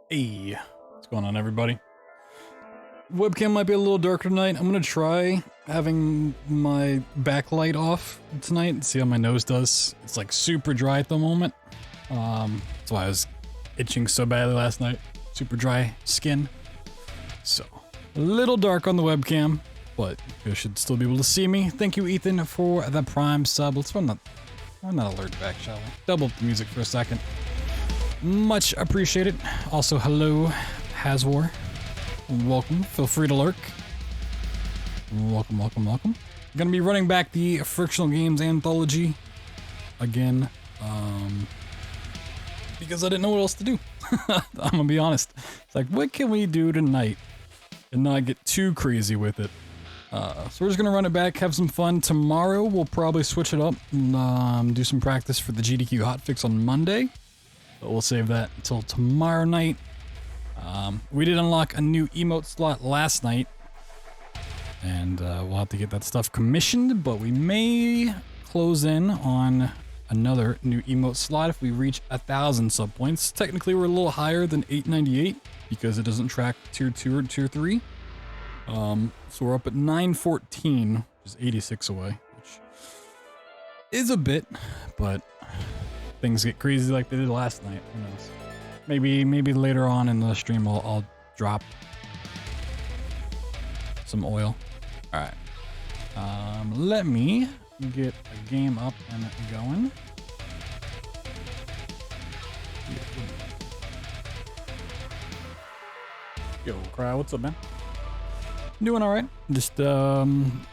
Hey, what's going on, everybody? Webcam might be a little darker tonight. I'm gonna try having my backlight off tonight and see how my nose does. It's like super dry at the moment. That's why I was itching so badly last night. Super dry skin. So, a little dark on the webcam, but you should still be able to see me. Thank you, Ethan, for the Prime sub. Let's run that alert back, shall we? Double up the music for a second. Much appreciated. Also, hello, Haswar. Welcome. Feel free to lurk. Welcome, welcome, welcome. Gonna be running back the Frictional Games Anthology again, because I didn't know what else to do. I'm gonna be honest. It's like, what can we do tonight and not get too crazy with it? So we're just gonna run it back, have some fun. Tomorrow we'll probably switch it up and do some practice for the GDQ hotfix on Monday. But we'll save that until tomorrow night. We did unlock a new emote slot last night, and we'll have to get that stuff commissioned, but we may close in on another new emote slot if we reach 1,000 sub points. Technically, we're a little higher than 898 because it doesn't track tier 2 or tier 3. So we're up at 914, which is 86 away, which is a bit, but things get crazy like they did last night. Who knows? Maybe later on in the stream I'll drop some oil. All right. Let me get a game up and going. Yo, Cry, what's up, man? Doing all right. Just trying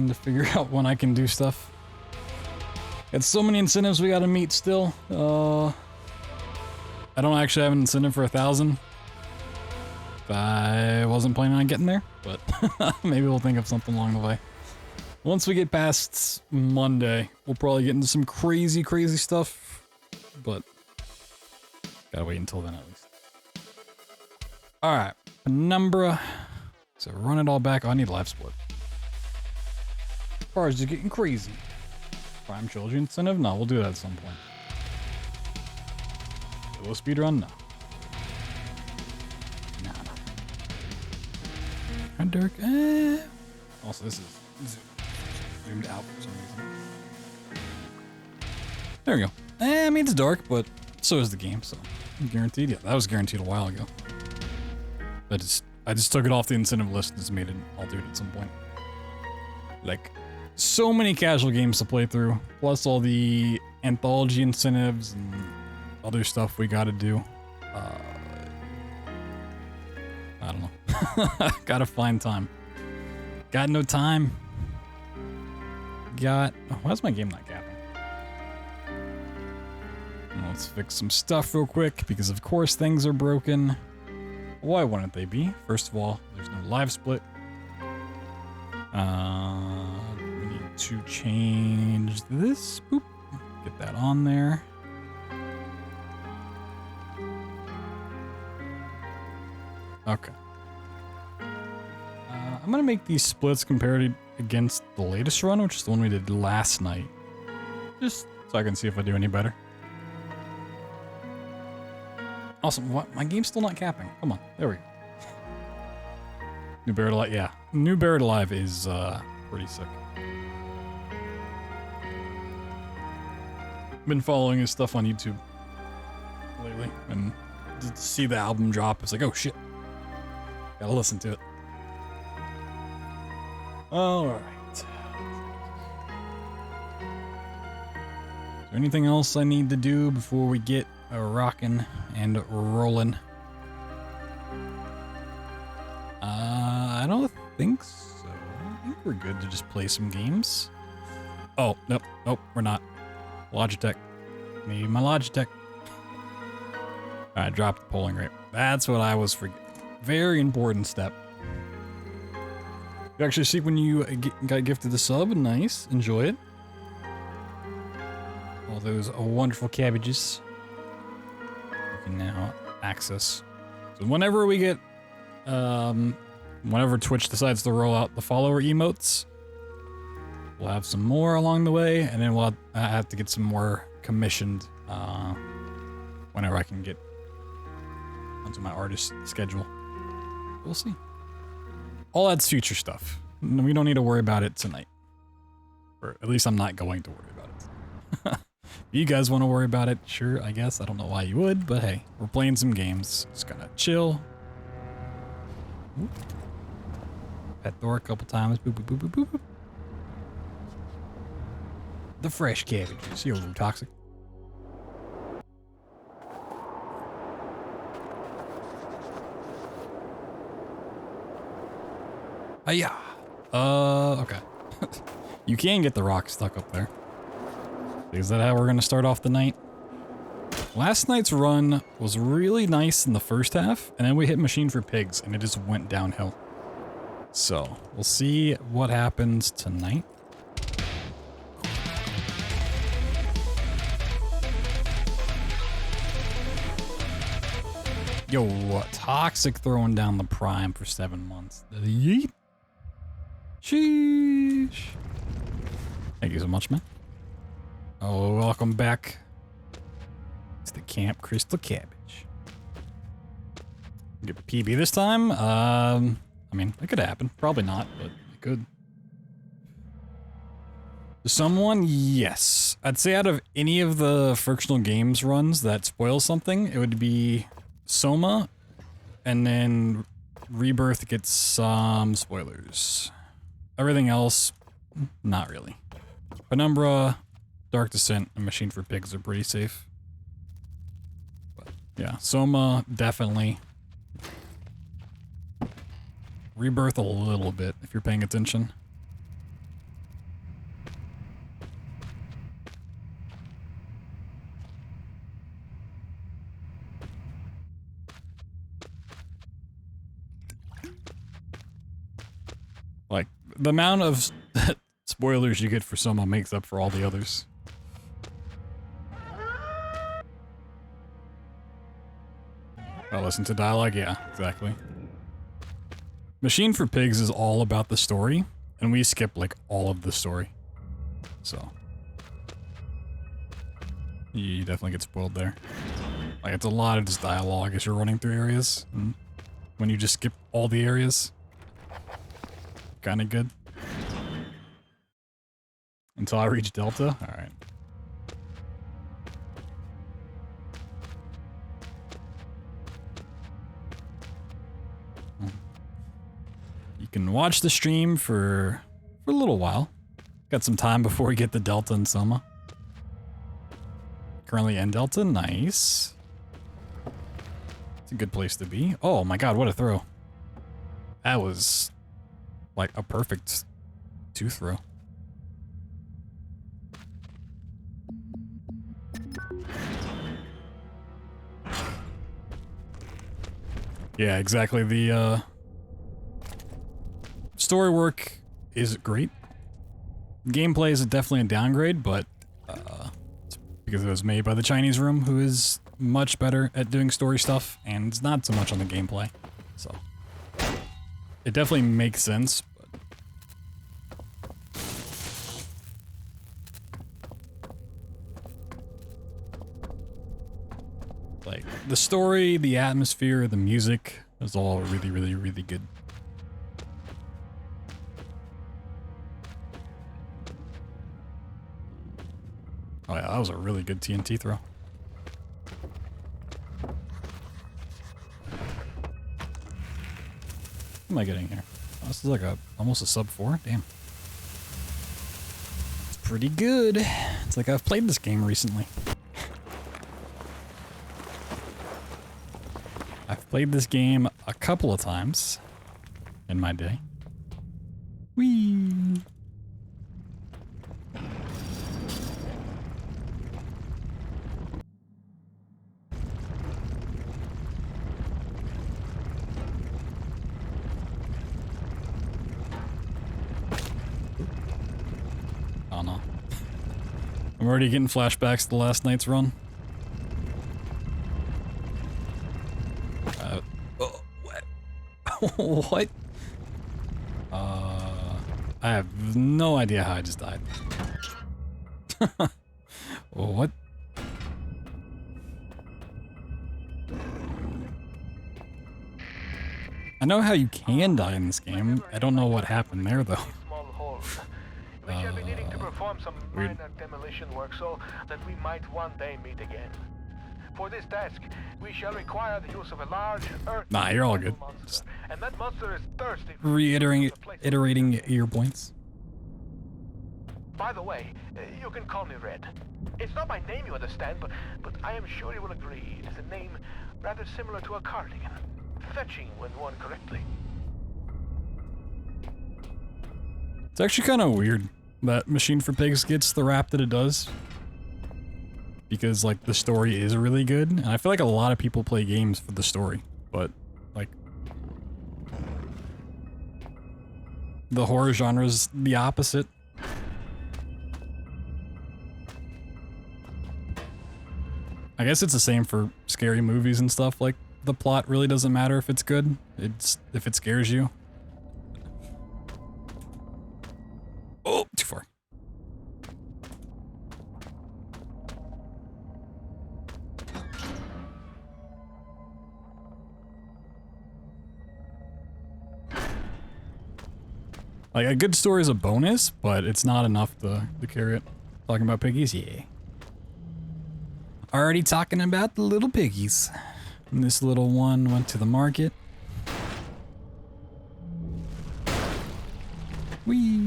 to figure out when I can do stuff. Got so many incentives we gotta meet still. I don't actually have an incentive for 1,000. I wasn't planning on getting there, but maybe we'll think of something along the way. Once we get past Monday, we'll probably get into some crazy stuff, but gotta wait until then at least. All right, Penumbra. So run it all back. Oh, I need a live split. Cars are getting crazy. Prime Children incentive? No, we'll do that at some point. Will speedrun? No. Nah. How dark? Also, this is zoomed out for some reason. There we go. I mean, it's dark, but so is the game, so guaranteed. Yeah, that was guaranteed a while ago. I just took it off the incentive list and just made it. I'll do it at some point. Like, so many casual games to play through, plus all the Anthology incentives and other stuff we gotta do. I don't know. Gotta find time. Got no time. Why is my game not capping? Let's fix some stuff real quick, because of course things are broken. Why wouldn't they be? First of all, there's no live split. We need to change this. Boop. Get that on there. Okay. I'm gonna make these splits compared against the latest run, which is the one we did last night. Just so I can see if I do any better. Awesome. What? My game's still not capping. Come on. There we go. New Buried Alive. Yeah. New Buried Alive is pretty sick. Been following his stuff on YouTube lately, and to see the album drop, it's like, oh shit. Gotta listen to it. Alright. Is there anything else I need to do before we get rocking and rolling? I don't think so. I think we're good to just play some games. Oh, nope, we're not. Logitech. Maybe my Logitech. Alright, drop the polling rate. That's what I was forgetting. Very important step. You actually see when you got gifted the sub. Nice. Enjoy it. All those wonderful cabbages you can now access. So whenever we get, whenever Twitch decides to roll out the follower emotes, we'll have some more along the way, and then we'll have to get some more commissioned whenever I can get onto my artist schedule. We'll see. All that's future stuff. We don't need to worry about it tonight. Or at least I'm not going to worry about it. If you guys want to worry about it, sure, I guess. I don't know why you would, but hey, we're playing some games. Just gonna chill. Oop. Pet door a couple times. Boop, boop, boop, boop, boop, boop. The fresh cabbages. You're a little toxic. Yeah. Okay. You can get the rock stuck up there. Is that how we're gonna start off the night? Last night's run was really nice in the first half, and then we hit Machine for Pigs, and it just went downhill. So, we'll see what happens tonight. Yo, Toxic throwing down the Prime for 7 months. Yeet. Sheesh. Thank you so much, man. Oh, welcome back to the Camp Crystal Cabbage. Get PB this time? I mean, it could happen. Probably not, but it could. Someone, yes. I'd say out of any of the Frictional Games runs that spoil something, it would be Soma, and then Rebirth gets some spoilers. Everything else, not really. Penumbra, Dark Descent, and Machine for Pigs are pretty safe. But yeah, Soma, definitely. Rebirth a little bit, if you're paying attention. Like, the amount of spoilers you get for Soma makes up for all the others. I listen to dialogue, yeah, exactly. Machine for Pigs is all about the story, and we skip, like, all of the story. So. You definitely get spoiled there. Like, it's a lot of just dialogue as you're running through areas, and when you just skip all the areas. Kinda good. Until I reach Delta? Alright. You can watch the stream for a little while. Got some time before we get the Delta and Soma. Currently in Delta, nice. It's a good place to be. Oh my god, what a throw. That was like a perfect 2 throw. Yeah, exactly. The story work is great. Gameplay is definitely a downgrade, but it's because it was made by the Chinese room, who is much better at doing story stuff, and it's not so much on the gameplay. So it definitely makes sense. Like, the story, the atmosphere, the music is all really, really, really good. Oh yeah, that was a really good TNT throw. What am I getting here? Oh, this is like almost a sub 4? Damn. It's pretty good. It's like I've played this game recently. I've played this game a couple of times in my day. Whee! Oh no. I'm already getting flashbacks to last night's run. What? I have no idea how I just died. What? I know how you can die in this game. I don't know what happened there, though. We shall be needing to perform some weird. minor demolition work so that we might one day meet again. For this task, we shall require the use of a large earth. Nah, you're all good. Monster, and that monster is thirsty. Reiterating your points. By the way, you can call me Red. It's not my name, you understand, but I am sure you will agree it is a name rather similar to a cardigan. Fetching when worn correctly. It's actually kind of weird that Machine for Pigs gets the rap that it does. Because, like, the story is really good. And I feel like a lot of people play games for the story. But, like, the horror genre is the opposite. I guess it's the same for scary movies and stuff. Like, the plot really doesn't matter if it's good. It's if it scares you. Oh, too far. Like, a good story is a bonus, but it's not enough to carry it. Talking about piggies? Yeah. Already talking about the little piggies. And this little one went to the market. Whee!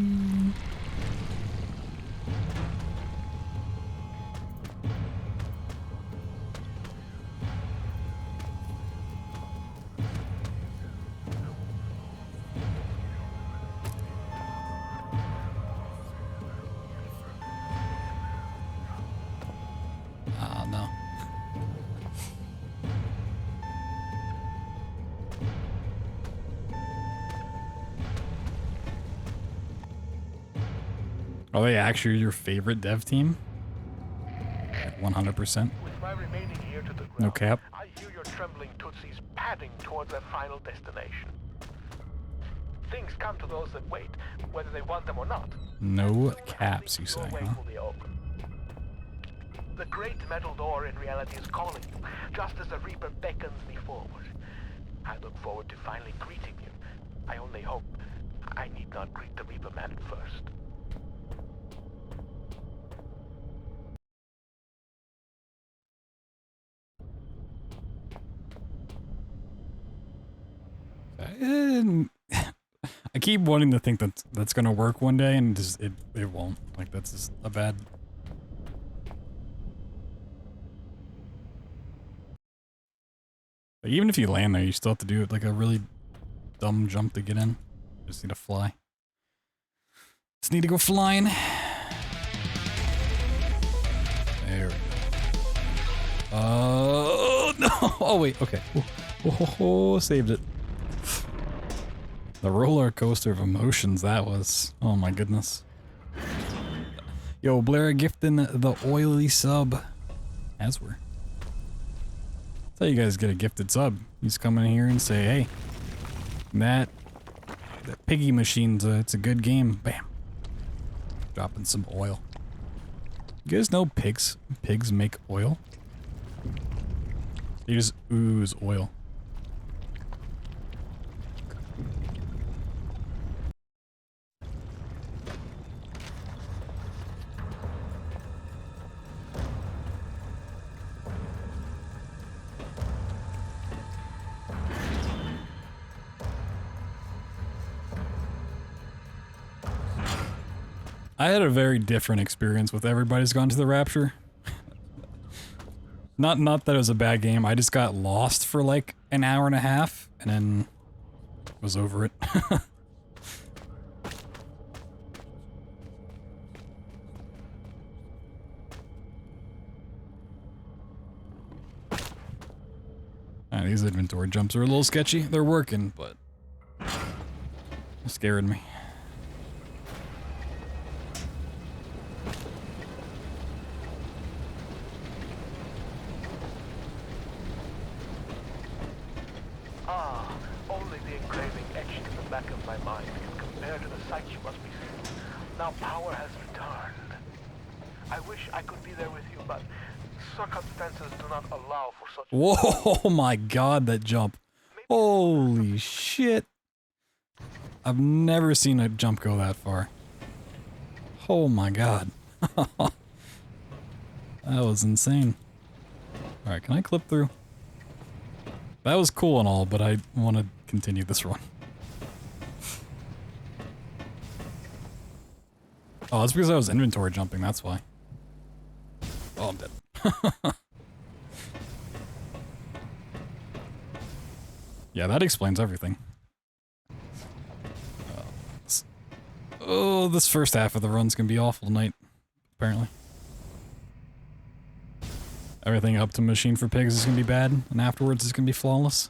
Ah, no. Are they actually your favorite dev team? 100%. With my remaining ear to the ground, No cap. I hear your trembling tootsies padding towards their final destination. Things come to those that wait, whether they want them or not. No caps, you say, huh? The great metal door in reality is calling you, just as the Reaper beckons me forward. I look forward to finally greeting you. I only hope I need not greet the Reaper man first. I keep wanting to think that that's gonna work one day, and just it won't. Like, that's just a bad. Like, even if you land there, you still have to do it like a really dumb jump to get in. Just need to fly. Just need to go flying. There we go. Oh no! Oh wait, okay. Oh, saved it. The roller coaster of emotions that was. Oh my goodness. Yo, Blair gifting the oily sub. As we're. That's how you guys get a gifted sub. You just come in here and say, hey, that piggy machine's it's a good game. Bam. Dropping some oil. You guys know pigs make oil? They just ooze oil. I had a very different experience with Everybody's Gone to the Rapture. Not that it was a bad game, I just got lost for like an hour and a half, and then was over it. These inventory jumps are a little sketchy. They're working, but they're scaring me. Only the engraving etched in the back of my mind can compare to the sight you must be seeing. Now power has returned. I wish I could be there with you, but circumstances do not allow for such. Whoa, oh my god, that jump. Holy shit. I've never seen a jump go that far. Oh my god. That was insane. Alright, can I clip through? That was cool and all, but I want to continue this run. Oh, that's because I was inventory jumping, that's why. Oh, I'm dead. Yeah, that explains everything. Oh, this first half of the run's gonna be awful tonight, apparently. Everything up to Machine for Pigs is gonna be bad, and afterwards is gonna be flawless.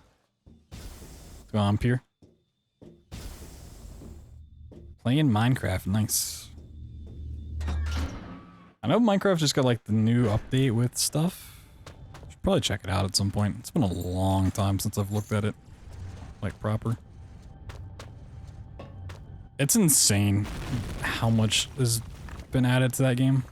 Go on, Pier. Playing Minecraft, nice. I know Minecraft just got like the new update with stuff. Should probably check it out at some point. It's been a long time since I've looked at it, like proper. It's insane how much has been added to that game.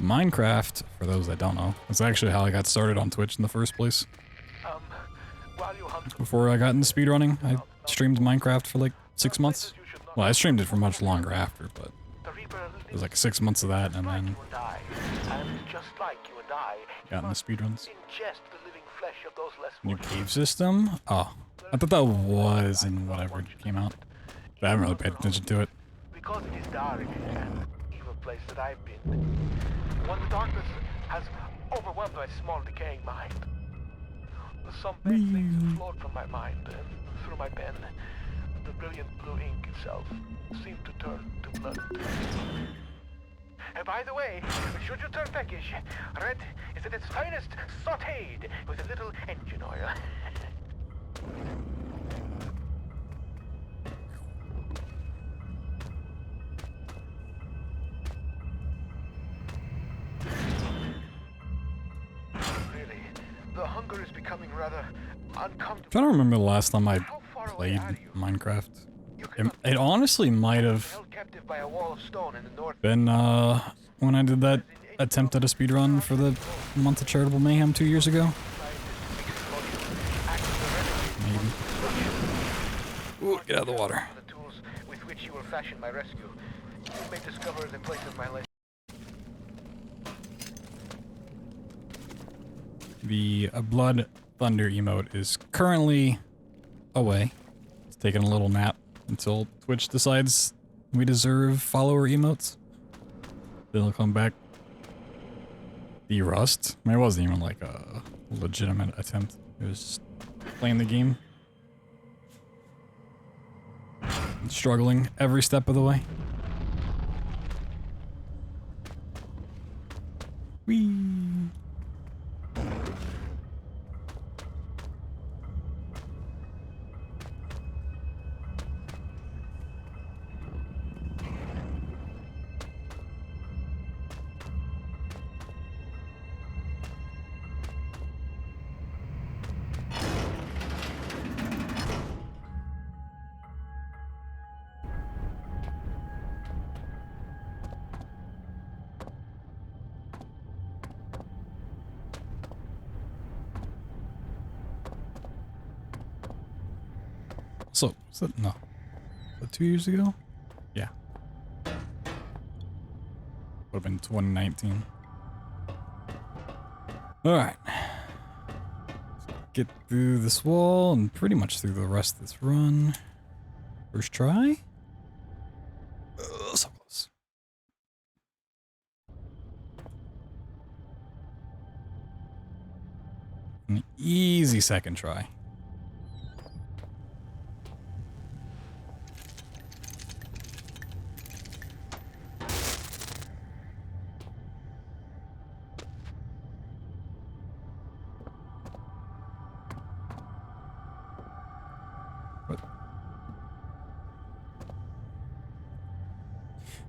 Minecraft, for those that don't know, is actually how I got started on Twitch in the first place. Before I got into speedrunning, I streamed Minecraft for like 6 months. Well, I streamed it for much longer after, but it was like 6 months of that, and then got into speedruns. New cave system? Oh, I thought that was in whatever came out, but I haven't really paid attention to it. Because it is dark and evil place that I've been. When the darkness has overwhelmed my small decaying mind. Some bad things flowed from my mind and through my pen. The brilliant blue ink itself seemed to turn to blood. And by the way, should you turn peckish, red is at its finest sautéed with a little engine oil. The hunger is becoming rather uncomfortable. I'm trying to remember the last time I played Minecraft. It honestly might have been when I did that attempt at a speedrun for the month of Charitable Mayhem 2 years ago. Maybe. Ooh, get out of the water. The tools with which you will fashion my rescue. You may discover the place of my life. The BloodThunder emote is currently away. It's taking a little nap until Twitch decides we deserve follower emotes. Then it'll come back. The Rust? I mean, it wasn't even like a legitimate attempt. It was just playing the game. Struggling every step of the way. Whee! So, was that, no. Was that 2 years ago? Yeah. Would have been 2019. Alright. Get through this wall and pretty much through the rest of this run. First try? So close. An easy second try.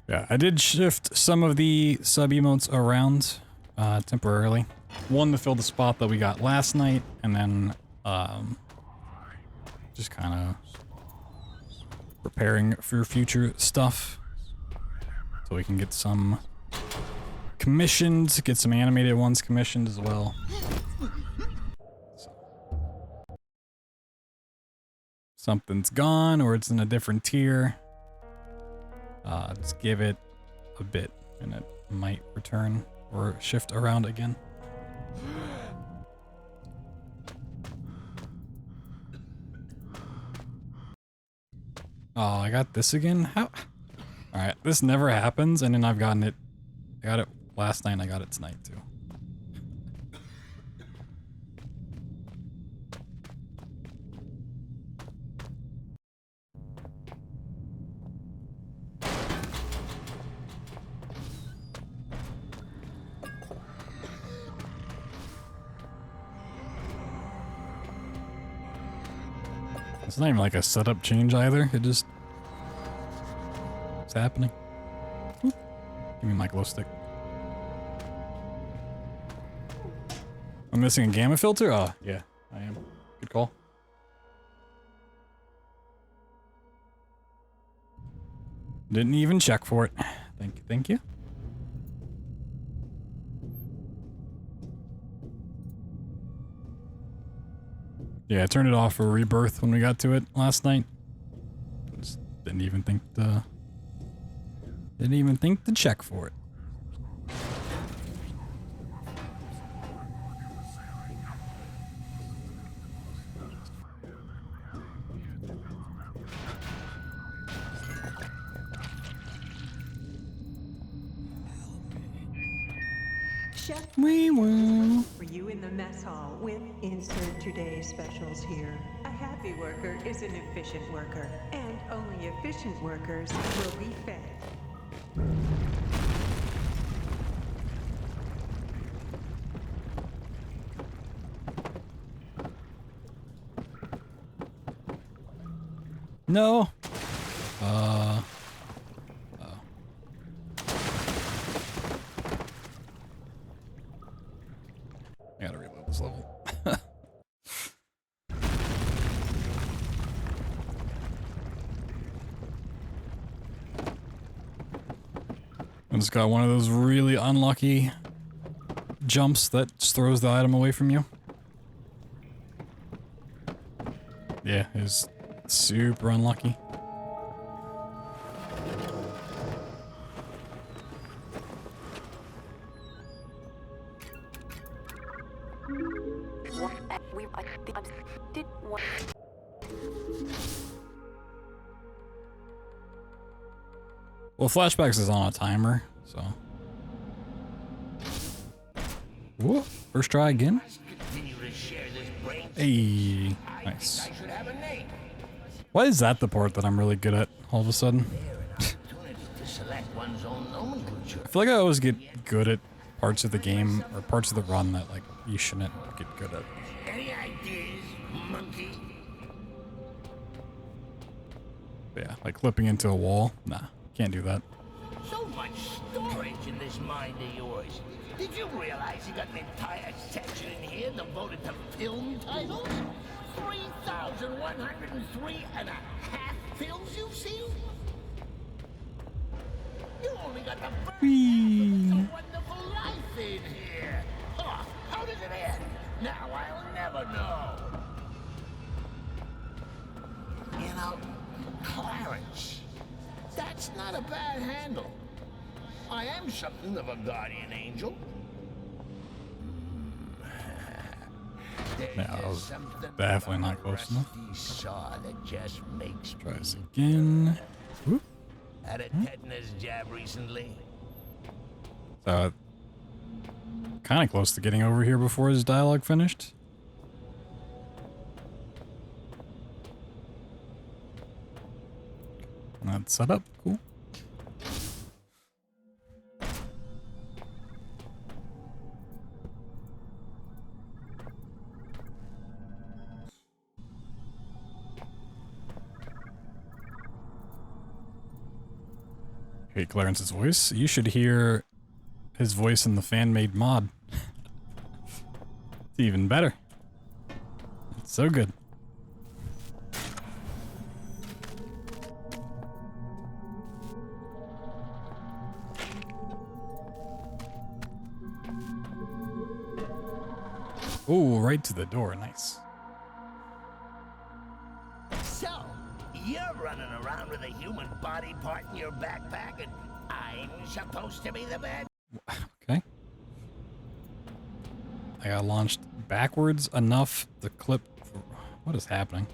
Yeah, I did shift some of the sub-emotes around temporarily. One to fill the spot that we got last night, and then just kind of preparing for future stuff. So we can get some commissioned, get some animated ones commissioned as well. So. Something's gone or it's in a different tier. Just give it a bit and it might return or shift around again. Oh, I got this again? How? Alright, this never happens, and then I've gotten it. I got it last night and I got it tonight too. It's not even like a setup change either. It just... It's happening. Oop. Give me my glow stick. I'm missing a gamma filter? Oh, yeah, I am. Good call. Didn't even check for it. Thank you, thank you. Yeah, I turned it off for rebirth when we got to it last night. Just didn't even think to check for it. Chef, We will. for you in the mess hall with insert today's specials here. A happy worker is an efficient worker, and only efficient workers will be fed. No. I gotta reload this level. I just got one of those really unlucky jumps that just throws the item away from you. Yeah, it was super unlucky. Well, flashbacks is on a timer, so. Whoa, first try again. Hey, nice. Why is that the part that I'm really good at all of a sudden? I feel like I always get good at parts of the game or parts of the run that like you shouldn't get good at. Any ideas, monkey? Yeah, like flipping into a wall. Nah, can't do that. So much storage in this mind of yours. Did you realize you got an entire section in here devoted to film titles? 3,103 and a half films you've seen? You only got the first half of It's a Wonderful Life in here. Huh, how does it end? Now I'll never know. You know, Clarence, that's not a bad handle. I am something of a guardian angel. Yeah, that was definitely not close enough. Saw that just makes Try this again. Whoop. Had a tetanus jab recently. Kind of close to getting over here before his dialogue finished. That's set up. Cool. Hey, Clarence's voice. You should hear his voice in the fan-made mod. It's even better. It's so good. right to the door. Nice. So, you're running around with a human body part in your backpack, and I'm supposed to be the bad. Okay. I got launched backwards enough to clip. What is happening?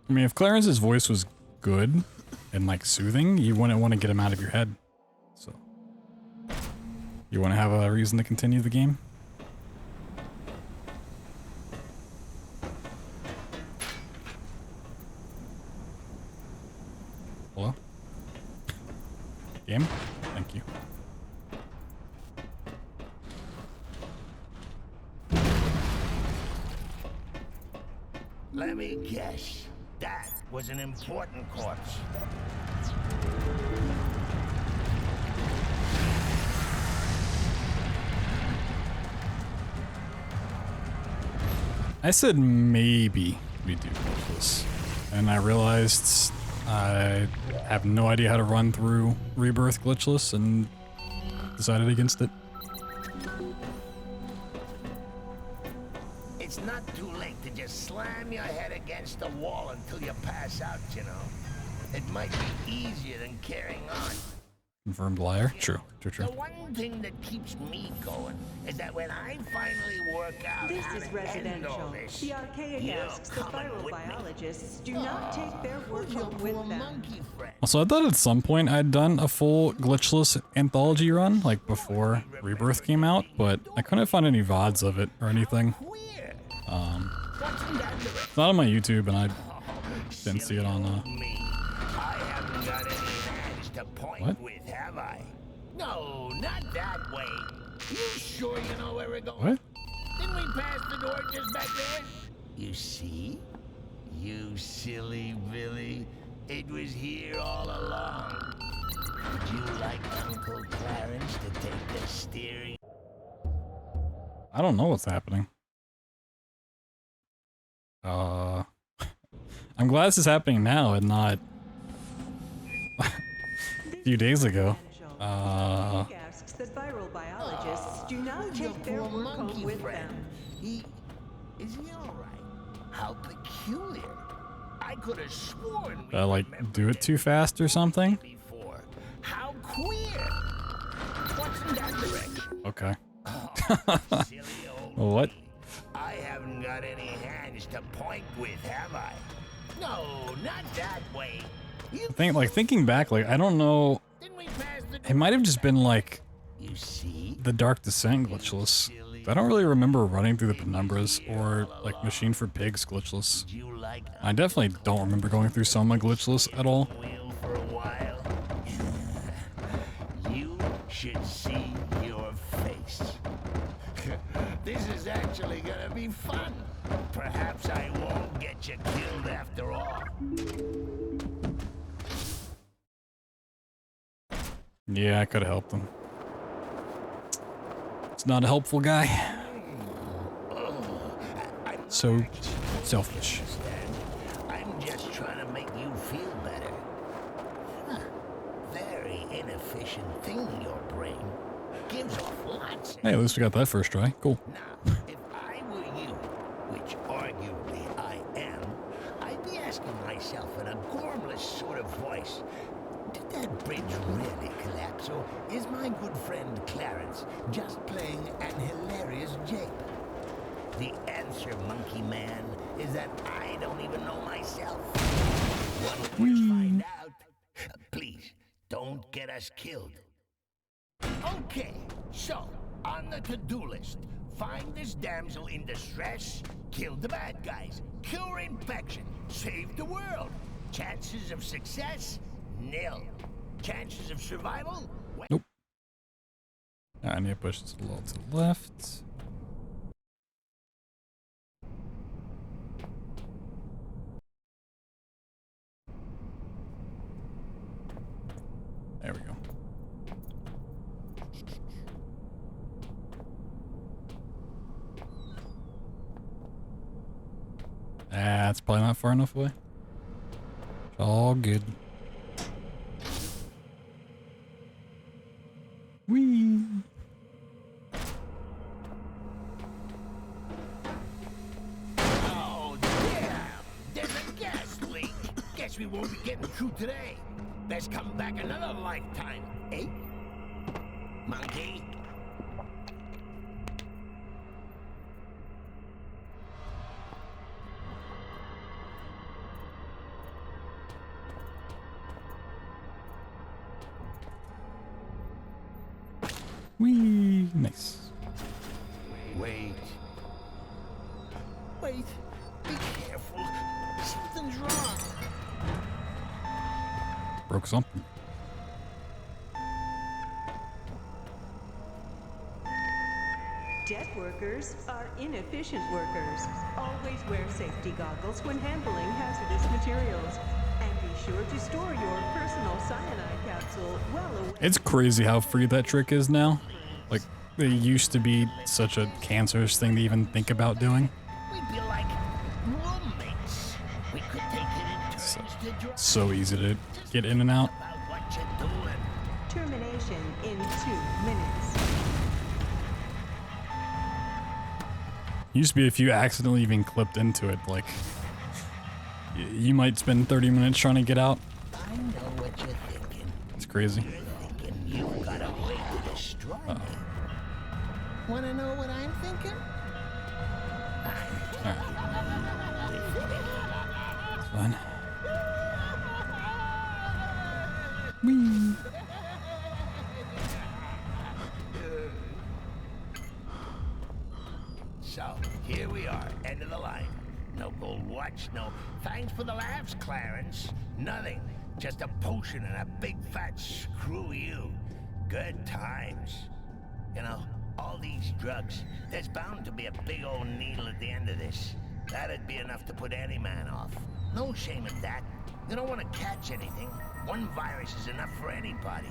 I mean, if Clarence's voice was good and like soothing, you wouldn't want to get him out of your head. So, you want to have a reason to continue the game? Hello? Game? Thank you. Let me guess. That was an important corpse. I said maybe we do this. And I realized I have no idea how to run through Rebirth glitchless and decided against it. It's not too late to just slam your head against the wall until you pass out, you know. It might be easier than carrying on. Confirmed liar? True. The one thing that keeps me going is that when I finally work out This how is to handle residential. this, The archaic you're asks that coming viral with me. biologists do not take their work Who's your home with poor them. monkey friend? Also, I thought at some point I'd done a full glitchless anthology run, like before Rebirth came out, but I couldn't find any VODs of it or anything. Queer. It's What's in that direction? not on my YouTube, and I didn't see it on, Me. I haven't got any hands to point What? with, have I? No, not that way. You sure you know where we're going? What? Didn't we pass the door just back there? You see? You silly Billy. It was here all along. Would you like Uncle Clarence to take the steering? I don't know what's happening. I'm glad this is happening now and not a few days ago. Archaic asks that viral biologists do not Your take their poor work home monkey with friend. them. Is he all right? How peculiar. I could have sworn we Did I like remembered do it too fast or something? before. How queer. What's in that direction? Okay. Silly old What? me. I haven't got any hands to point with, have I? No, not that way. You Thinking back, like, I don't know. didn't we pass the It might have just been like You see? the Dark Descent glitchless. I don't really remember running through the penumbras or like Machine for Pigs glitchless. Do you like I definitely don't remember going through Soma glitchless at all. wheel for a while? You should see your face. This is actually gonna be fun. Perhaps I won't get you killed after all. Yeah, I could have helped him. It's not a helpful guy. So selfish. I'm just trying to make you feel better. Huh. Very inefficient thing, your brain. Gives off lots of... Hey, at least we got that first try. Cool. Now, if I were you, which arguably I am, I'd be asking myself in a gormless sort of voice, did that bridge really collapse, or is my good friend Clarence just playing an hilarious jape? The answer, monkey man, is that I don't even know myself. One will find out. Please, don't get us killed. Okay, so, on the to-do list, find this damsel in distress, kill the bad guys, cure infection, save the world. Chances of success? Nil. Chances of survival? Nope. I need to push this a little to the left. There we go. That's probably not far enough away. All good. Whee! Oh, damn! There's a gas leak. Guess we won't be getting through today. Let's come back another lifetime, eh? Monkey? Whee! Nice. Wait. Wait. Be careful. Something's wrong. Broke something. Dead workers are inefficient workers. Always wear safety goggles when handling hazardous materials. And be sure to store your personal cyanide capsule well away. It's crazy how free that trick is now. Like, it used to be such a cancerous thing to even think about doing. We'd be like roommates. We could take it in turns to drive So easy to get in and out. about what you're doing. Termination in 2 minutes. Used to be if you accidentally even clipped into it, like, you might spend 30 minutes trying to get out. I know what you're thinking. It's crazy. You're thinking you've got a way to destroy me. Wanna know what I'm thinking? It's fine. Whee! So, here we are, end of the line. No gold watch, no thanks for the laughs, Clarence. Nothing. Just a potion and a big fat screw you. Good times. You know, all these drugs, there's bound to be a big old needle at the end of this. That'd be enough to put any man off. No shame in that. You don't want to catch anything. One virus is enough for anybody.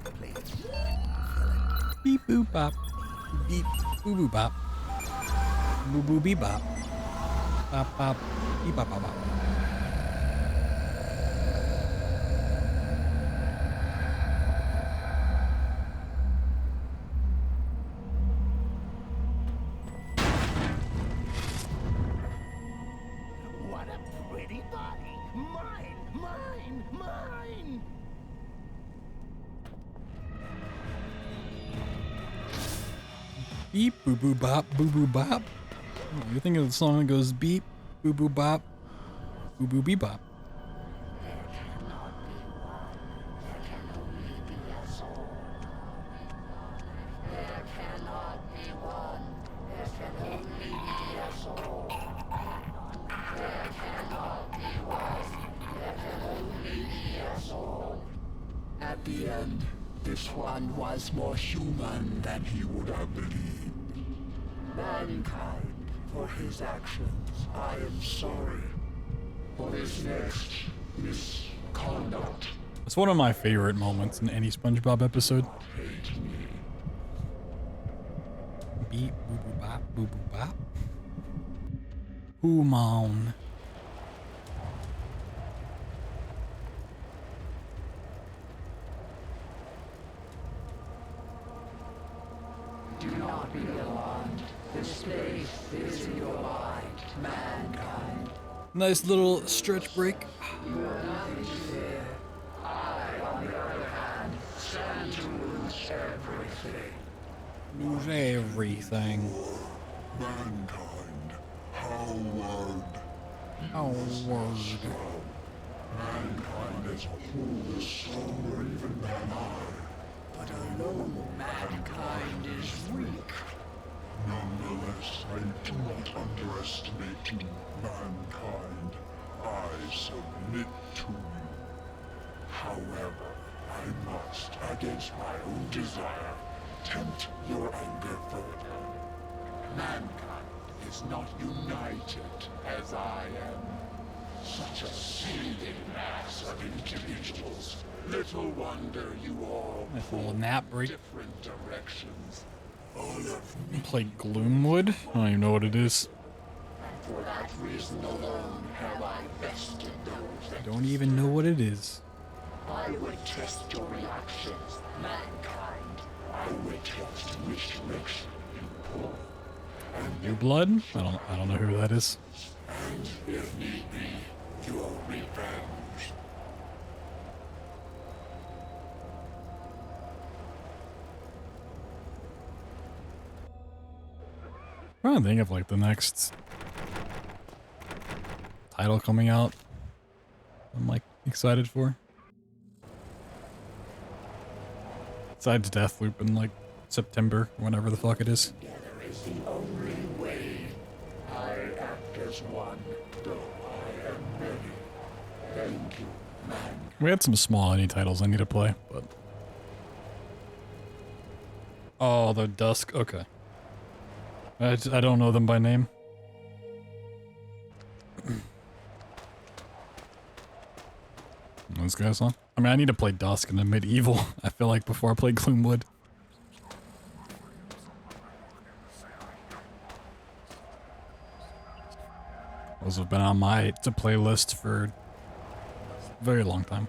Please. Beep boop bop. Beep boo boo bop. Boo boo beep bop. Bop bop. Beep bop bop bop. What a pretty body! Mine! Mine! Mine! Beep boo boo bop. Boo boo bop. You think of the song that goes beep boo boo bop. Boo boo beep bop. At the end, this one was more human than he would have believed. Mankind, for his actions, I am sorry. For this next misconduct, It's one of my favorite moments in any SpongeBob episode. hate me. Beep boo boo bop. Boo boo bop. Who moan? Do not be alarmed. This faith is in your mind, mankind. Nice little stretch break. Nothing to fear. I, on the other hand, stand to lose everything. Lose everything. Mankind, Howard. Oh, word. Mankind as a whole is stronger even than I. But alone, mankind is weak. Nonetheless, I do not underestimate you, mankind. I submit to you. However, I must, against my own desire, tempt your anger further. Mankind is not united as I am. Such a seething mass of individuals. Little wonder you all Nice little pull nap break. different directions. Play Gloomwood? I don't even know what it is. For that reason alone have I bested those that Don't even know what it is. I would test your reactions, mankind. I would test which direction you pull. New Blood? I don't know who that is. And if need be, your revenge. I'm trying to think of like the next title coming out. I'm like excited for. Besides Deathloop in like September, whenever the fuck it is. Together is the only way. I act as one, though I am many. Thank you, man. We had some small indie titles I need to play, but. Oh, the Dusk. Okay. I don't know them by name. Those guys on? I mean, I need to play Dusk and then Medieval, I feel like, before I play Gloomwood. Those have been on my to-play list for a very long time.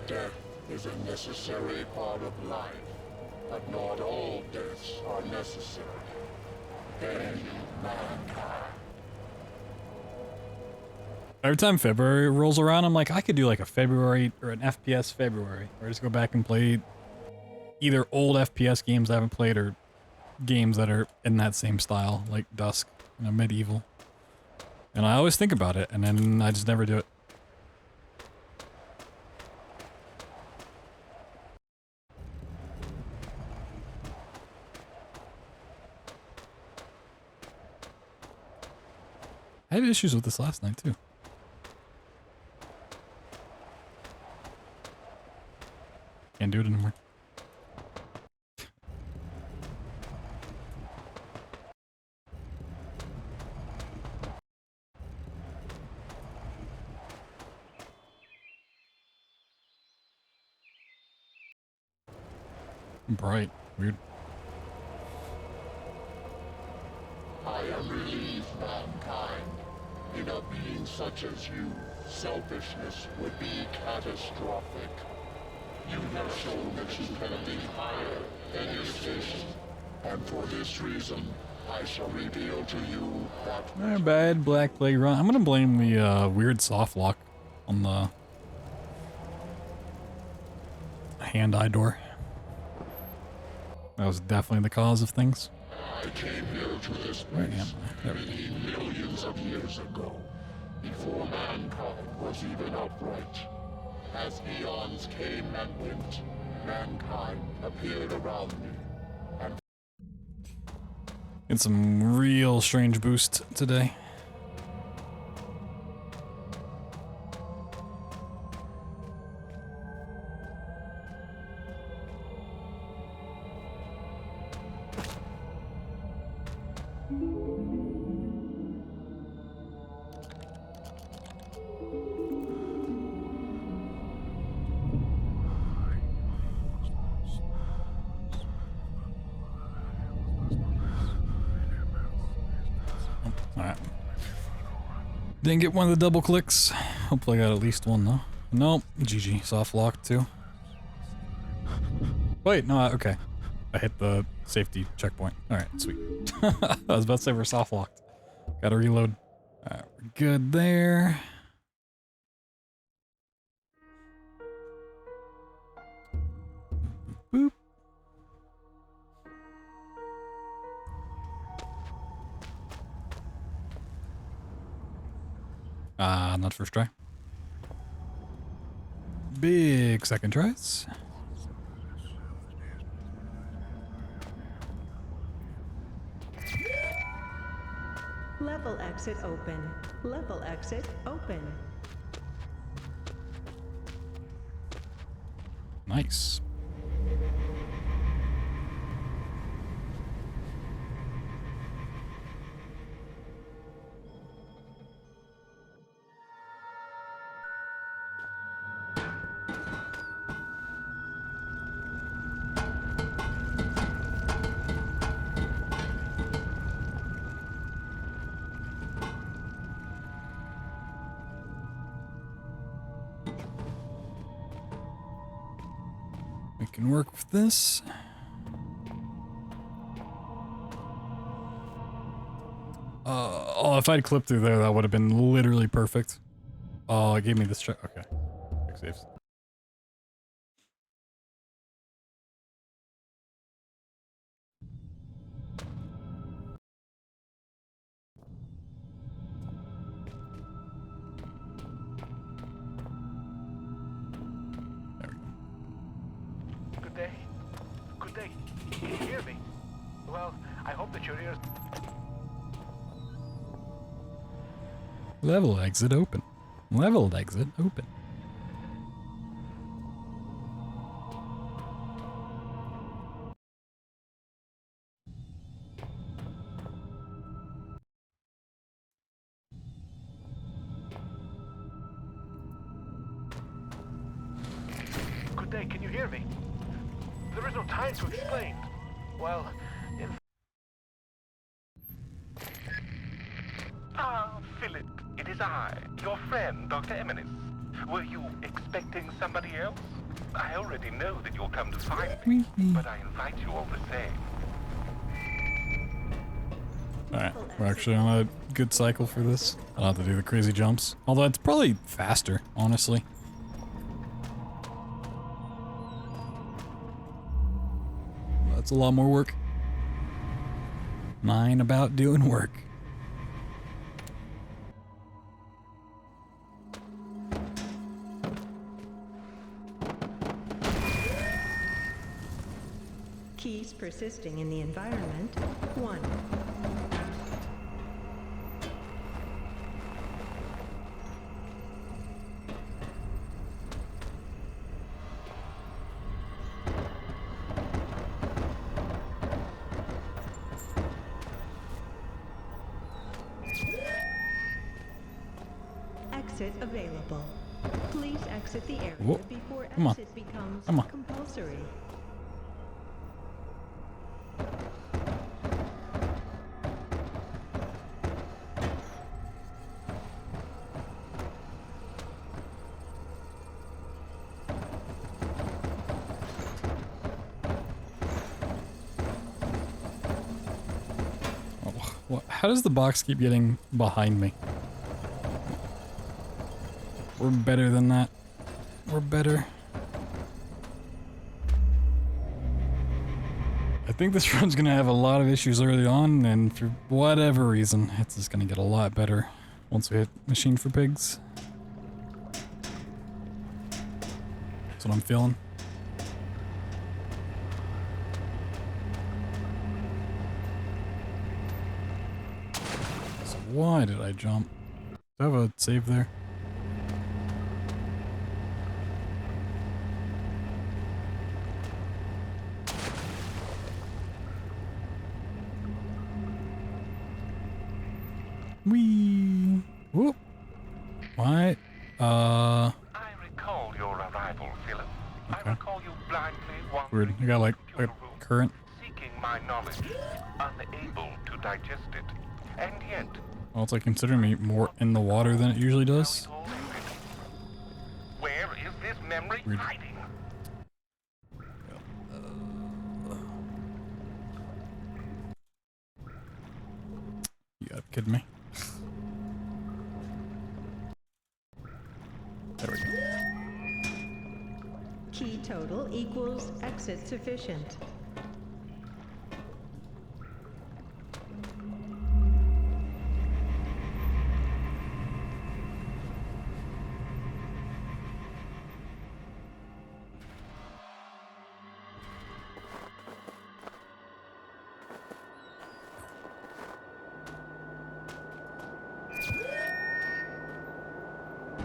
Death is a necessary part of life, but not all deaths are necessary. Thank you, mankind. Every time February rolls around, I'm like, I could do like a February or an FPS February, or just go back and play either old FPS games I haven't played or games that are in that same style, like Dusk and Medieval. And I always think about it, and then I just never do it. I had issues with this last night, too. Can't do it anymore. Bright. Weird. I am relieved, mankind. In a being such as you, selfishness would be catastrophic. You have shown that you can think higher than your station. And for this reason, I shall reveal to you that... Bad Black Plague Run. I'm gonna blame the weird soft lock on the hand-eye door. That was definitely the cause of things. I came here to this Where place am I? There we go. many millions of years ago, before mankind was even upright. As eons came and went, mankind appeared around me, and Get some real strange boost today. Alright. Didn't get one of the double clicks. Hopefully I got at least one though. Nope. GG. Soft locked too. Wait, no, okay. I hit the safety checkpoint. Alright, sweet. I was about to say we're soft locked. Gotta reload. Alright, we're good there. Boop. Not first try. Big second tries. Level exit open. Level exit open. Nice. can work with this. Oh, if I'd clipped through there, that would have been literally perfect. Oh, it gave me this check. Okay. Quick saves. There we go. Good day. Good day. Can you hear me? Well, I hope that your ears... Level exit open. Leveled exit open. Good day, can you hear me? There is no time to explain. Well, in... Ah, Philip, it is I, your friend, Dr. Eminis. Were you expecting somebody else? I already know that you'll come to find me, but I invite you all the same. Alright, we're actually on a good cycle for this. I don't have to do the crazy jumps. Although it's probably faster, honestly. That's a lot more work. Mine about doing work. Keys persisting in the environment, 1. Exit available. Please exit the area Whoa. before Come on. exit becomes Come on. compulsory. Oh, what? How does the box keep getting behind me? We're better than that. We're better. I think this run's gonna have a lot of issues early on, and for whatever reason, it's just gonna get a lot better once we hit Machine for Pigs. That's what I'm feeling. So why did I jump? Do I have a save there? Whee! Whoop! What? I recall your arrival, Philip. Okay. I recall you blindly Weird. wandering You got like into a the computer room, current. seeking my knowledge, unable to digest it. And yet, Well, it's like considering me more in the water than it usually how does. it all ended. Where is this memory Weird. hiding? You gotta be kidding me. There we go. Key total equals exit sufficient.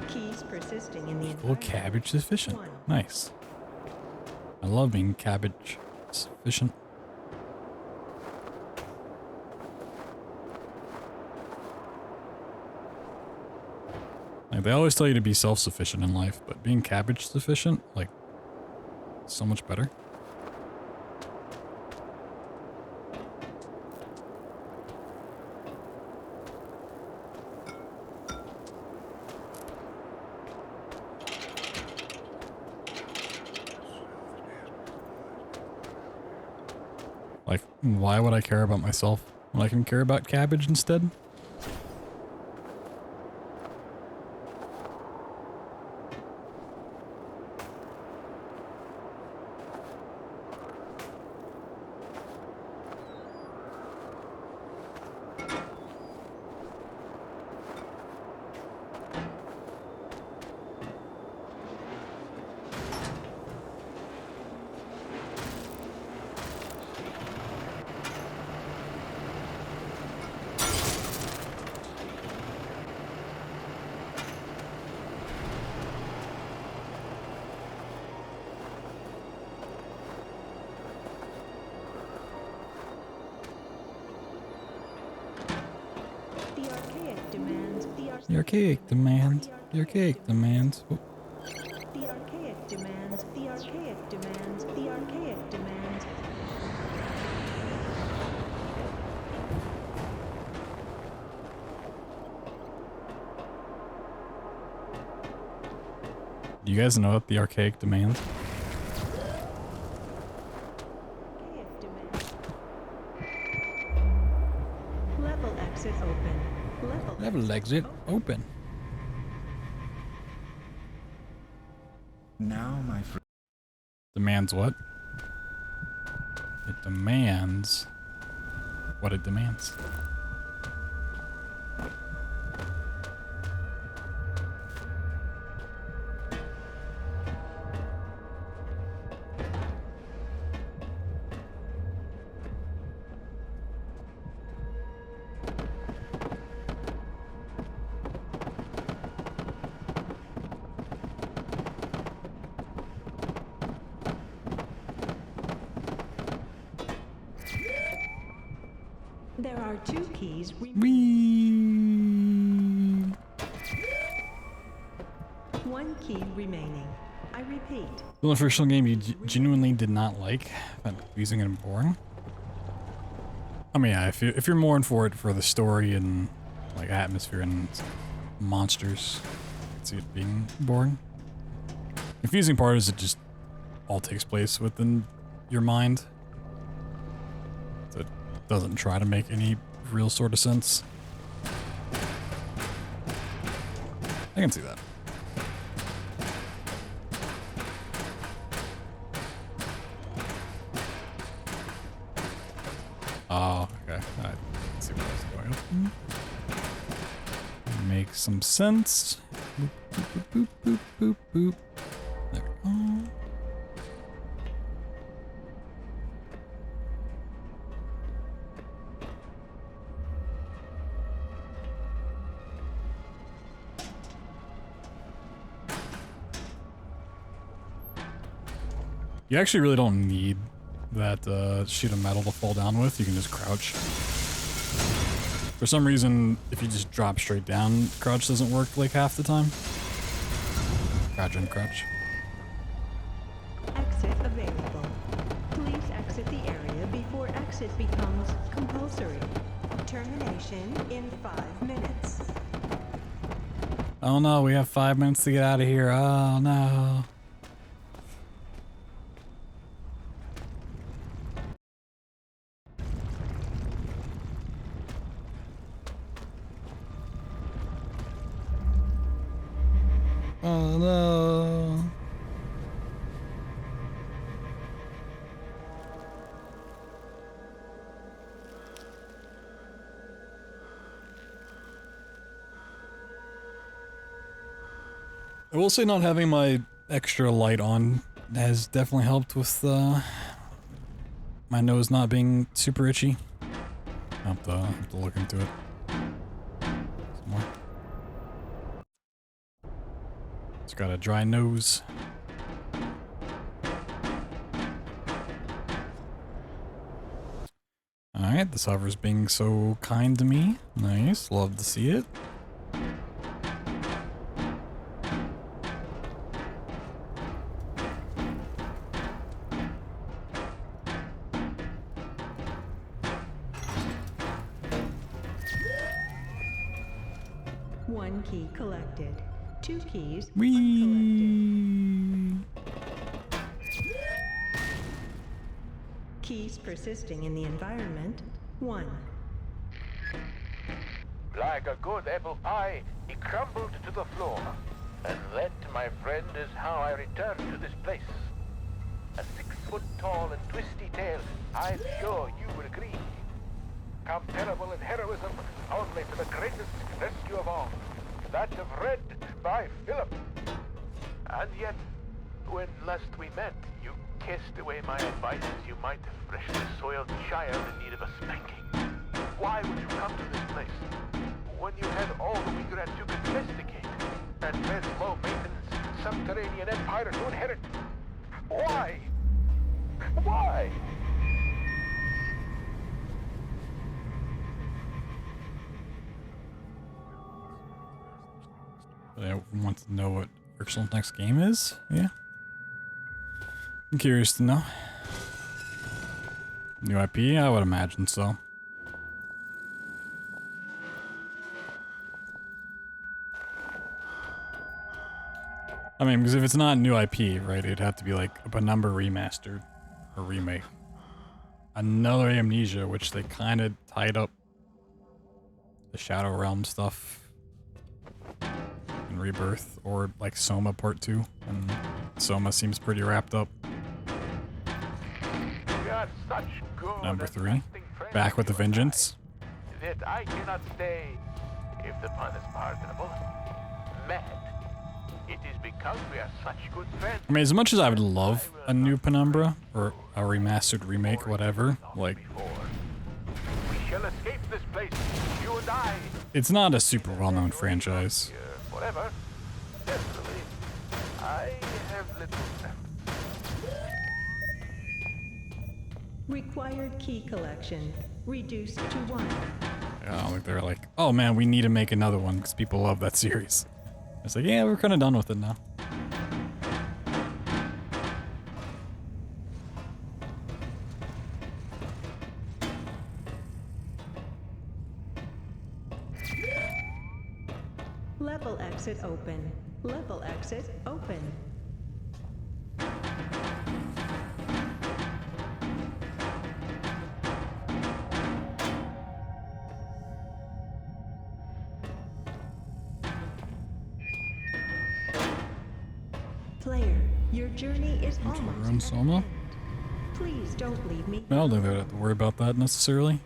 Keys persisting in the Full environment. cabbage sufficient. 1. Nice. I love being cabbage sufficient. Like, they always tell you to be self-sufficient in life, but being cabbage sufficient, like, so much better. Why would I care about myself when I can care about cabbage instead? The archaic demands. The archaic demands. Oh. The archaic demands. The archaic demands. The archaic demands. Do you guys know what the archaic demands? Archaic demands. Level exit open. Level exit open. Now, my friend. Demands what? It demands what it demands. There are 2 keys. Wee. 1 key remaining. I repeat. The only frictional game you genuinely did not like, found confusing and boring. I mean, yeah, if you're more in for it for the story and like atmosphere and monsters, I can see it being boring. Confusing part is it just all takes place within your mind. So it doesn't try to make any real sort of sense. I can see that. Oh, okay. I see what I was going up. Makes some sense. Boop, boop, boop, boop, boop, boop. There we go. You actually really don't need that sheet of metal to fall down with. You can just crouch. For some reason, if you just drop straight down, crouch doesn't work like half the time. Crouch and crouch. Exit available. Please exit the area before exit becomes compulsory. Termination in 5 minutes. Oh no, we have 5 minutes to get out of here. Oh no. Oh no. I will say not having my extra light on has definitely helped with my nose not being super itchy. I'll have to look into it some more. It's got a dry nose. Alright, this hover's being so kind to me. Nice, love to see it. One key collected. 2 keys uncollected. Whee! Keys persisting in the environment, 1. Like a good apple pie, he crumbled to the floor. And that, my friend, is how I returned to this place. A 6-foot-tall and twisty tale, I'm sure you would agree. Comparable in heroism only to the greatest rescue of all, that of Red by Philip. And yet, when last we met, you kissed away my advice as you might a freshly soiled child in need of a spanking. Why would you come to this place when you had all the regrets you could investigate and Red's low-maintenance subterranean empire to inherit? Why? Why? I want to know what Frictional's next game is. Yeah. I'm curious to know. New IP? I would imagine so. I mean, because if it's not new IP, right, it'd have to be like a Penumbra remastered or remake. Another Amnesia, which they kind of tied up the Shadow Realm stuff in Rebirth, or like Soma Part 2, and Soma seems pretty wrapped up. We are such good Number and 3, lasting friends, back with a you and I, vengeance. that I cannot stay, if the pun is pardonable, mad. It is because we are such good friends. I mean, as much as I would love a new Penumbra, or a remastered remake, whatever, like, We shall escape this place, you and I. it's not a super well-known franchise. Forever. Definitely. I have little sense. Required key collection, reduced to 1. Yeah, like they're like, oh man, we need to make another one because people love that series. It's like, yeah, we're kind of done with it now. Level exit open. Level exit open. Player, your journey is almost Run at Soma? an end. Please don't leave me. I don't think they'd have to worry about that necessarily.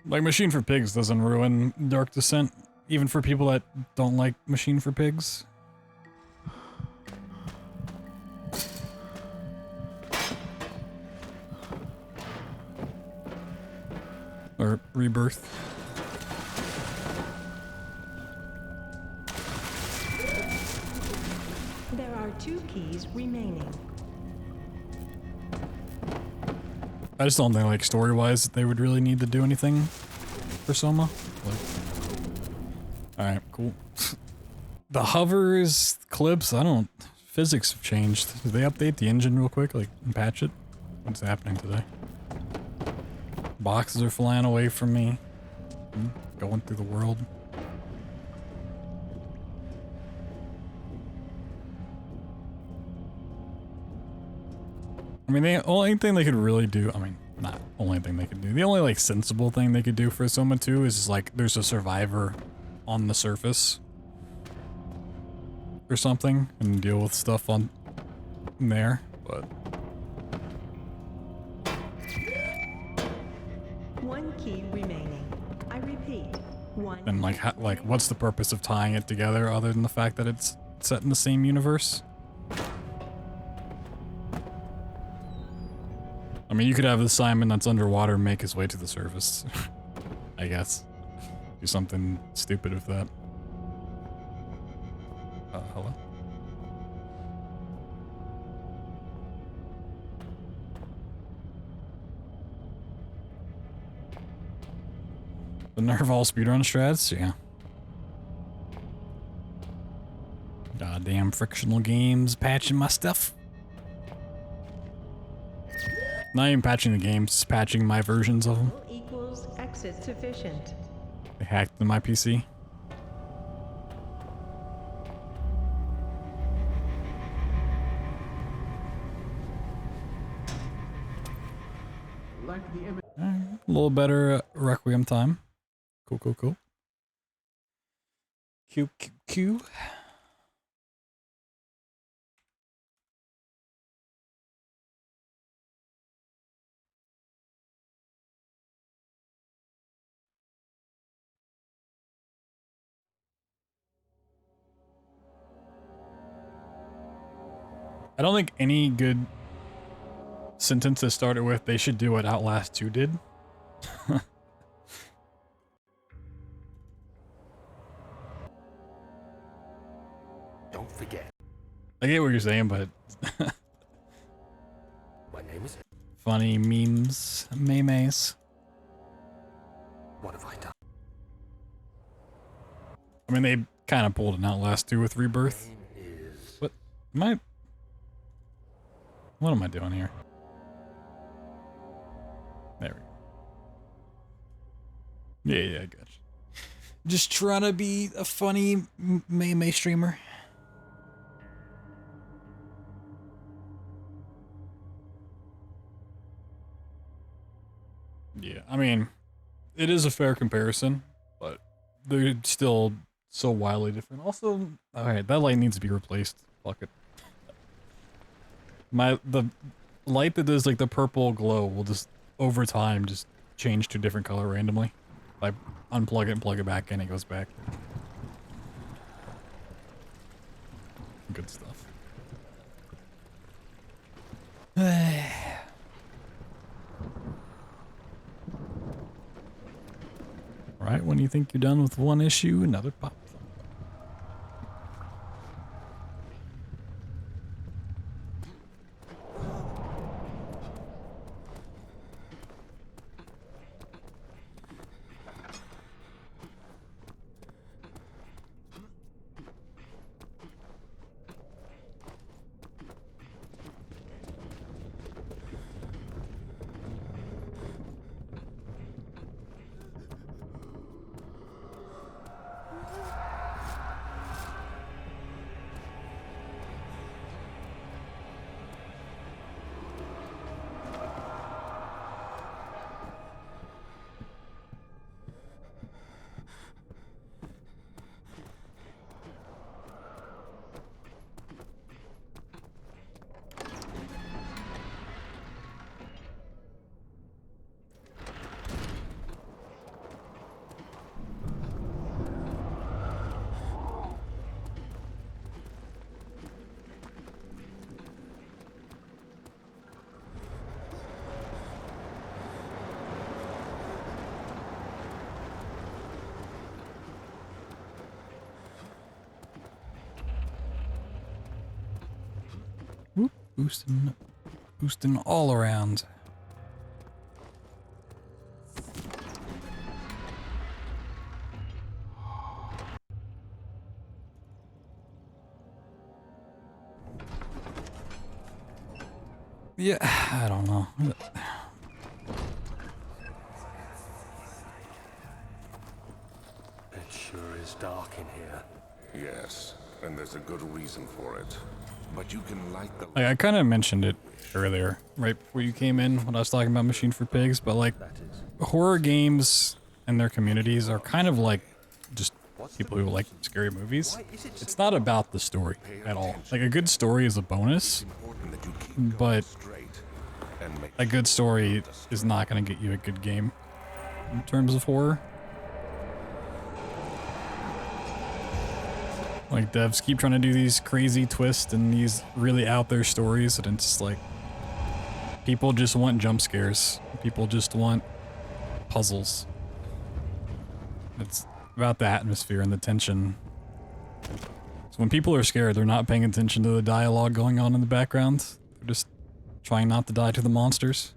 Like, Machine for Pigs doesn't ruin Dark Descent, even for people that don't like Machine for Pigs. Or Rebirth. There are 2 keys remaining. I just don't think, like, story-wise, that they would really need to do anything for Soma. Like, alright, cool. The hovers, clips, I don't... Physics have changed. Did they update the engine real quick, like, and patch it? What's happening today? Boxes are flying away from me. Going through the world. I mean, the only thing they could really do, I mean, not only thing they could do, the only, like, sensible thing they could do for Soma 2 is, like, there's a survivor on the surface or something and deal with stuff on there, but... 1 key remaining. I repeat, 1. And, like, what's the purpose of tying it together other than the fact that it's set in the same universe? I mean, you could have the Simon that's underwater make his way to the surface. I guess. Do something stupid with that. Hello? The nerve all speedrun strats? Yeah. Goddamn Frictional games patching my stuff. Not even patching the games, just patching my versions of them. Equals exit sufficient. They hacked into my PC. a little better Requiem time. Cool, cool, cool. Q, Q, Q. I don't think any good sentence that started with "they should do what Outlast 2 did." Don't forget. I get what you're saying, but My name is... funny memes, memes. What have I done? I mean, they kind of pulled an Outlast 2 with Rebirth. Is... What am I doing here? There we go. Yeah, I got you. Just trying to be a funny meme streamer. Yeah, I mean, it is a fair comparison, but they're still so wildly different. Also, alright, that light needs to be replaced. Fuck it. The light that does like the purple glow will just, over time, just change to a different color randomly. I unplug it and plug it back in, it goes back. Good stuff. Right when you think you're done with one issue, another pops up. Boosting all around. Yeah, I don't know. It sure is dark in here. Yes, and there's a good reason for it. But you can light the... Like, I kind of mentioned it earlier, right before you came in, when I was talking about Machine for Pigs, but like, horror games and their communities are kind of like just people who like scary movies. It's not about the story at all. Like, a good story is a bonus, but a good story is not going to get you a good game in terms of horror. Like, devs keep trying to do these crazy twists and these really out there stories, and it's like, people just want jump scares. People just want puzzles. It's about the atmosphere and the tension. So when people are scared, they're not paying attention to the dialogue going on in the background. They're just trying not to die to the monsters.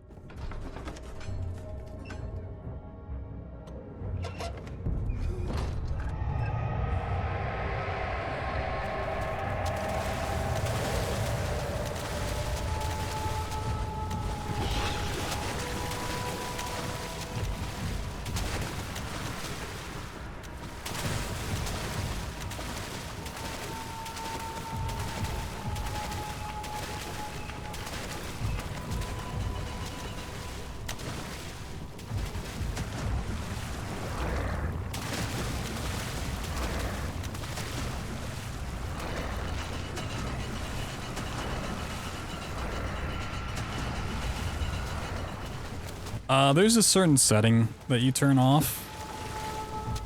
There's a certain setting that you turn off.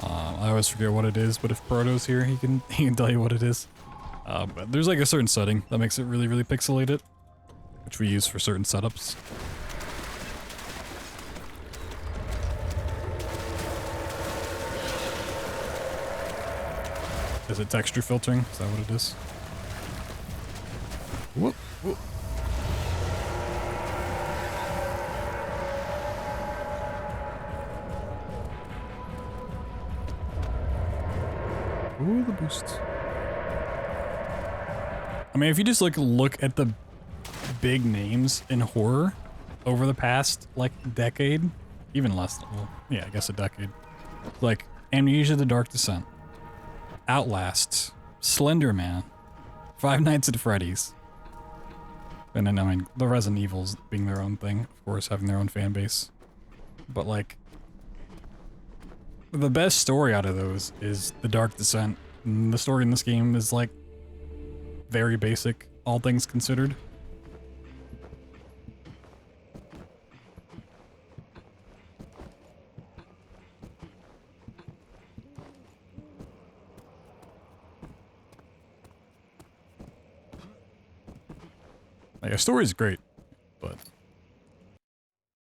I always forget what it is, but if Proto's here, he can tell you what it is. But there's like a certain setting that makes it really, really pixelated, which we use for certain setups. Is it texture filtering? Is that what it is? Whoop, whoop. Ooh, the boosts. I mean, if you just look at the big names in horror over the past, like, decade, even less, well, yeah, I guess a decade. Like, Amnesia: The Dark Descent, Outlast, Slender Man, Five Nights at Freddy's. And then, I mean, the Resident Evils being their own thing, of course, having their own fan base. But, like, the best story out of those is The Dark Descent. And the story in this game is, like, very basic, all things considered. Like, a story's great, but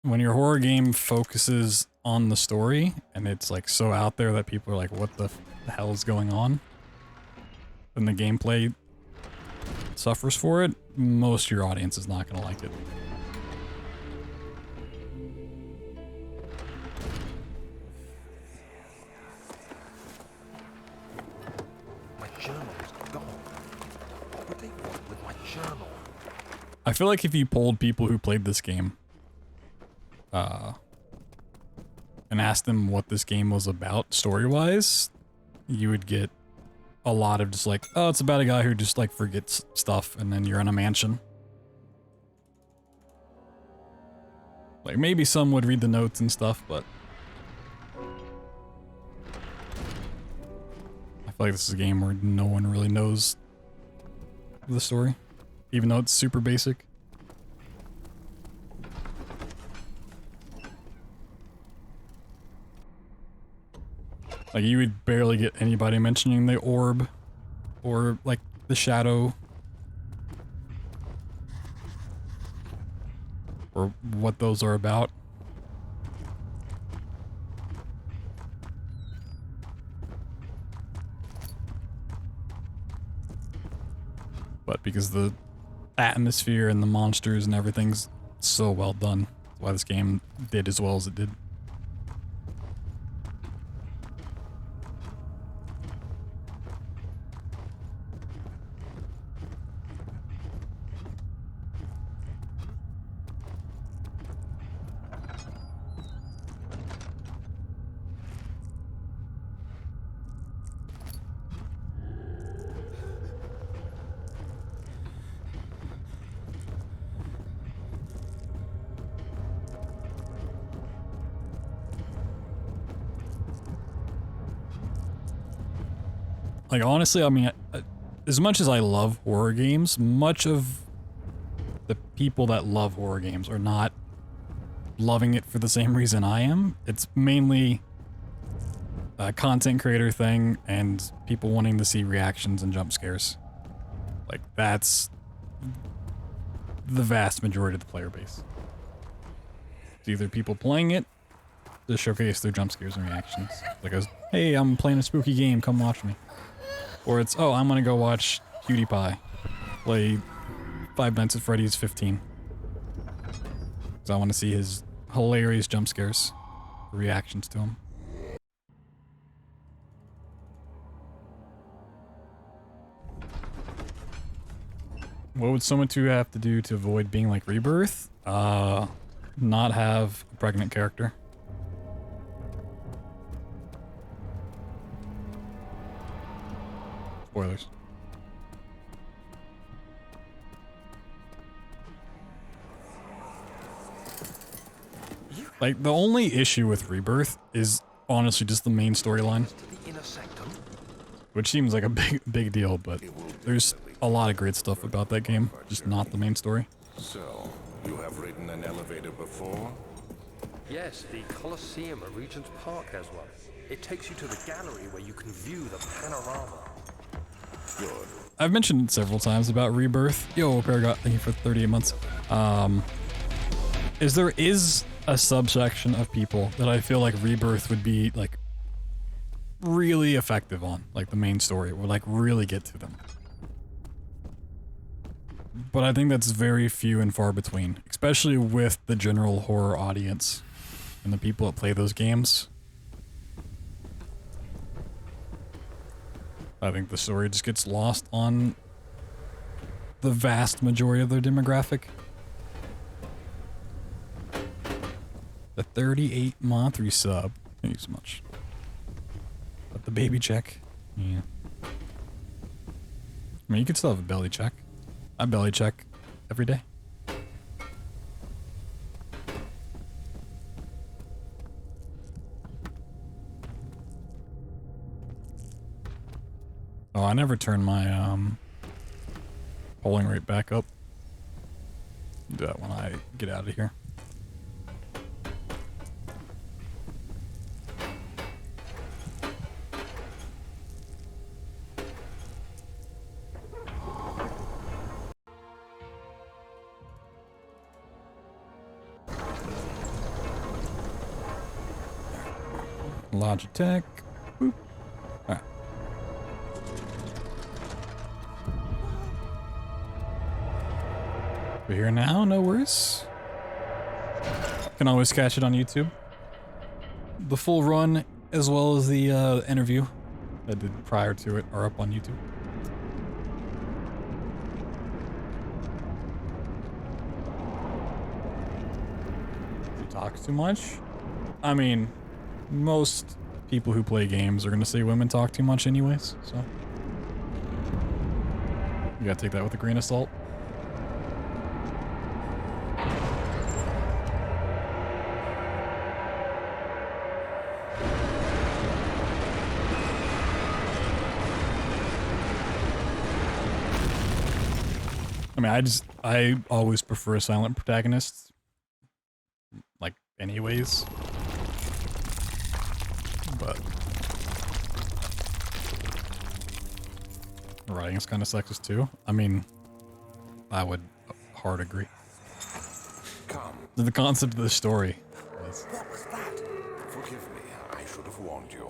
when your horror game focuses on the story and it's like so out there that people are like, what the hell is going on? Then the gameplay suffers for it, most of your audience is not gonna like it. My journal is gone. What would they want with my journal? I feel like if you polled people who played this game, and asked them what this game was about story-wise, you would get a lot of just like, oh, it's about a guy who just like forgets stuff and then you're in a mansion. Like maybe some would read the notes and stuff, but I feel like this is a game where no one really knows the story, even though it's super basic. Like, you would barely get anybody mentioning the orb, or, like, the shadow, or what those are about. But because the atmosphere and the monsters and everything's so well done, that's why this game did as well as it did. Like, honestly, I mean, as much as I love horror games, much of the people that love horror games are not loving it for the same reason I am. It's mainly a content creator thing and people wanting to see reactions and jump scares. Like, that's the vast majority of the player base. It's either people playing it to showcase their jump scares and reactions. Like, hey, I'm playing a spooky game, come watch me. Or it's, oh, I'm gonna go watch PewDiePie play Five Nights at Freddy's 15. Because I want to see his hilarious jump scares, reactions to him. What would someone 2 have to do to avoid being like Rebirth? Not have a pregnant character. Spoilers. Like, the only issue with Rebirth is honestly just the main storyline. Which seems like a big deal, but there's a lot of great stuff about that game, just not the main story. So, you have ridden an elevator before? Yes, the Colosseum at Regent's Park has one. It takes you to the gallery where you can view the panorama. Good. I've mentioned several times about Rebirth. Yo, Paragot, thank you for 38 months. There is a subsection of people that I feel like Rebirth would be like really effective on, like the main story, would like really get to them. But I think that's very few and far between, especially with the general horror audience and the people that play those games. I think the story just gets lost on the vast majority of their demographic. The 38-month resub. Thank you so much. But the baby check. Yeah. I mean, you could still have a belly check. I belly check every day. Oh, I never turn my polling rate back up. Do that when I get out of here. Logitech. Boop. Alright. We're here now, no worries. Can always catch it on YouTube. The full run, as well as the interview I did prior to it, are up on YouTube. He talks too much? I mean, most people who play games are gonna say women talk too much anyways, so. You gotta take that with a grain of salt. I mean, I always prefer silent protagonists. Like, anyways. But writing is kind of sexist too. I mean, I would hard agree. Come. The concept of the story is... What was that? Forgive me, I should have warned you.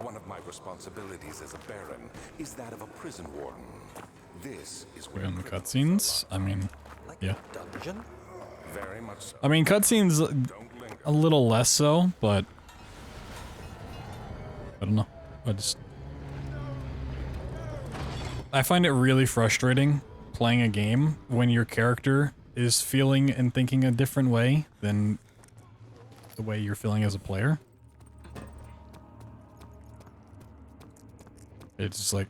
One of my responsibilities as a baron is that of a prison warden. This is where in the cutscenes. I mean, yeah. Dungeon? Very much so. I mean, cutscenes a little less so, but I don't know. I find it really frustrating playing a game when your character is feeling and thinking a different way than the way you're feeling as a player. It's just like,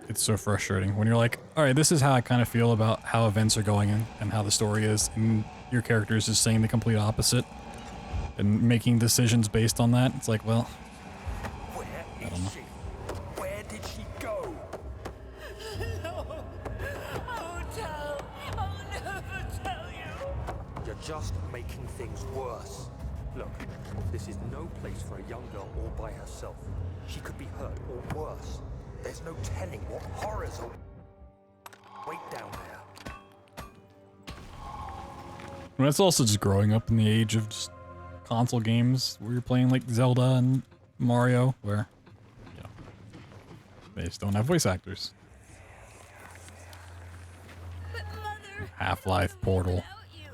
it's so frustrating when you're like, all right, this is how I kind of feel about how events are going and how the story is, and your character is just saying the complete opposite and making decisions based on that. It's like, well, I don't know. Where did she go? No, I won't tell. I'll never tell you. You're just making things worse. Look, this is no place for a young girl all by herself. She could be hurt or worse. There's no telling what horrors will wait down there. And that's also just growing up in the age of just console games where you're playing like Zelda and Mario, where, you know, they just don't have voice actors. But Mother, Half-Life, Portal, without you.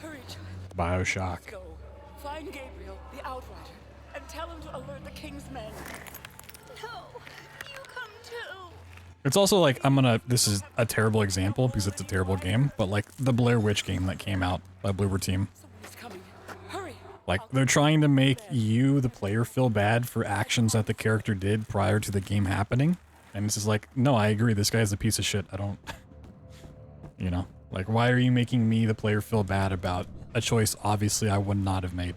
Hurry, child. Bioshock. Go. Find Gabriel, the Outrider, and tell him to alert the King's men. No, you come too. It's also like, this is a terrible example because it's a terrible game, but like the Blair Witch game that came out by Bloober Team. Someone's coming. Hurry. Like, they're trying to make you, the player, feel bad for actions that the character did prior to the game happening. And it's just like, no, I agree, this guy's a piece of shit. I don't... You know? Like, why are you making me, the player, feel bad about a choice obviously I would not have made?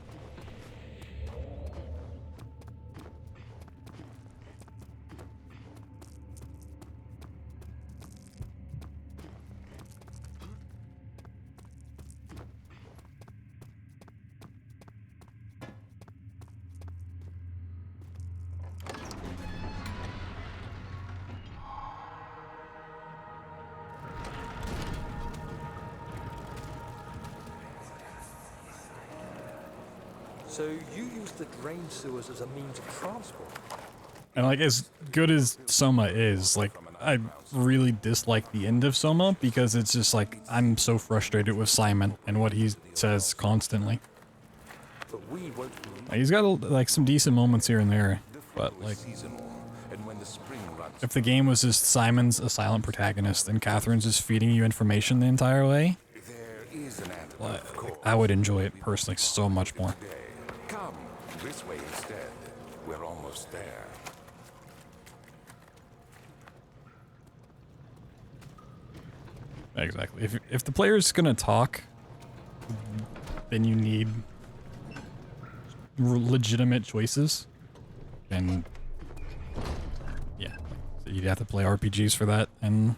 So you use the drain sewers as a means of transport? And like, as good as Soma is, like, I really dislike the end of Soma because it's just like, I'm so frustrated with Simon and what he says constantly. But we won't. Like, he's got like some decent moments here and there, but like, if the game was just Simon's a silent protagonist and Catherine's just feeding you information the entire way, like, I would enjoy it personally so much more. Come this way instead. We're almost there. Exactly. If the player's gonna talk, then you need legitimate choices, and yeah, so you'd have to play RPGs for that. And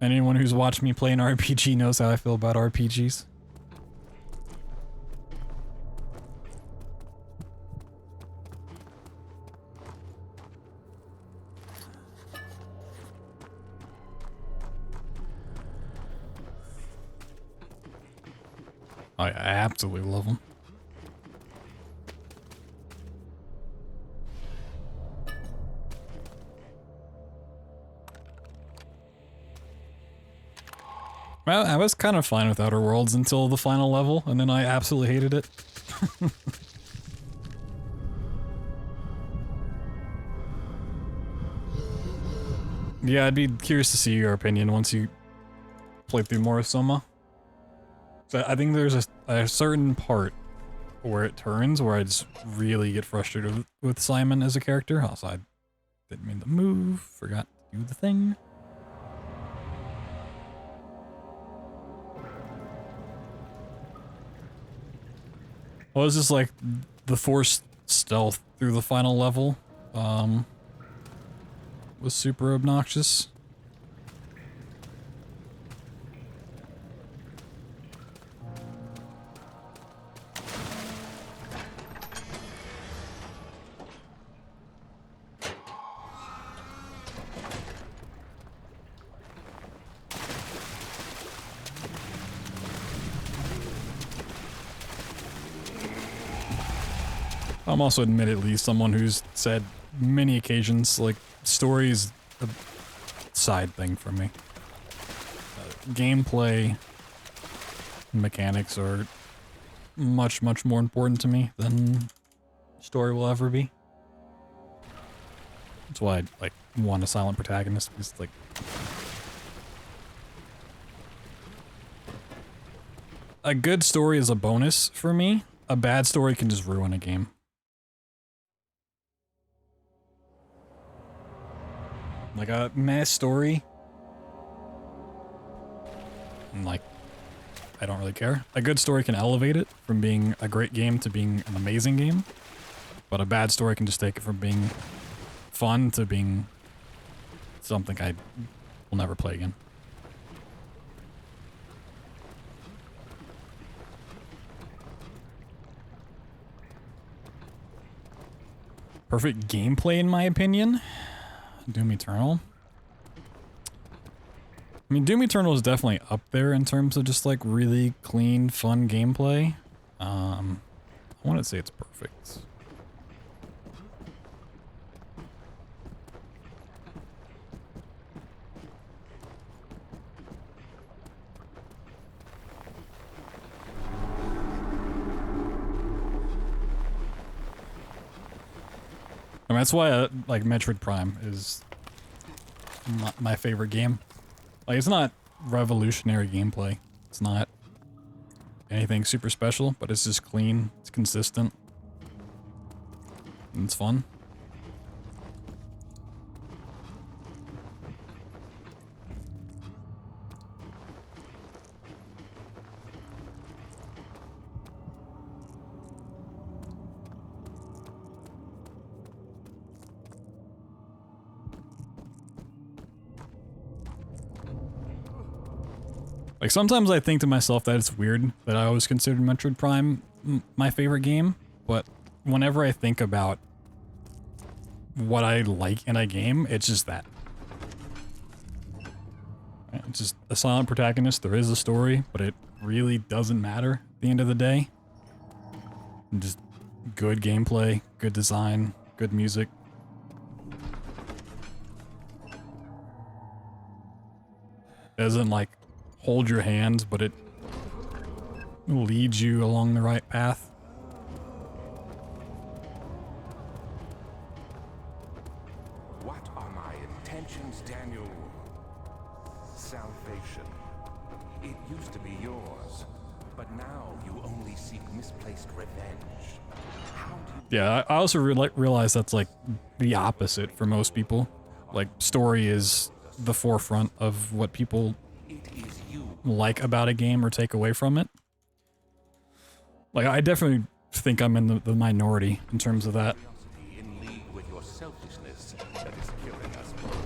anyone who's watched me play an RPG knows how I feel about RPGs. I absolutely love them. Well, I was kind of fine with Outer Worlds until the final level, and then I absolutely hated it. Yeah, I'd be curious to see your opinion once you play through more of Soma. So I think there's a certain part where it turns where I just really get frustrated with Simon as a character. Also, I didn't mean to move, forgot to do the thing. Well, it's just like the forced stealth through the final level was super obnoxious. I'm also admittedly someone who's said many occasions, like, story is a side thing for me. Gameplay mechanics are much, much more important to me than story will ever be. That's why I, like, want a silent protagonist, because, like, a good story is a bonus for me. A bad story can just ruin a game. Like a meh story, and like, I don't really care. A good story can elevate it from being a great game to being an amazing game, but a bad story can just take it from being fun to being something I will never play again. Perfect gameplay, in my opinion. Doom Eternal. I mean, Doom Eternal is definitely up there in terms of just like really clean, fun gameplay. I wouldn't say it's perfect. I mean, that's why like Metroid Prime is not my favorite game. Like, it's not revolutionary gameplay. It's not anything super special, but it's just clean, it's consistent, and it's fun. Like, sometimes I think to myself that it's weird that I always considered Metroid Prime my favorite game, but whenever I think about what I like in a game, it's just that. It's just a silent protagonist, there is a story, but it really doesn't matter at the end of the day. And just good gameplay, good design, good music. It doesn't like hold your hand, but it leads you along the right path. What are my intentions, Daniel? Salvation. It used to be yours, but now you only seek misplaced revenge. How do you... Yeah, I also realize that's like the opposite for most people. Like, story is the forefront of what people like about a game or take away from it. Like, I definitely think I'm in the minority in terms of that. in league with your selfishness that is killing us both?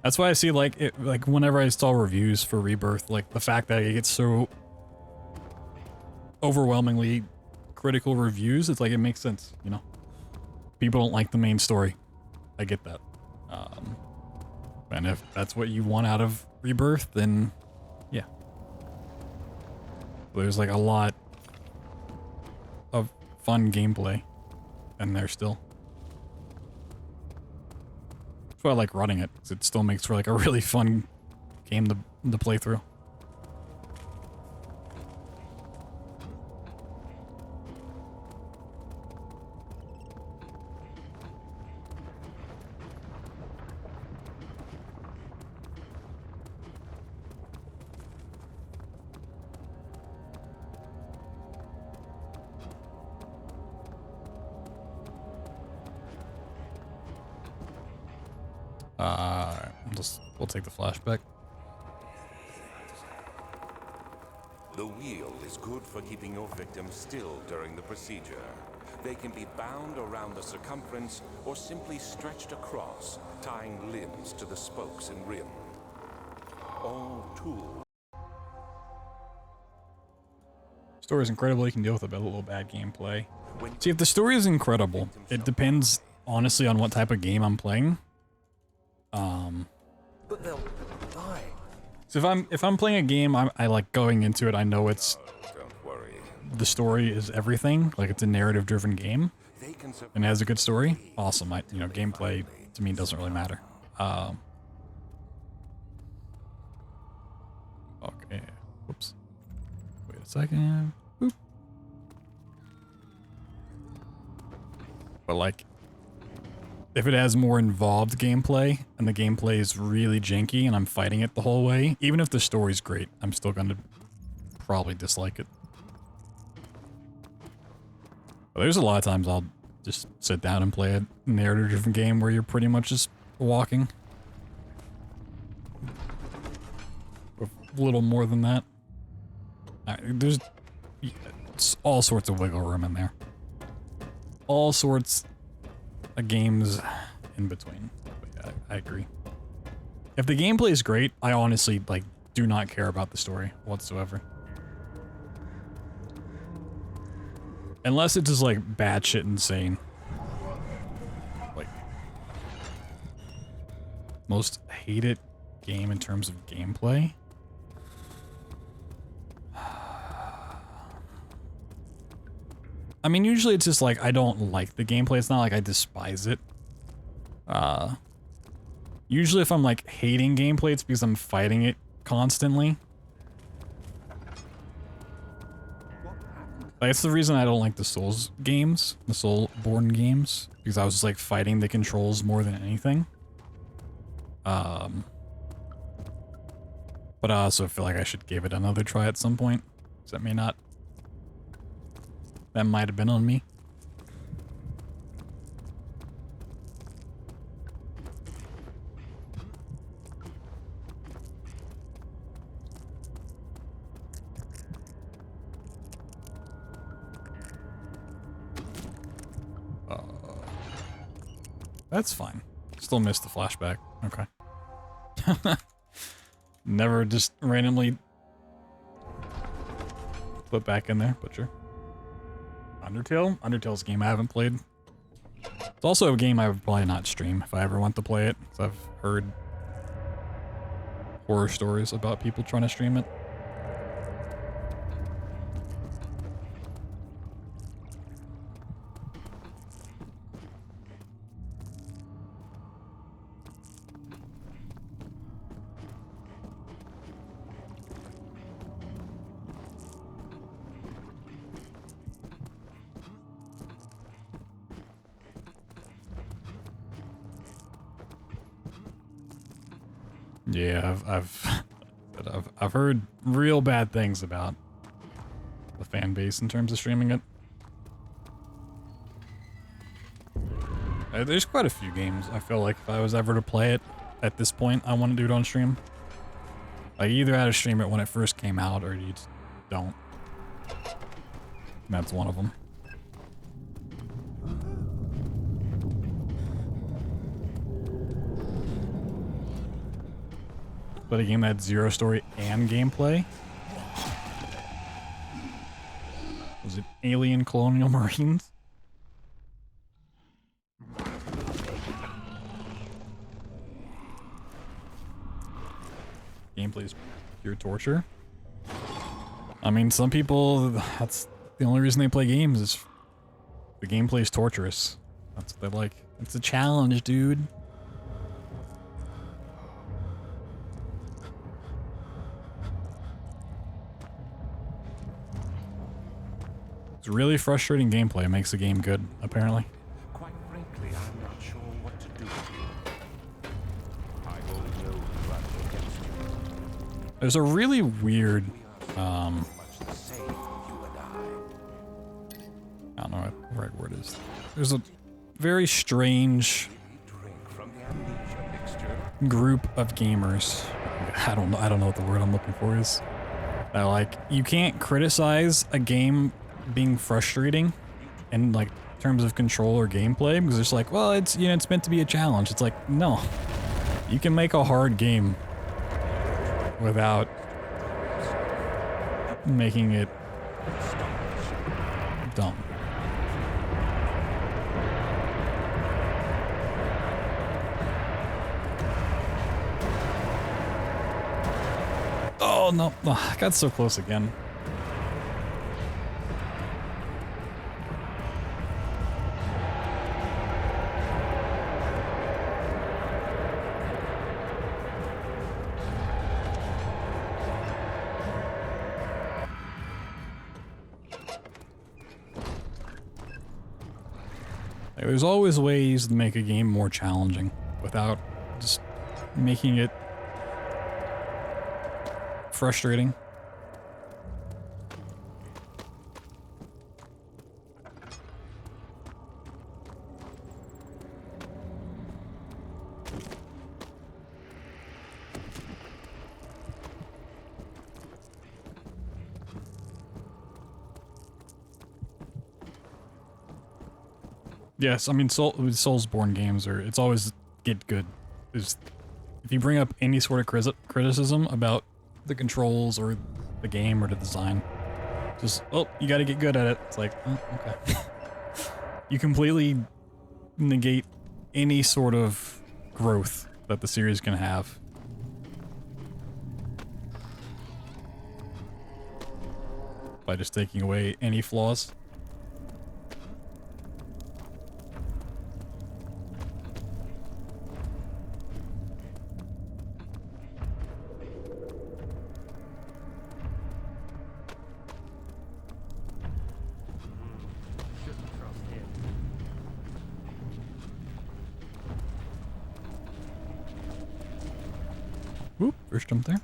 That's why I see like whenever I saw reviews for Rebirth, like the fact that it gets so overwhelmingly critical reviews, it's like it makes sense, you know. People don't like the main story. I get that. And if that's what you want out of Rebirth, then yeah. There's like a lot of fun gameplay in there still. That's why I like running it, because it still makes for like a really fun game to play through. We'll take the flashback. The wheel is good for keeping your victim still during the procedure. They can be bound around the circumference or simply stretched across, tying limbs to the spokes and rim. All tools. Story is incredible. You can deal with a little bad gameplay. See, if the story is incredible, it depends honestly on what type of game I'm playing. But they'll die. So if I'm playing a game, I like going into it. I know it's Don't worry. the story is everything. Like it's a narrative-driven game, and it has a good story. Awesome. Gameplay to me doesn't really matter. Okay. Whoops. Wait a second. Boop. But like, if it has more involved gameplay, and the gameplay is really janky, and I'm fighting it the whole way, even if the story's great, I'm still gonna probably dislike it. But there's a lot of times I'll just sit down and play a narrative-driven game where you're pretty much just walking. Or a little more than that. There's all sorts of wiggle room in there. All sorts of games in between. But yeah, I agree. If the gameplay is great, I honestly like do not care about the story whatsoever. Unless it's just like batshit insane. Like most hated game in terms of gameplay. I mean, usually it's just like I don't like the gameplay. It's not like I despise it. Usually if I'm like hating gameplay, it's because I'm fighting it constantly. That's the reason I don't like the Souls games, the Soulborne games, because I was just like fighting the controls more than anything. But I also feel like I should give it another try at some point, because that may not. That might have been on me. That's fine. Still missed the flashback. Okay. Never just randomly put back in there, but sure. Undertale? Undertale's a game I haven't played. It's also a game I would probably not stream if I ever want to play it, because I've heard horror stories about people trying to stream it. Yeah, I've heard real bad things about the fan base in terms of streaming it. There's quite a few games I feel like if I was ever to play it at this point, I want to do it on stream. Like either had to stream it when it first came out or you just don't. And that's one of them. But a game that had zero story and gameplay? Was it Alien Colonial Marines? Gameplay's pure torture. I mean, some people, that's the only reason they play games is the gameplay's torturous. That's what they like. It's a challenge, dude. It's really frustrating gameplay. It makes the game good, apparently. Quite frankly, I'm not sure what to do with you. I hold no grudge against you. There's a really weird, Much the same, you and I don't know what the right word is. There's a very strange drink from the amnesia mixture. group of gamers. I don't know what the word I'm looking for is. That like, you can't criticize a game being frustrating in like terms of control or gameplay because it's like, well, it's, you know, it's meant to be a challenge. It's like, no, you can make a hard game without making it dumb. Oh no, oh, I got so close again. There's always ways to make a game more challenging without just making it frustrating. Yes, I mean, Soulsborne games are, it's always get good. If you bring up any sort of criticism about the controls or the game or the design, just, oh, you gotta get good at it. It's like, oh, okay. You completely negate any sort of growth that the series can have. By just taking away any flaws. Whoop, first jump there.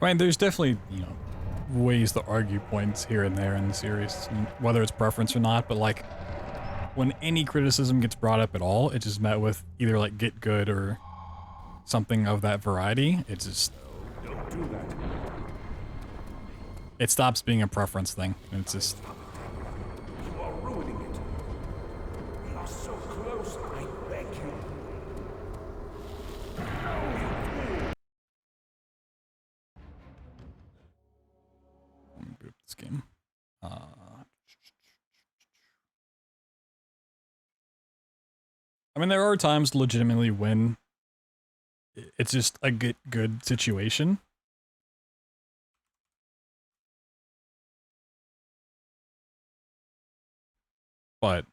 I mean, there's definitely, you know, ways to argue points here and there in the series, whether it's preference or not, but like, when any criticism gets brought up at all, it's just met with either like get good or something of that variety. It's just... Don't do that. It stops being a preference thing. It's just... You are ruining it. We are so close, I beg you. Let me boot this game. I mean, there are times legitimately when it's just a good situation. But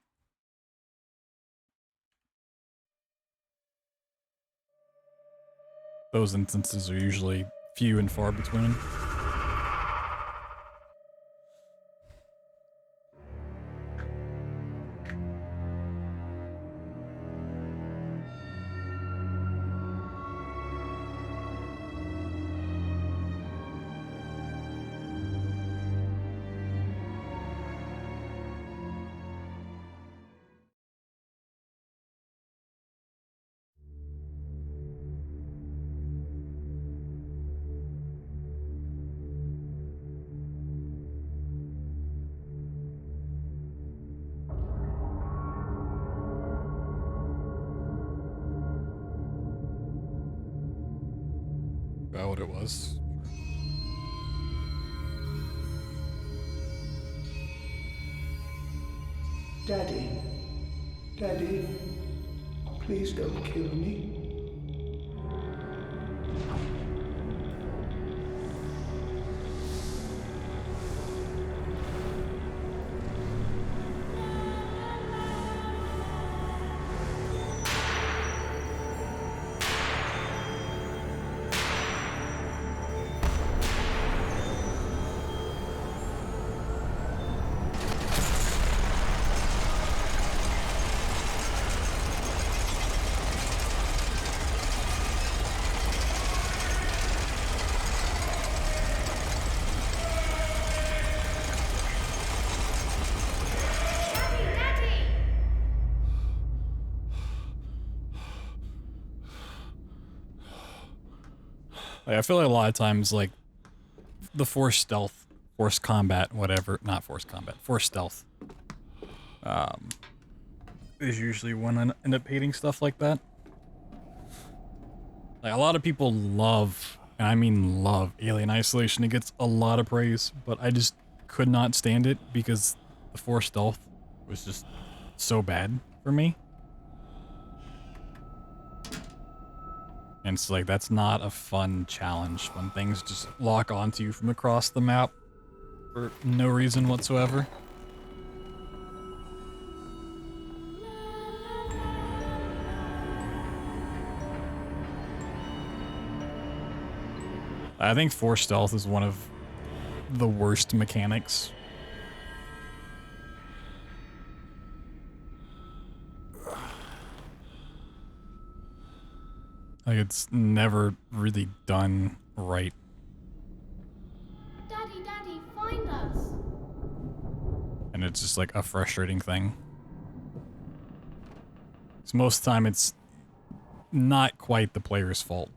those instances are usually few and far between. About what it was. Daddy. Daddy. Please don't kill me. Like, I feel like a lot of times, like, the force stealth, force combat, whatever, not force combat, force stealth, is usually when I end up hating stuff like that. Like, a lot of people love, and I mean love, Alien Isolation. It gets a lot of praise, but I just could not stand it because the force stealth was just so bad for me. And it's like, that's not a fun challenge when things just lock onto you from across the map for no reason whatsoever. I think force stealth is one of the worst mechanics. Like, it's never really done right. Daddy, Daddy, find us! And it's just like a frustrating thing. So most of the time it's not quite the player's fault.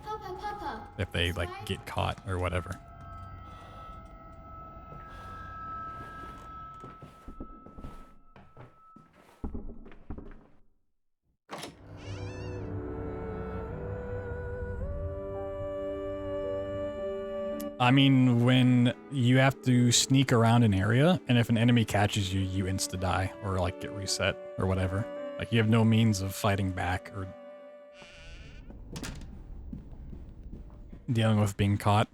Papa, If they like get caught or whatever. I mean, when you have to sneak around an area, and if an enemy catches you, you insta-die, or like get reset, or whatever. Like, you have no means of fighting back, or dealing with being caught.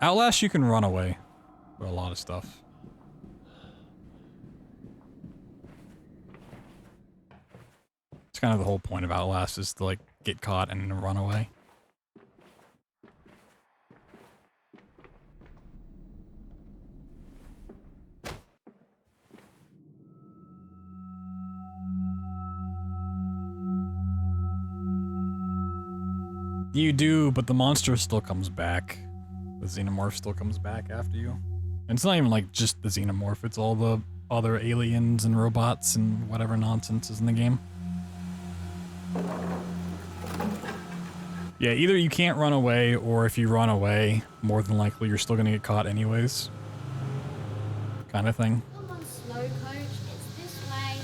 Outlast, you can run away for a lot of stuff. It's kind of the whole point of Outlast, is to like get caught and run away. You do, but the monster still comes back. The xenomorph still comes back after you. And it's not even like just the xenomorph, it's all the other aliens and robots and whatever nonsense is in the game. Yeah, either you can't run away, or if you run away, more than likely you're still gonna get caught anyways. Kind of thing. Come on, slow coach. It's this way.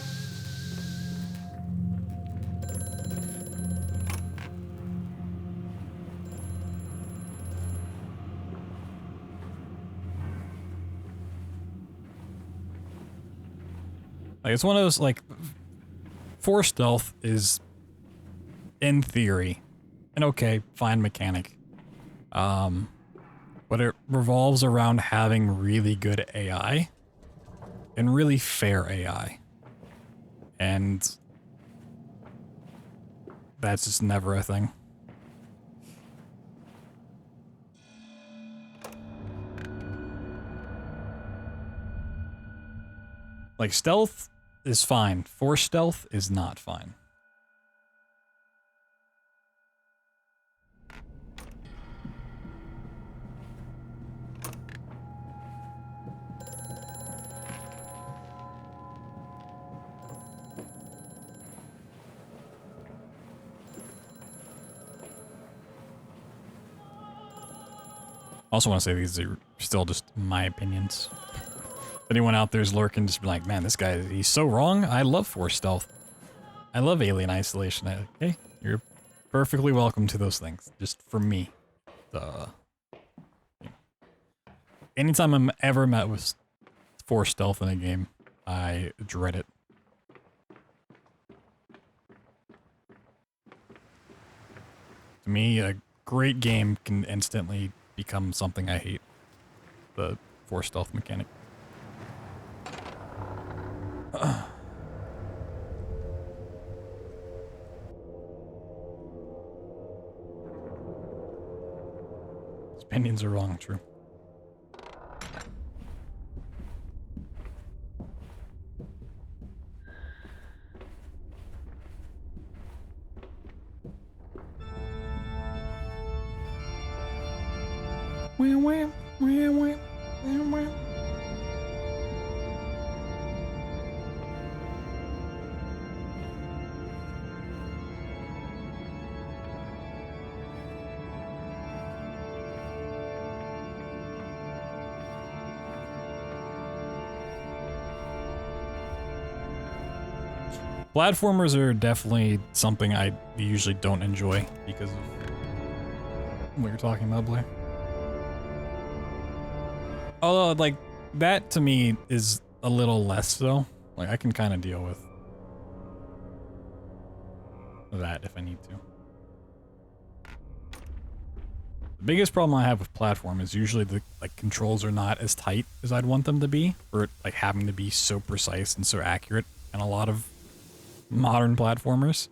Like, it's one of those, like, force stealth is, in theory, an okay, fine mechanic. But it revolves around having really good AI and really fair AI. And that's just never a thing. Like, stealth is fine. Force stealth is not fine. I also want to say these are still just my opinions. If anyone out there is lurking, just be like, man, this guy, he's so wrong. I love force stealth. I love alien isolation. Okay, you're perfectly welcome to those things. Just for me. Anytime I'm ever met with force stealth in a game, I dread it. To me, a great game can instantly become something I hate. The force stealth mechanic. His opinions are wrong, true. Platformers are definitely something I usually don't enjoy because of what you're talking about, Blair. Although, like, that to me is a little less so. Like, I can kind of deal with that if I need to. The biggest problem I have with platform is usually the controls are not as tight as I'd want them to be, or like having to be so precise and so accurate in a lot of modern platformers.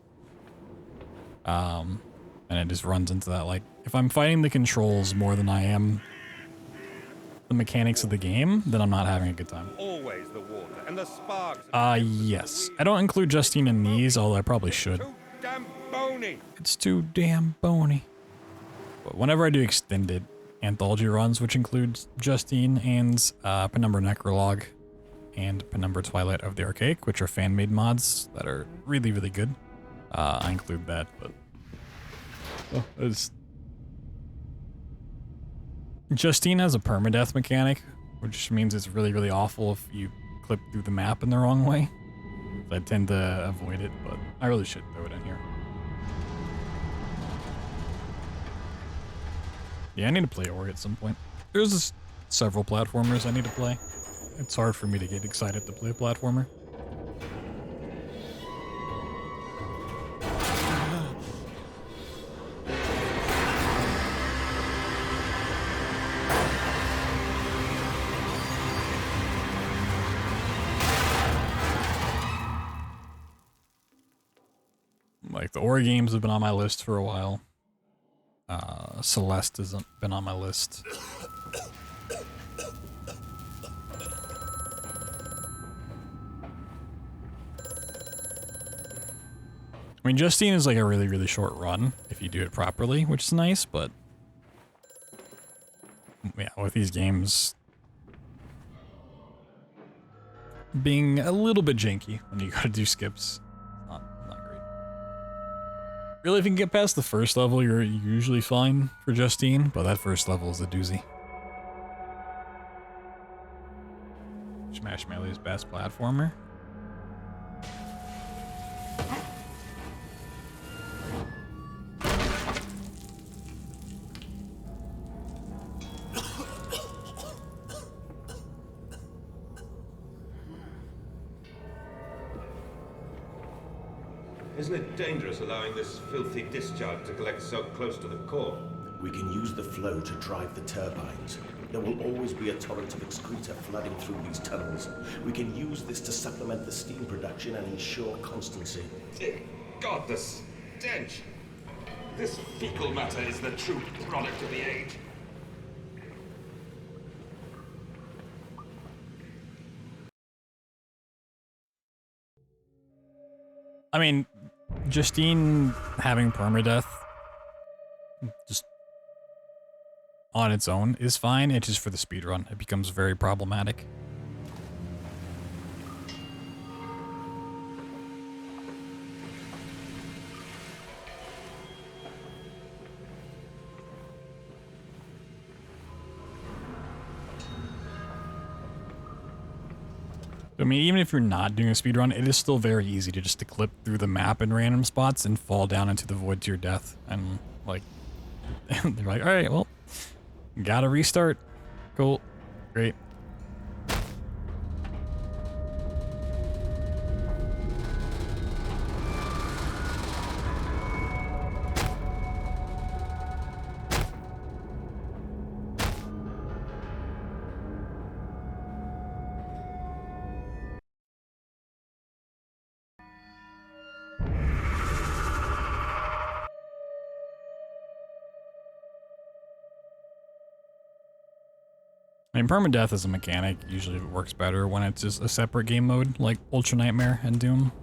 And it just runs into that, like, if I'm fighting the controls more than I am the mechanics of the game, then I'm not having a good time. Always the water and the sparks. Yes. I don't include Justine in these, although I probably should. Too damn bony. It's too damn bony. But whenever I do extended anthology runs, which includes Justine and Penumbra Necrolog and Penumbra Twilight of the Archaic, which are fan-made mods that are really, really good, I include that, but... Oh, Justine has a permadeath mechanic, which means it's really, really awful if you clip through the map in the wrong way. So I tend to avoid it, but I really should throw it in here. Yeah, I need to play Ori at some point. There's just several platformers I need to play. It's hard for me to get excited to play a platformer. Like, the Ori games have been on my list for a while. Celeste has been on my list. I mean, Justine is like a really, really short run if you do it properly, which is nice, but yeah, with these games being a little bit janky when you gotta do skips, not great. Really, if you can get past the first level, you're usually fine for Justine, but that first level is a doozy. Smash Melee's best platformer. Isn't it dangerous allowing this filthy discharge to collect so close to the core? We can use the flow to drive the turbines. There will always be a torrent of excreta flooding through these tunnels. We can use this to supplement the steam production and ensure constancy. God, the stench! This fecal matter is the true product of the age. I mean, Justine having permadeath just on its own is fine. It's just for the speedrun. It becomes very problematic. I mean, even if you're not doing a speedrun, it is still very easy to just to clip through the map in random spots and fall down into the void to your death. And, like, they're like, alright, well, gotta restart. Cool. Great. I mean, permadeath as a mechanic usually works better when it's just a separate game mode, like Ultra Nightmare and Doom.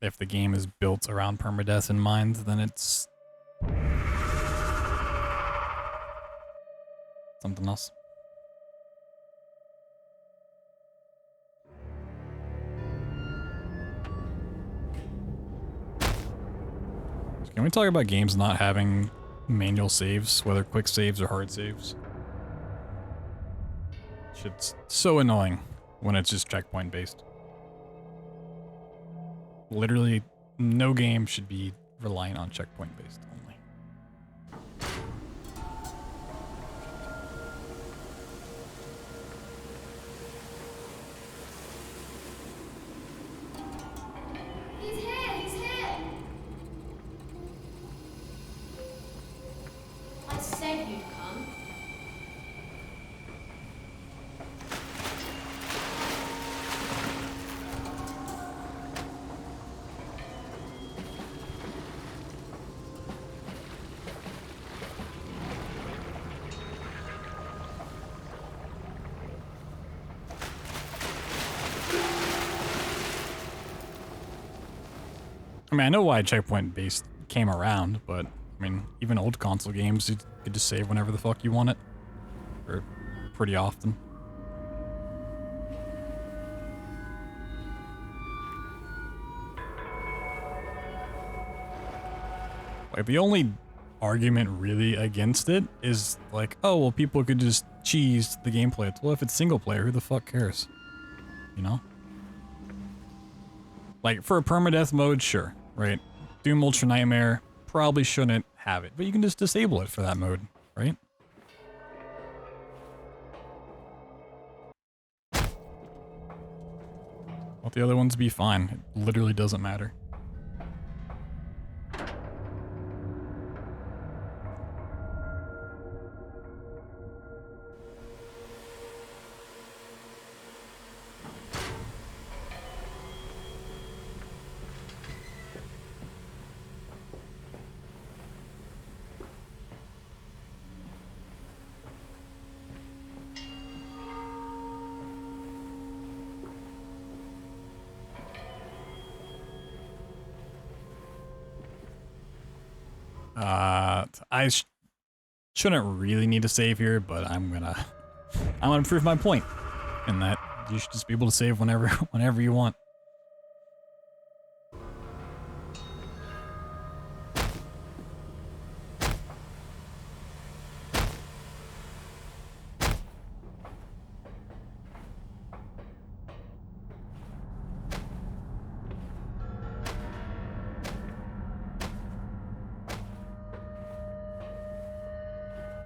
If the game is built around permadeath in mind, then it's something else. So can we talk about games not having manual saves, whether quick saves or hard saves? Shit's so annoying when it's just checkpoint based. Literally, no game should be relying on checkpoint based only. He's here! He's here! I said you'd come. I mean, I know why checkpoint based came around, but I mean, even old console games, you could just save whenever the fuck you want it. Or pretty often. Like, the only argument really against it is like, oh, well, people could just cheese the gameplay. Well, if it's single player, who the fuck cares? You know? Like, for a permadeath mode, sure, right? Doom Ultra Nightmare probably shouldn't have it, but you can just disable it for that mode, right? Let the other ones be fine. It literally doesn't matter. I shouldn't really need to save here, but I'm gonna prove my point in that you should just be able to save whenever you want.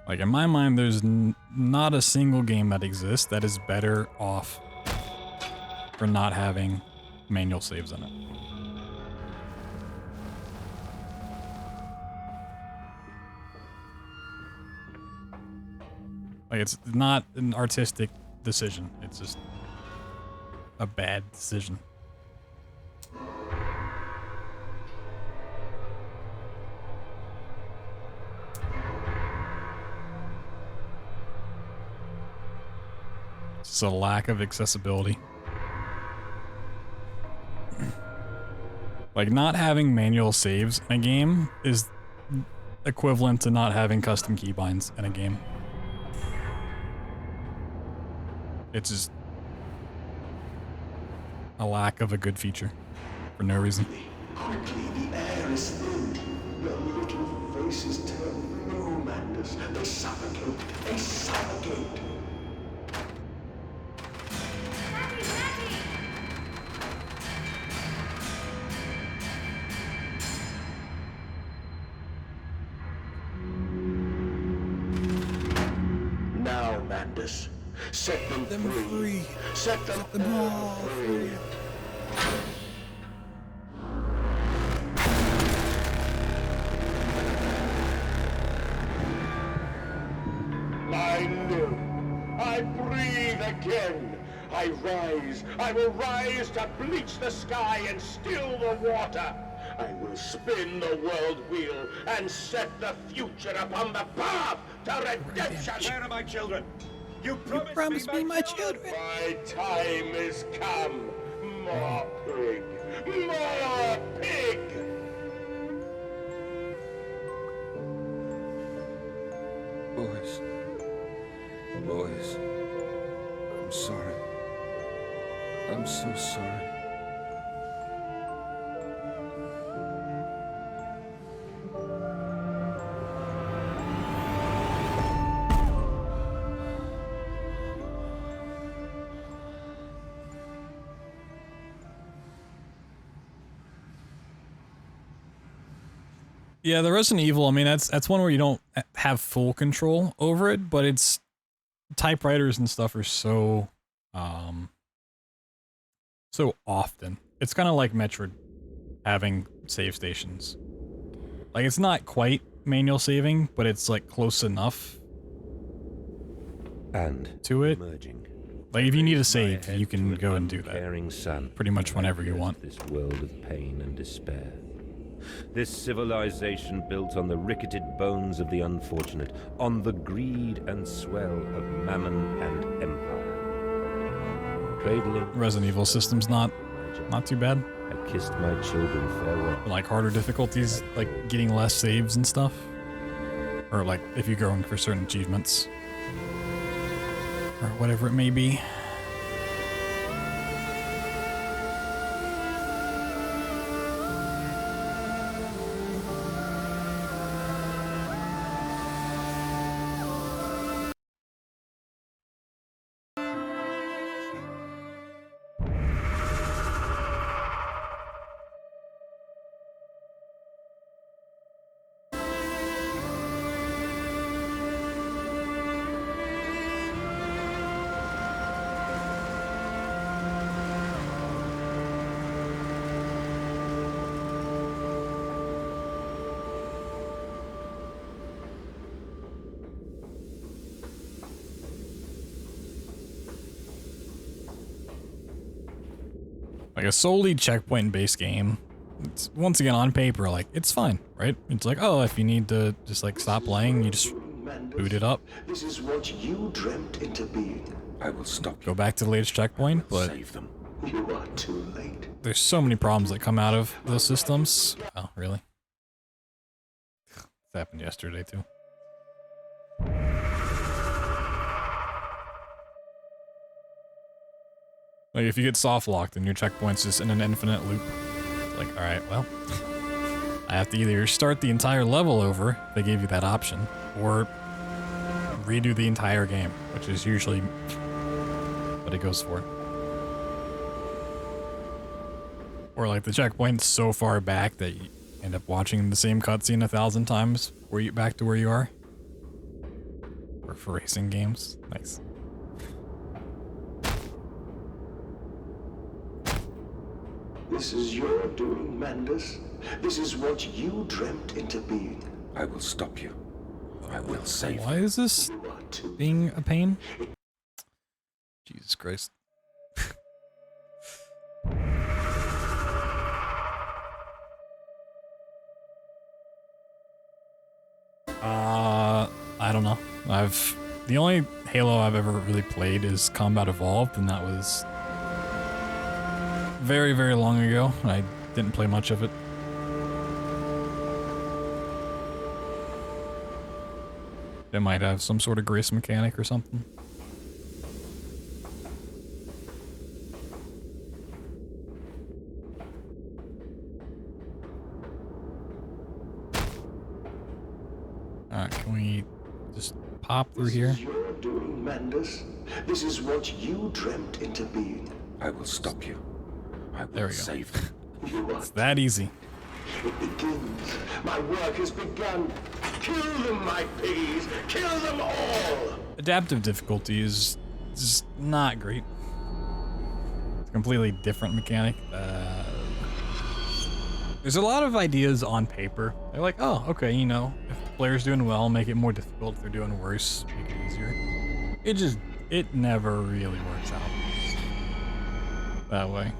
Like, in my mind, there's not a single game that exists that is better off for not having manual saves in it. Like, it's not an artistic decision. It's just a bad decision. It's a lack of accessibility. Like, not having manual saves in a game is equivalent to not having custom keybinds in a game. It's just a lack of a good feature for no reason. Quickly, the air is thin. Your little faces turn blue, Mandus. They suffocate. They suffocate. Now, Mandus, set them free. Set them all free. I live. I breathe again. I rise. I will rise to bleach the sky and still the water. I will spin the world wheel and set the future upon the path to redemption. Where are my children? You promised me my children. My time is come. More pig. More pig. Boys, I'm sorry. I'm so sorry. Yeah, the Resident Evil, I mean, that's one where you don't have full control over it, but it's typewriters and stuff are so so often. It's kind of like Metroid having save stations. Like, it's not quite manual saving, but it's like close enough to it. Like, if you need a save, you can go and do that pretty much whenever you want. This world of pain and despair. This civilization built on the ricketed bones of the unfortunate, on the greed and swell of mammon and empire. Cradling Resident Evil system's not too bad. I kissed my children farewell. Like, harder difficulties, like getting less saves and stuff. Or like if you're going for certain achievements. Or whatever it may be. Like a solely checkpoint-based game, it's, once again, on paper, like, it's fine, right? It's like, oh, if you need to just, like, stop playing, you just boot it up. This is what you dreamt into being. I will stop. Go back to the latest checkpoint, but Save them. You are too late. There's so many problems that come out of those systems. Oh, really? This happened yesterday too. Like if you get soft locked and your checkpoint's just in an infinite loop, it's like, all right, well, I have to either start the entire level over, if they gave you that option, or redo the entire game, which is usually what it goes for. Or like the checkpoint's so far back that you end up watching the same cutscene 1,000 times before you back to where you are. Or for racing games. Nice. This is your doing, Mandus. This is what you dreamt into being. I will stop you. I will save Why is this being a pain? Jesus Christ. I don't know. The only Halo I've ever really played is Combat Evolved, and that was very, very long ago. I didn't play much of it. It might have some sort of grace mechanic or something. Alright, can we just pop through here? This is your doing, Mandus. This is what you dreamt into being. I will stop you. I will There we go. save you. It's that easy. It begins. My work has begun. Kill them, my piggies. Kill them all. Adaptive difficulty is just not great. It's a completely different mechanic. There's a lot of ideas on paper. They're like, oh, okay, you know, if the player's doing well, make it more difficult. If they're doing worse, make it easier. It never really works out that way.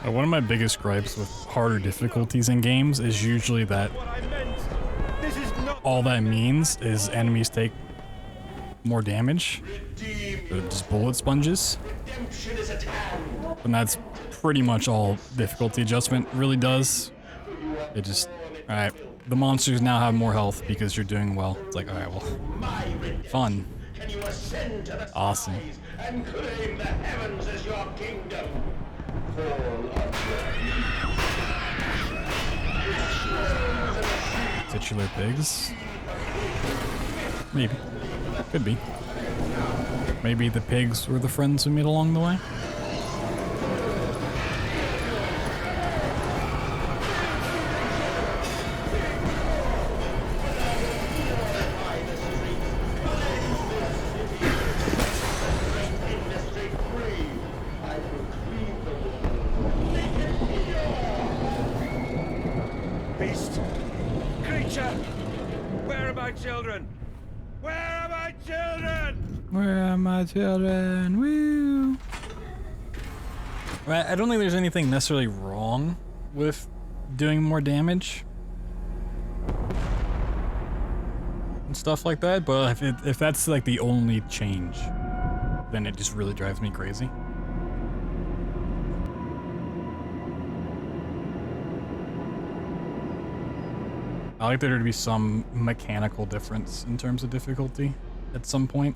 One of my biggest gripes with harder difficulties in games is usually that all that means is enemies take more damage. They're just bullet sponges. And that's pretty much all difficulty adjustment really does. It just, alright, the monsters now have more health because you're doing well. It's like, alright, well, fun. Awesome. And claim the heavens as your kingdom. Titular pigs? Maybe. Could be. Maybe the pigs were the friends we made along the way? Children, woo! I don't think there's anything necessarily wrong with doing more damage and stuff like that, but if that's like the only change, then it just really drives me crazy. I like there to be some mechanical difference in terms of difficulty at some point.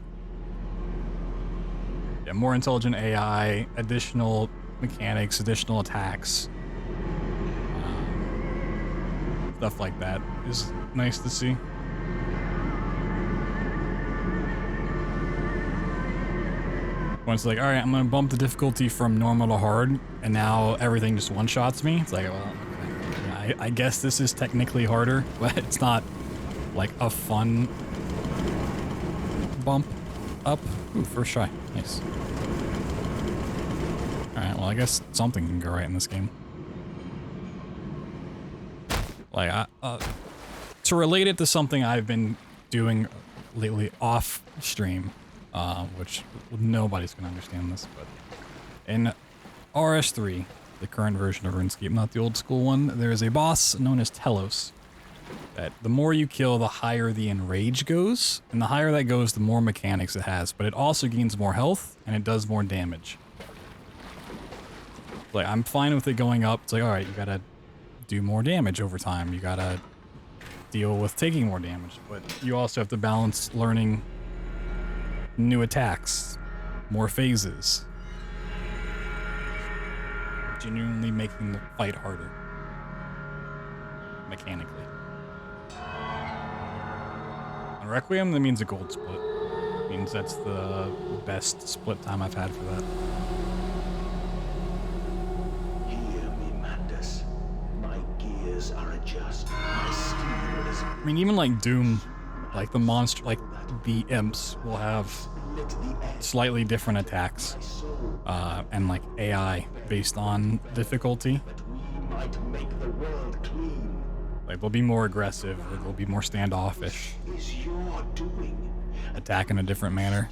Yeah, more intelligent AI, additional mechanics, additional attacks. Stuff like that is nice to see. When it's like, all right, I'm gonna bump the difficulty from normal to hard, and now everything just one-shots me. It's like, well, okay. Yeah, I guess this is technically harder, but it's not like a fun bump up. Ooh, first try. Nice. All right, well, I guess something can go right in this game. Like, to relate it to something I've been doing lately off stream, which nobody's gonna understand this, but in RS3, the current version of RuneScape, not the old school one, there is a boss known as Telos. That the more you kill, the higher the enrage goes, and the higher that goes, the more mechanics it has, but it also gains more health, and it does more damage. Like, I'm fine with it going up. It's like, alright, you gotta do more damage over time. You gotta deal with taking more damage, but you also have to balance learning new attacks, more phases, genuinely making the fight harder, mechanically. On Requiem, that means a gold split. It means that's the best split time I've had for that. Hear me, Mandus. My gears are adjust. My steel is... I mean, even like Doom, like the monster, like the imps will have slightly different attacks, and like AI based on difficulty. Like they'll be more aggressive, or they'll be more standoffish. Attack in a different manner.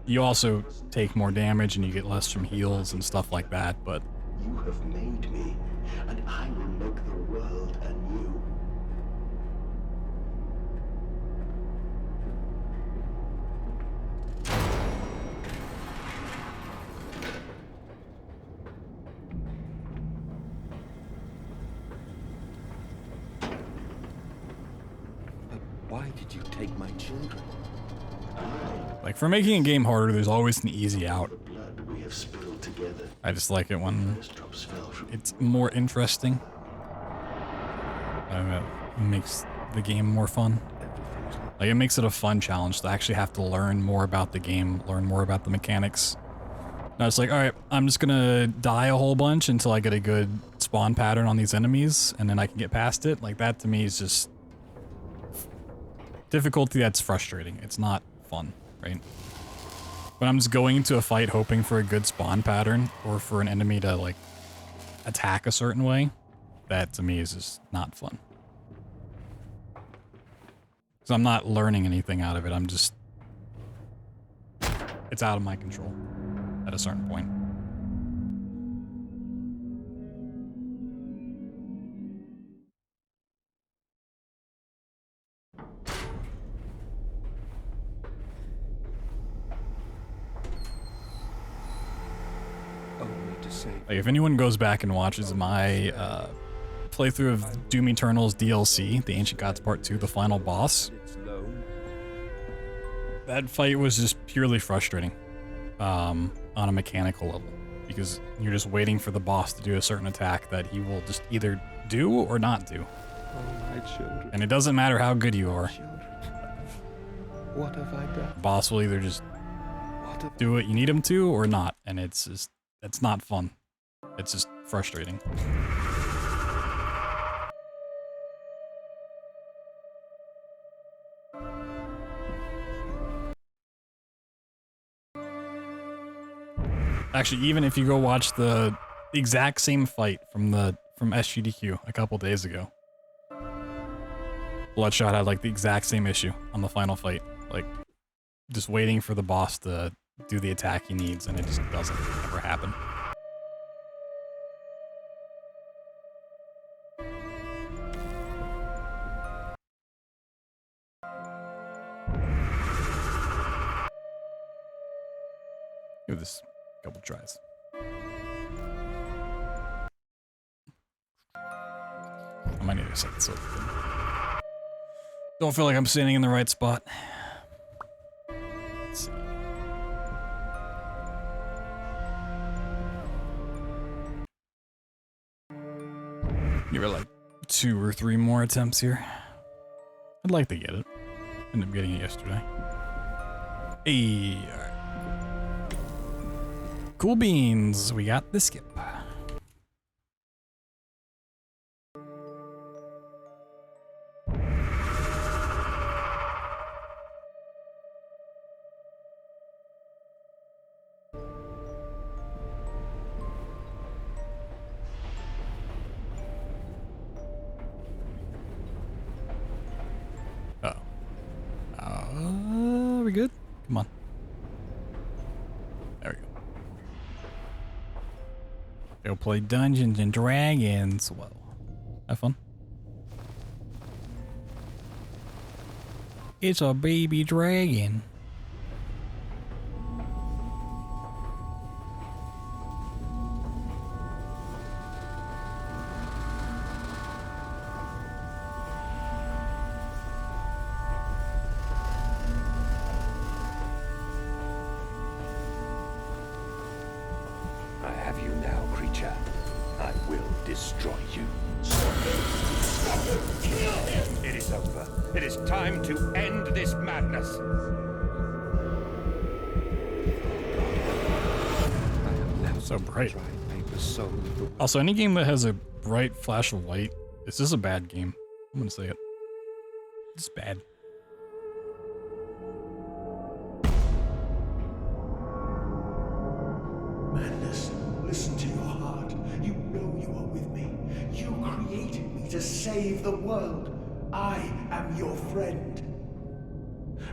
You also take more damage and you get less from heals and stuff like that, but You have made me, and I will make the world anew. Why did you take my children? like for making a game harder, there's always an easy out. We have spilled together. I just like it when it's more interesting. I don't know, it makes the game more fun. Like it makes it a fun challenge to actually have to learn more about the game, learn more about the mechanics. Now it's like, all right, I'm just gonna die a whole bunch until I get a good spawn pattern on these enemies, and then I can get past it. Like that to me is just difficulty that's frustrating. It's not fun, right? When I'm just going into a fight hoping for a good spawn pattern or for an enemy to like attack a certain way, that to me is just not fun. Because I'm not learning anything out of it. I'm just... it's out of my control at a certain point. Like if anyone goes back and watches my playthrough of Doom Eternal's DLC, the Ancient Gods Part 2, the final boss, that fight was just purely frustrating on a mechanical level, because you're just waiting for the boss to do a certain attack that he will just either do or not do. Oh, my children. And it doesn't matter how good you are. What have I done? The boss will either just do what you need him to or not, and it's just, it's not fun. It's just frustrating. Actually, even if you go watch the exact same fight from SGDQ a couple days ago, Bloodshot had like the exact same issue on the final fight. Like, just waiting for the boss to do the attack he needs, and it just doesn't ever happen. Give this a couple tries. I might need to set this up. Don't feel like I'm standing in the right spot. Let's see. Give it like 2 or 3 more attempts here. I'd like to get it. Ended up getting it yesterday. Hey, alright. Cool beans. We got the skip. We good? Come on. There we go. Go play Dungeons and Dragons. Well, have fun. It's a baby dragon. It is over. It is time to end this madness. So bright. Also, any game that has a bright flash of light, it's just a bad game. I'm gonna say it. It's bad. Madness, listen to your heart. You know you are with me. You created me to save the world. I am your friend.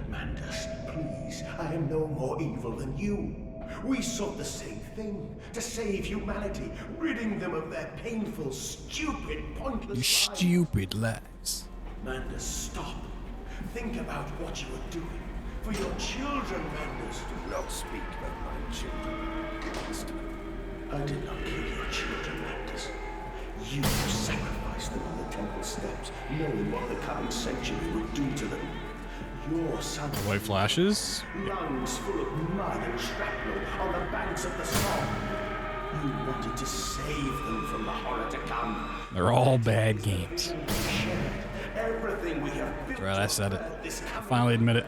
Madness, please, I am no more evil than you. We sought the same thing, to save humanity, ridding them of their painful, stupid, pointless lives. Stupid lives. Mandus, stop. Think about what you are doing. For your children, Mandus. Do not speak of my children. I did not kill your children, Mandus. You sacrificed them on the temple steps, knowing what the coming century would do to them. Your son. White flashes. Lungs full of mud and shrapnel on the banks of the Somme. You wanted to save them from the horror to come. They're all bad games. Everything we have built. Right, I said it. I finally admit it.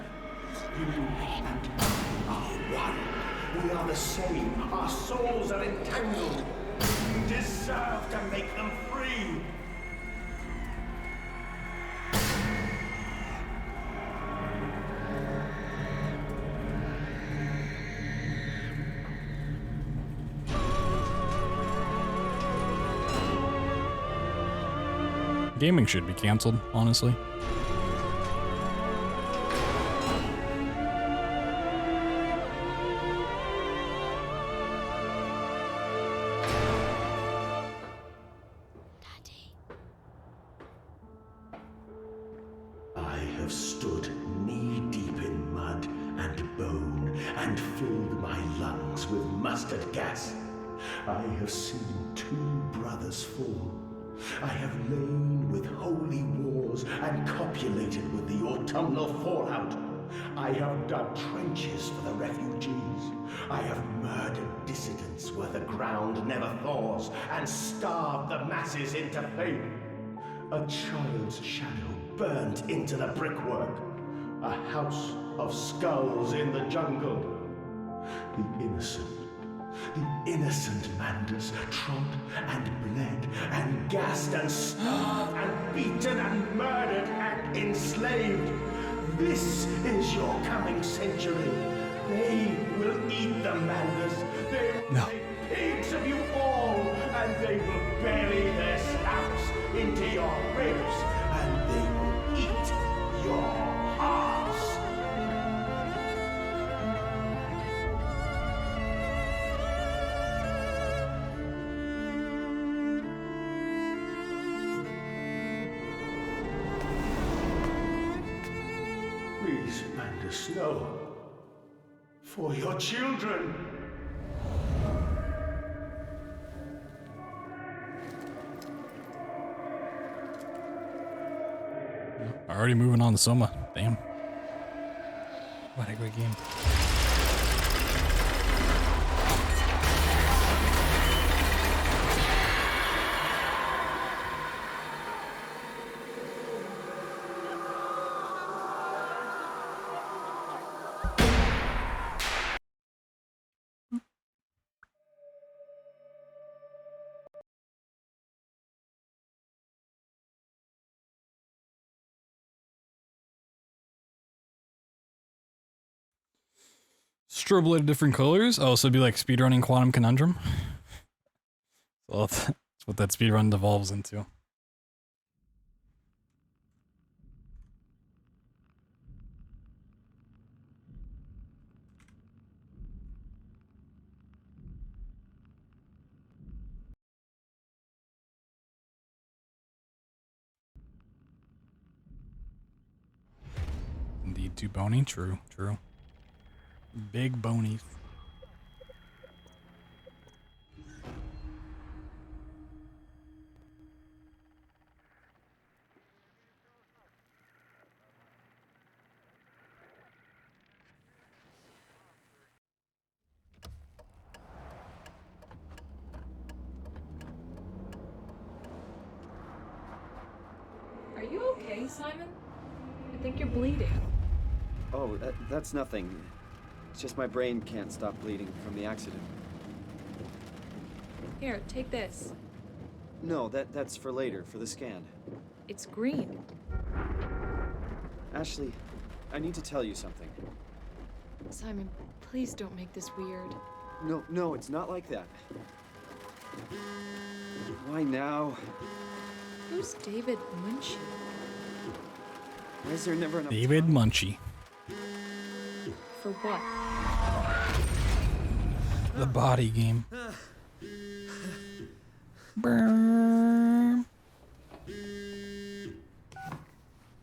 You and I are one. We are the same. Our souls are entangled. You deserve to make them free. Gaming should be canceled, honestly. I have stood knee-deep in mud and bone and filled my lungs with mustard gas. I have seen 2 brothers fall. I have lain with holy wars and copulated with the autumnal fallout. I have dug trenches for the refugees. I have murdered dissidents where the ground never thaws and starved the masses into faith. A child's shadow burnt into the brickwork. A house of skulls in the jungle. The innocent Mandus trod and bled and gassed and starved and beaten and murdered and enslaved. This is your coming century. They will eat the Mandus. They will make pigs of you all, and they will bury their snouts into your ribs, and they will eat your hearts. Please, Mandus, no. For your children. Already moving on to Soma. Damn. What a great game. Strobe light of different colors. Oh, so it'd be like speedrunning Quantum Conundrum. Well, that's what that speedrun devolves into. Indeed, too bony. True, true. Big bonies. Are you okay, Simon? I think you're bleeding. Oh, that's nothing. It's just my brain can't stop bleeding from the accident. Here, take this. No, that's for later, for the scan. It's green. Ashley, I need to tell you something. Simon, please don't make this weird. No, it's not like that. Why now? Who's David Munchie? Why is there never enough David time? Munchie. For what? The body game. Brrrr.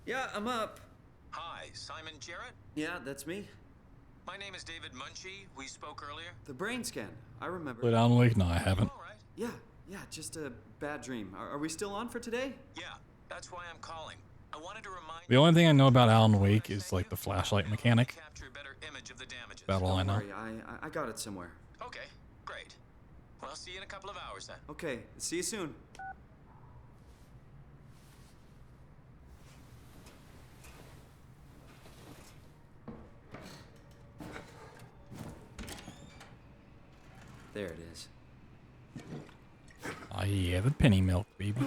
Yeah, I'm up. Hi, Simon Jarrett? Yeah, that's me. My name is David Munchie. We spoke earlier. The brain scan. I remember. Played Alan Wake? No, I haven't. Yeah, just a bad dream. Are we still on for today? Yeah, that's why I'm calling. I wanted to remind The only thing I know about Alan Wake is like the flashlight mechanic. About all I know. Don't worry, I got it somewhere. Okay, great. Well, I'll see you in a couple of hours then. Okay, see you soon. There it is. Oh yeah, the penny milk, baby.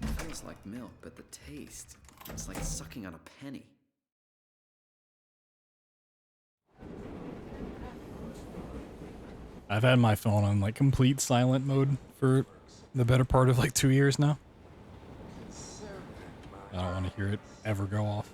It feels like milk, but the taste, it's like sucking on a penny. I've had my phone on like complete silent mode for the better part of like 2 years now. I don't want to hear it ever go off.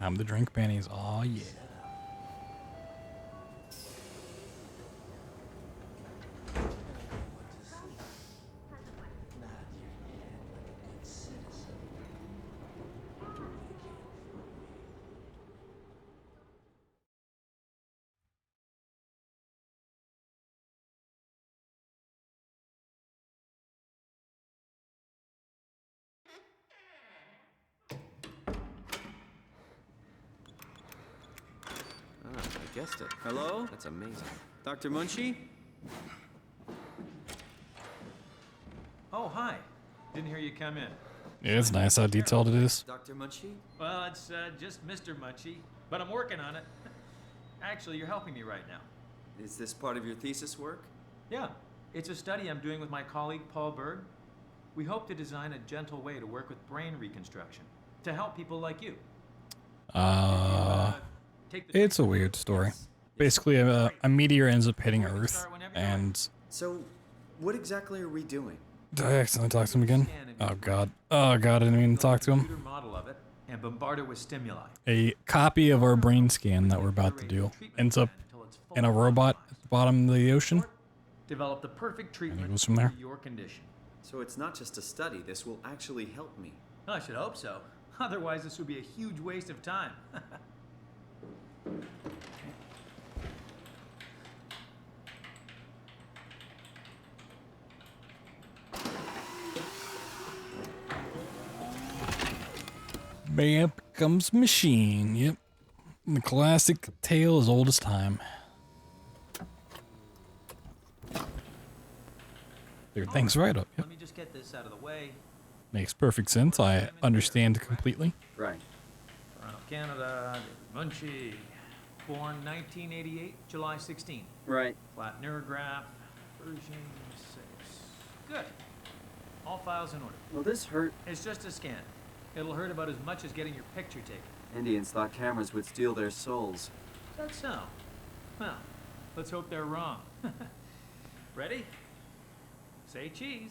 I'm the drink panties. Oh yeah. I guessed it. Hello? That's amazing. Dr. Munchie? Oh, hi. Didn't hear you come in. Yeah, it's nice how detailed it is. Dr. Munchie? Well, it's just Mr. Munchie, but I'm working on it. Actually, you're helping me right now. Is this part of your thesis work? Yeah, it's a study I'm doing with my colleague Paul Berg. We hope to design a gentle way to work with brain reconstruction to help people like you. It's a weird story. Basically, a meteor ends up hitting Earth, and... So, what exactly are we doing? Did I accidentally talk to him again? Oh god. Oh god, I didn't mean to talk to him. Model of it and bombard it with stimuli. A copy of our brain scan that we're about to do ends up in a robot at the bottom of the ocean. Develop the perfect treatment goes from there. for your condition. So it's not just a study, this will actually help me. I should hope so. Otherwise, this would be a huge waste of time. Bam comes machine. Yep. The classic tale as old as time. Dude, thanks right up. Yep. Let me just get this out of the way. Makes perfect sense. I understand completely. Right. Toronto, Canada. David Munchie. Born 1988, July 16. Right. Flat neurograph. Version 6. Good. All files in order. Will this hurt? It's just a scan. It'll hurt about as much as getting your picture taken. Indians thought cameras would steal their souls. Is that so? Well, let's hope they're wrong. Ready? Say cheese.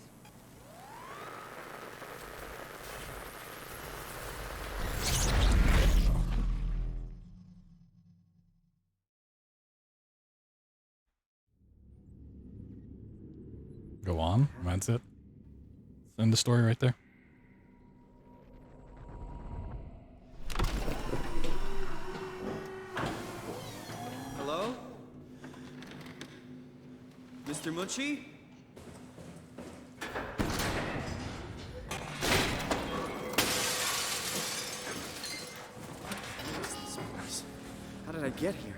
Go on. That's it. End the story right there. Hello? Mr. Munchie? What is this place? How did I get here?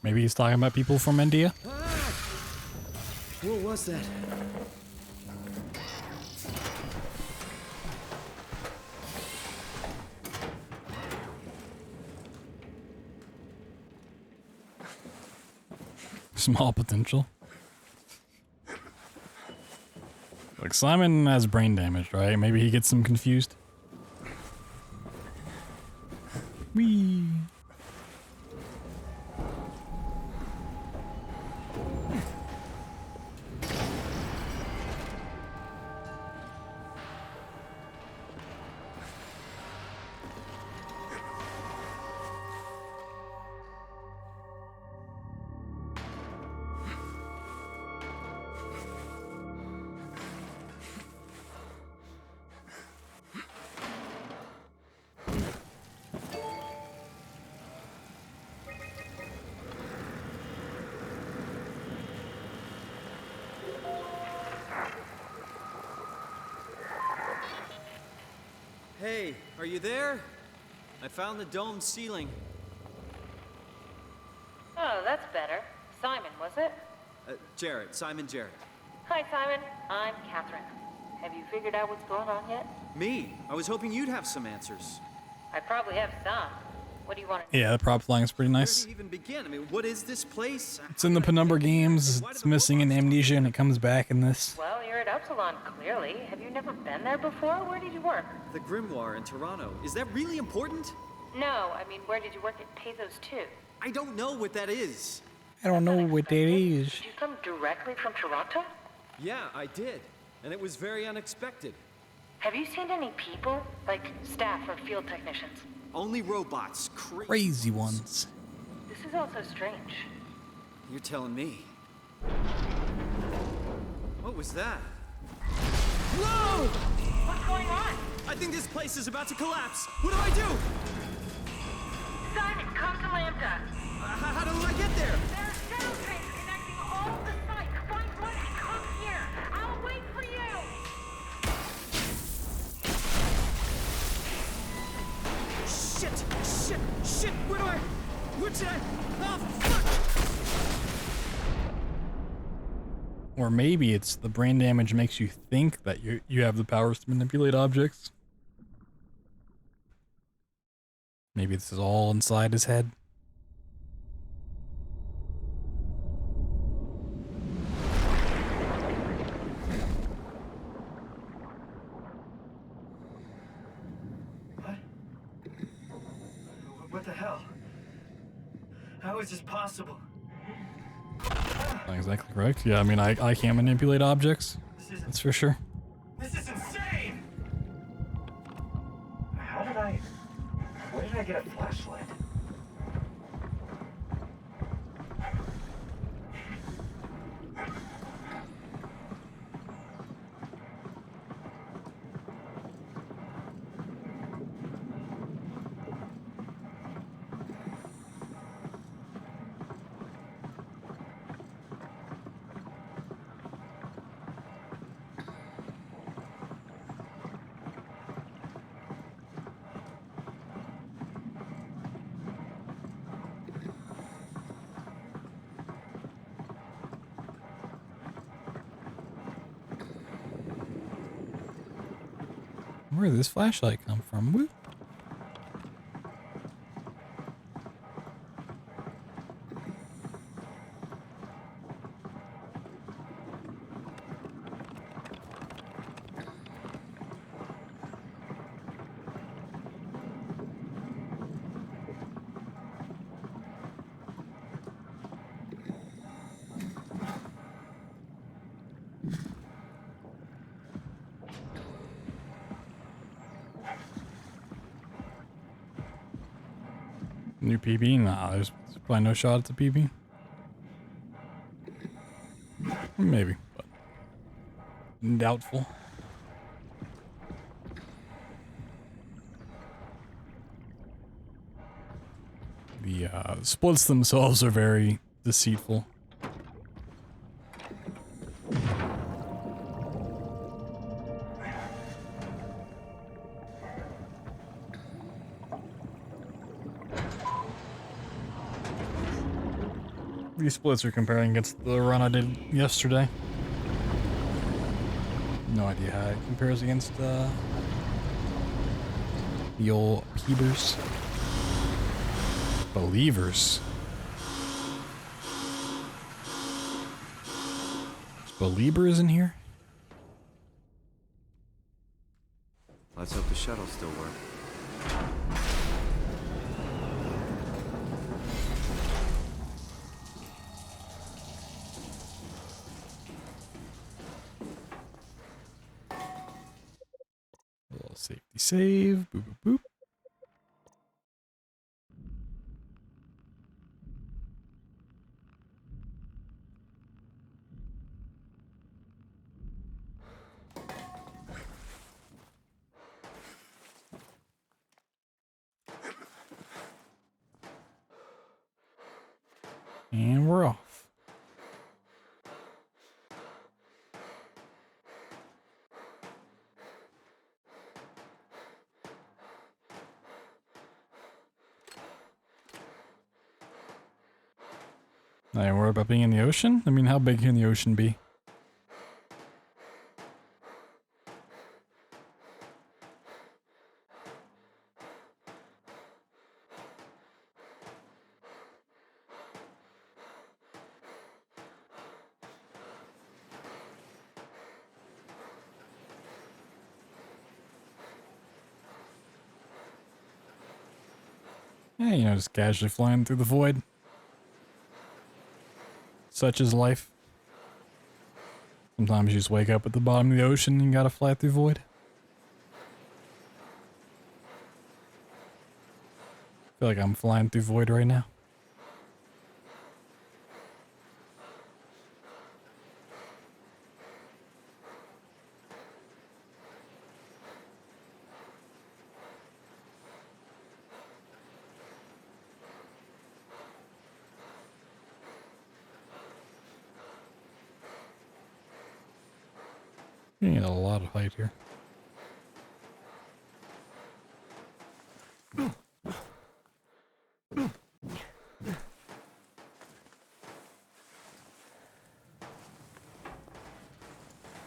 Maybe he's talking about people from India. What was that? Small potential. Like, Simon has brain damage, right? Maybe he gets them confused. Whee! Hey, are you there? I found the dome ceiling. Oh, that's better. Simon, was it? Jarrett, Simon Jarrett. Hi, Simon. I'm Catherine. Have you figured out what's going on yet? Me? I was hoping you'd have some answers. I probably have some. What do you want to Yeah, the prop flying is pretty nice. Where do you even begin? I mean, what is this place? It's in the Penumbra games. It's missing in Amnesia, and it comes back in this. Well, you're at Upsilon, clearly. Have you never been there before? Where did you work? The Grimoire in Toronto. Is that really important? No, I mean, where did you work at Pezos 2? I don't know what that is. I don't know what that is. Did you come directly from Toronto? Yeah, I did. And it was very unexpected. Have you seen any people? Like staff or field technicians? Only robots. Crazy ones. This is all so strange. You're telling me. What was that? Whoa! What's going on? I think this place is about to collapse. What do I do? Simon, come to Lambda. How do I get there? There are shadow trains connecting all the sites. Find one and come here. I'll wait for you. Shit! Where did I? Oh, fuck! Or maybe it's the brain damage makes you think that you have the powers to manipulate objects. Maybe this is all inside his head. What the hell? How is this possible? Not exactly correct. Yeah, I mean, I can't manipulate objects. That's for sure. This is insane! Where did I get a flashlight? Where did this flashlight come from? Woo. New PB? Nah, there's probably no shot at the PB. Maybe, but doubtful. The splits themselves are very deceitful. These splits are comparing against the run I did yesterday. No idea how it compares against the old Peebers. Believers. Is Believers in here? Let's hope the shuttle still works. A little safety save. Boop, boop, boop. And we're off. I ain't worried about being in the ocean? I mean, how big can the ocean be? Yeah, you know, just casually flying through the void. Such is life. Sometimes you just wake up at the bottom of the ocean and you gotta fly through void. I feel like I'm flying through void right now. You need a lot of height here.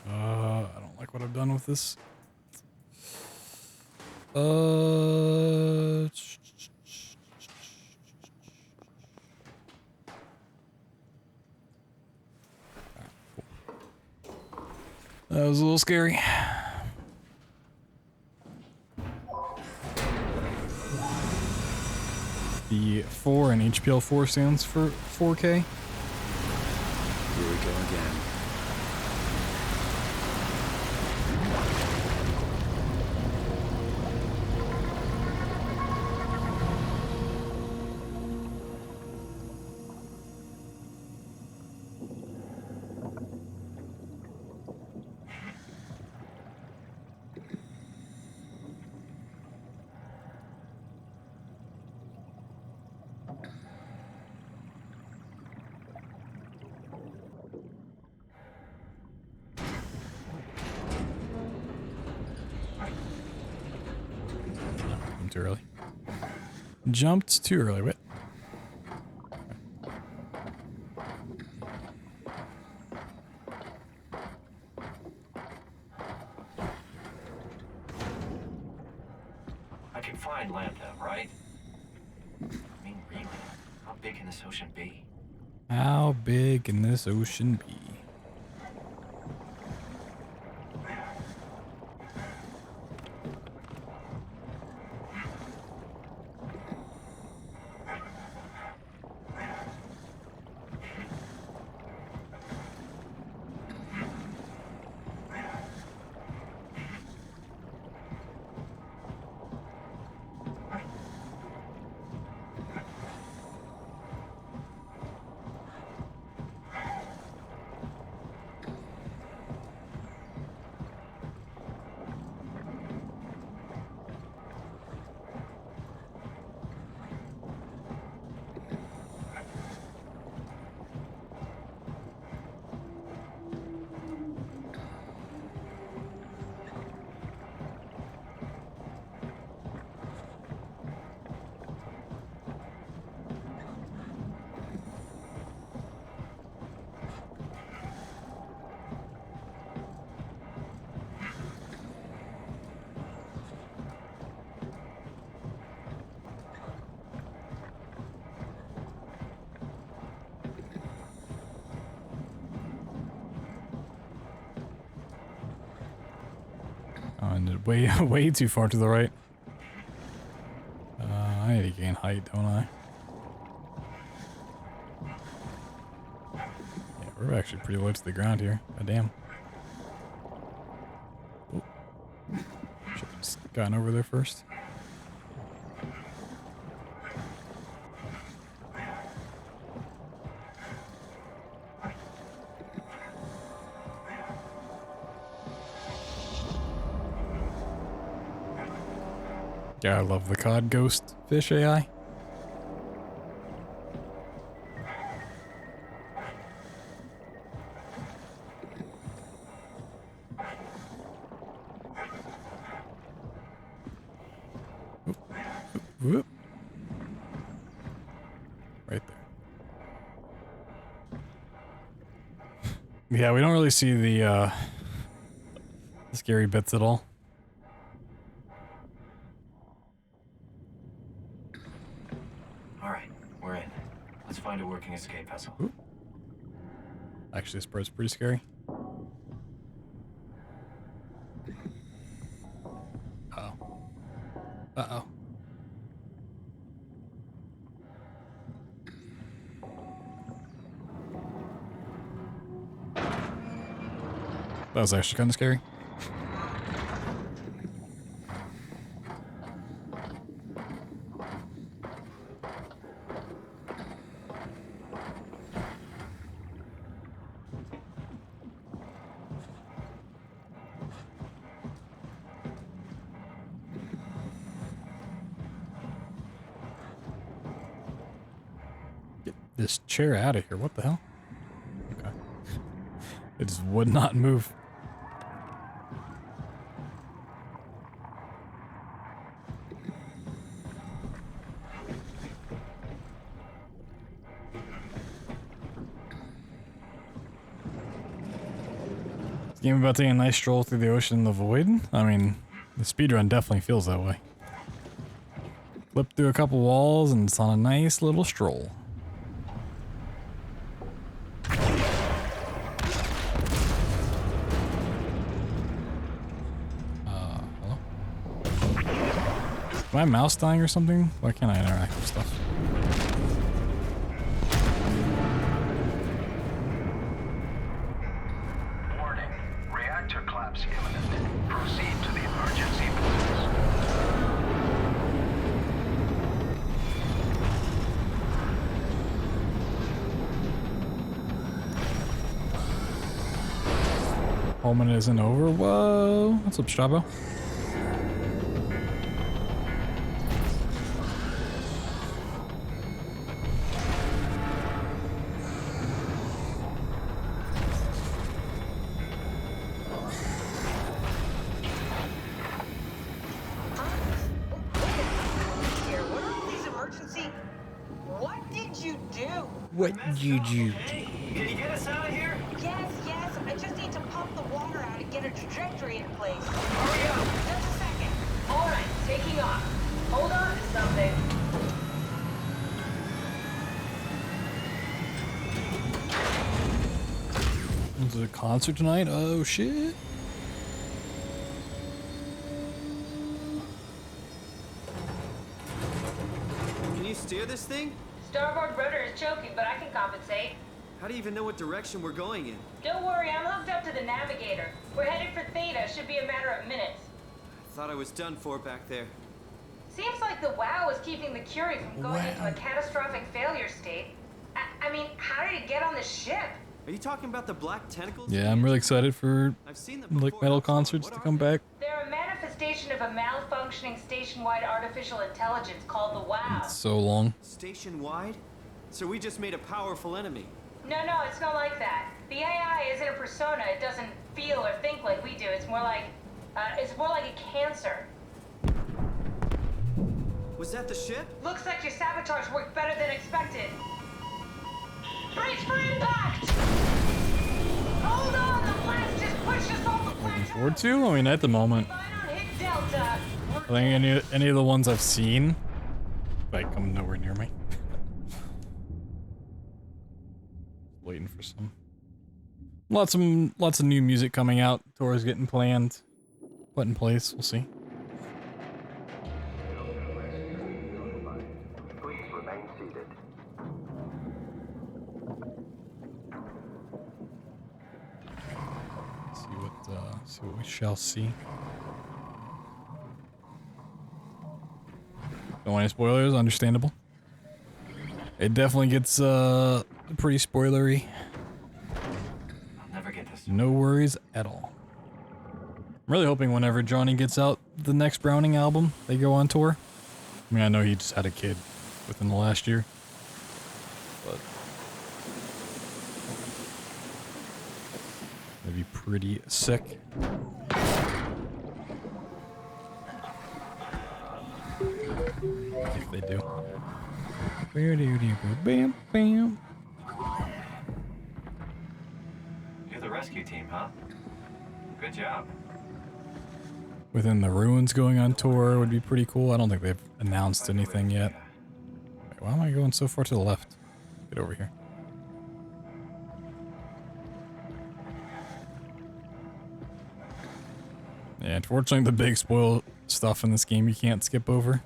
I don't like what I've done with this. That was a little scary. The 4 in HPL4 stands for 4K. Here we go again. Too early. Jumped too early, wait. can find Lambda, right? I mean, really, how big can this ocean be? How big can this ocean be? And way too far to the right. I need to gain height, don't I? Yeah, we're actually pretty low to the ground here. God damn. Oh. Should have just gotten over there first. Yeah, I love the cod ghost fish AI. Oop, oop, whoop. Right there. Yeah, we don't really see the scary bits at all. Find a working escape vessel. Ooh. Actually, this bird's pretty scary. Uh-oh. Uh-oh. That was actually kind of scary. This chair out of here. What the hell? Okay. It just would not move. This game about taking a nice stroll through the ocean in the void? I mean, the speedrun definitely feels that way. Flip through a couple walls and it's on a nice little stroll. Is my mouse dying or something? Why can't I interact with stuff? Warning. Reactor collapse imminent. Proceed to the emergency business. Holman isn't over. Whoa. What's up, Strabo? What did you do? Can you get us out of here? Yes, yes. I just need to pump the water out and get a trajectory in place. Hurry up! Just a second. All right, taking off. There's a concert tonight? Oh shit. Can you steer this thing? Starboard rudder is choking, but I can compensate. How do you even know what direction we're going in? Don't worry, I'm hooked up to the navigator. We're headed for Theta. Should be a matter of minutes. I thought I was done for back there. Seems like the WoW is keeping the Curie from going into a catastrophic failure state. I mean, how did it get on the ship? Are you talking about the black tentacles? Yeah, I'm really excited for like metal concerts to come back. They're a manifestation of a malfunctioning station-wide artificial intelligence called the WoW. It's so long. Station-wide? So we just made a powerful enemy. No, it's not like that. The AI isn't a persona. It doesn't feel or think like we do. It's more like a cancer. Was that the ship? Looks like your sabotage worked better than expected. Brace for impact! Hold on, the blast just pushed us off the plateau. Looking forward to? I mean, at the moment, Hit Delta. I think any of the ones I've seen, like, come nowhere near me. Waiting for some. Lots of new music coming out. Tours getting planned, put in place. We'll see. Please remain seated. See what we shall see. Don't want any spoilers. Understandable. It definitely gets pretty spoilery. I'll never get this. No worries at all. I'm really hoping whenever Johnny gets out the next Browning album, they go on tour. I mean, I know he just had a kid within the last year, but that'd be pretty sick. If they do. Bam, bam. You're the rescue team, huh? Good job. Within the Ruins going on tour would be pretty cool. I don't think they've announced anything yet. Wait, why am I going so far to the left? Get over here. Yeah, unfortunately the big spoil stuff in this game you can't skip over.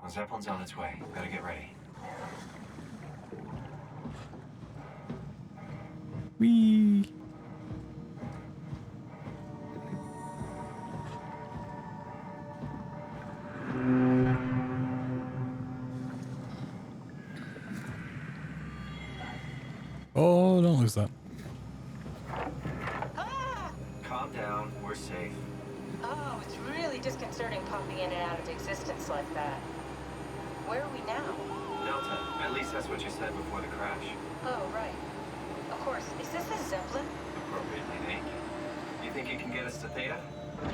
The Zeppelin's on its way. Gotta get ready. Whee! Oh, don't lose that. Calm down. We're safe. Oh, it's really disconcerting popping in and out of existence like that. Where are we now? Delta. At least that's what you said before the crash. Oh, right. Of course. Is this a Zeppelin? Appropriately named. You think you can get us to Theta?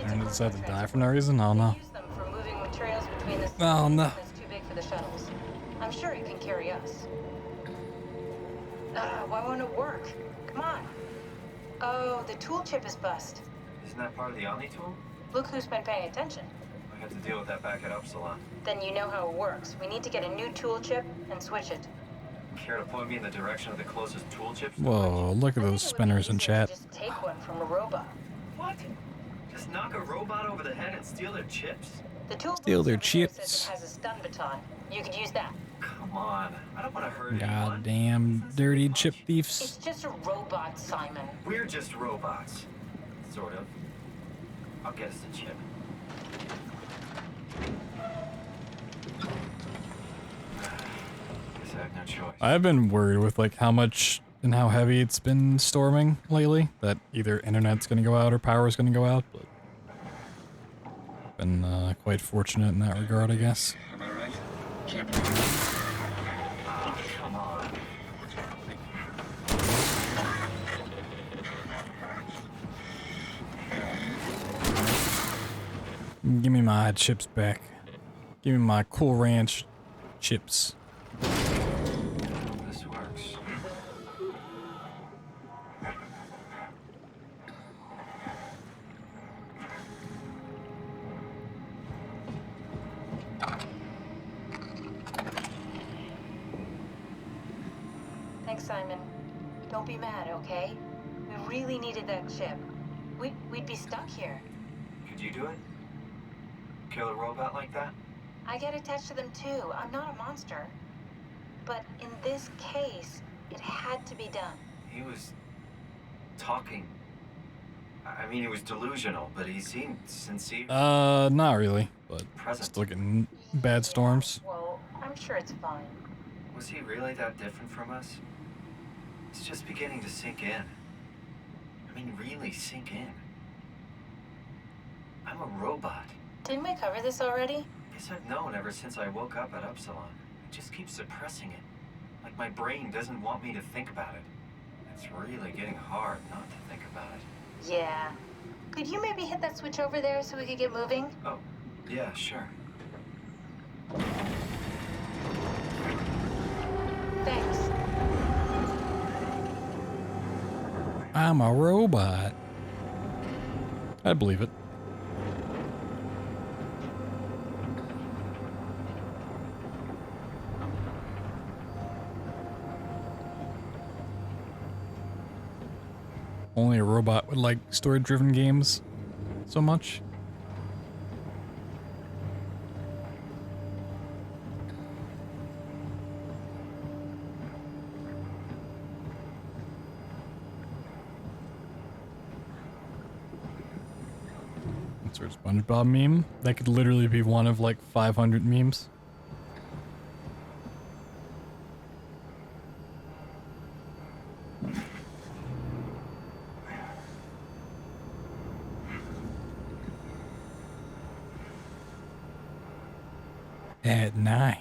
And decided to die for no reason? I don't know. Use them for moving materials between the Oh, no. It's too big for the shuttles. I'm sure it can carry us. Why won't it work? Come on. Oh, the tool chip is bust. Isn't that part of the Omni tool? Look who's been paying attention. I had to deal with that back at Upsilon. Then you know how it works. We need to get a new tool chip and switch it. Care to point me in the direction of the closest tool chip? Whoa, look at those spinners in chat. Just take one from a robot. What? Just knock a robot over the head and steal their chips? The tool Steal their says chips. it has a stun baton. You could use that. Come on. I don't want to hurt anyone. Goddamn dirty chip thieves. It's just a robot, Simon. We're just robots. Sort of. I'll get us the chip. Guess I have no choice. I've been worried with like how much and how heavy it's been storming lately, that either internet's gonna go out or power's gonna go out, but been quite fortunate in that regard, I guess. Am I right? Come on. Give me my chips back. Give me my Cool Ranch chips. This works. Thanks, Simon. Don't be mad, okay? We really needed that chip. We'd be stuck here. Could you do it? Kill a robot like that? I get attached to them too. I'm not a monster. But in this case, it had to be done. He was talking. I mean, he was delusional, but he seemed sincere. Not really, but Present. still getting bad storms. Well, I'm sure it's fine. Was he really that different from us? It's just beginning to sink in. I mean, really sink in. I'm a robot. Didn't we cover this already? Guess I've known ever since I woke up at Upsilon. I just keep suppressing it. Like my brain doesn't want me to think about it. It's really getting hard not to think about it. Yeah. Could you maybe hit that switch over there so we could get moving? Oh, yeah, sure. Thanks. I'm a robot. I believe it. Only a robot would like story-driven games so much. Sort of SpongeBob meme. That could literally be one of like 500 memes. At night.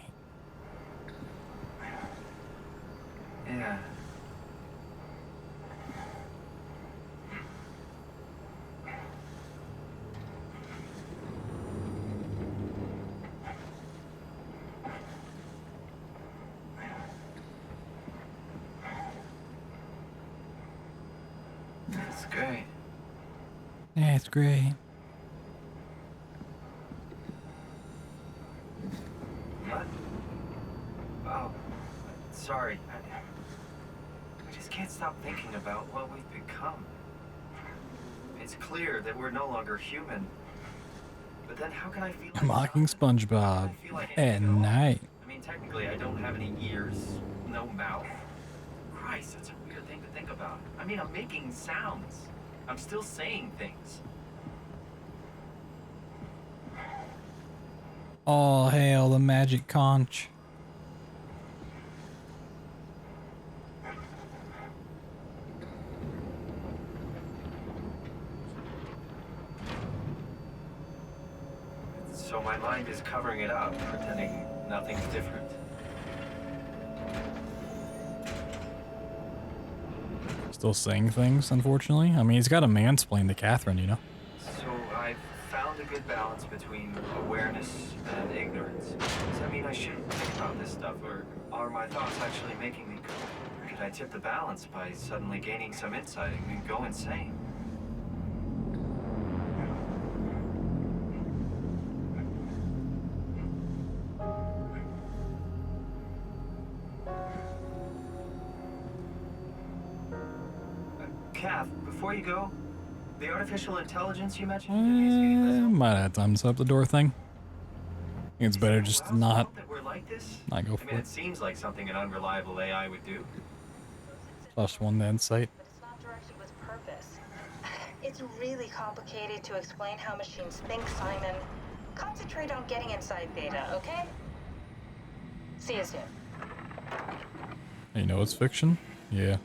Yeah. That's great. That's great. What? Oh, sorry. I just can't stop thinking about what we've become. It's clear that we're no longer human. But then how can I feel like Mocking SpongeBob at night. I mean, technically, I don't have any ears, no mouth. Christ, that's a weird thing to think about. I mean, I'm making sounds. I'm still saying things. All hail the magic conch. So my mind is covering it up, pretending nothing's different. Still saying things, unfortunately. I mean, he's got to mansplain to Catherine, you know? So I've found a good balance between awareness and ignorance. Does that mean I shouldn't think about this stuff, or are my thoughts actually making me go? Could I tip the balance by suddenly gaining some insight and go insane? Kath, before you go, the artificial intelligence you mentioned... Might have time to set up the door thing. I think it's better just to not go for It it. seems like something an unreliable AI would do. Plus one to insight. But it's not directed with purpose. It's really complicated to explain how machines think, Simon. Concentrate on getting inside Beta, okay? See you soon. You know it's fiction? Yeah.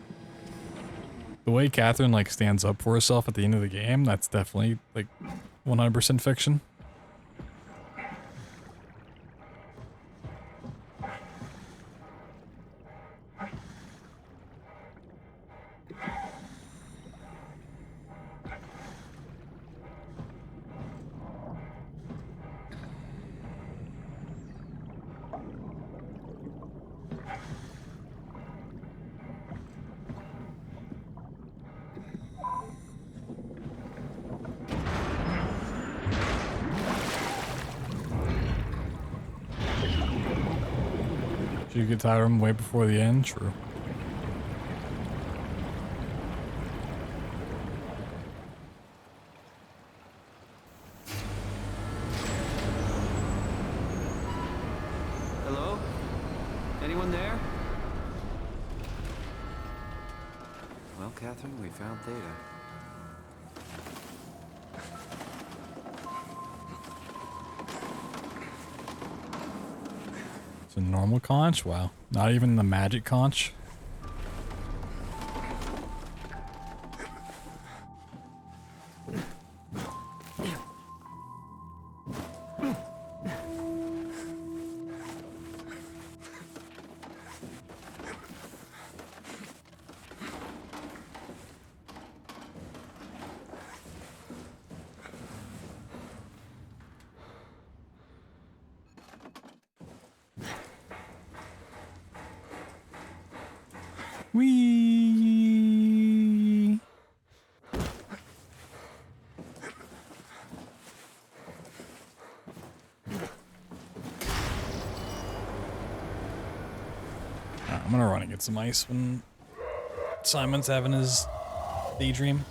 the way Catherine like stands up for herself at the end of the game, that's definitely like 100% fiction. You get tired of him way before the end? True. Hello? Anyone there? Well, Catherine, we found Theta. It's a normal conch? Wow. Not even the magic conch? Whee! I'm gonna run and get some ice when Simon's having his daydream.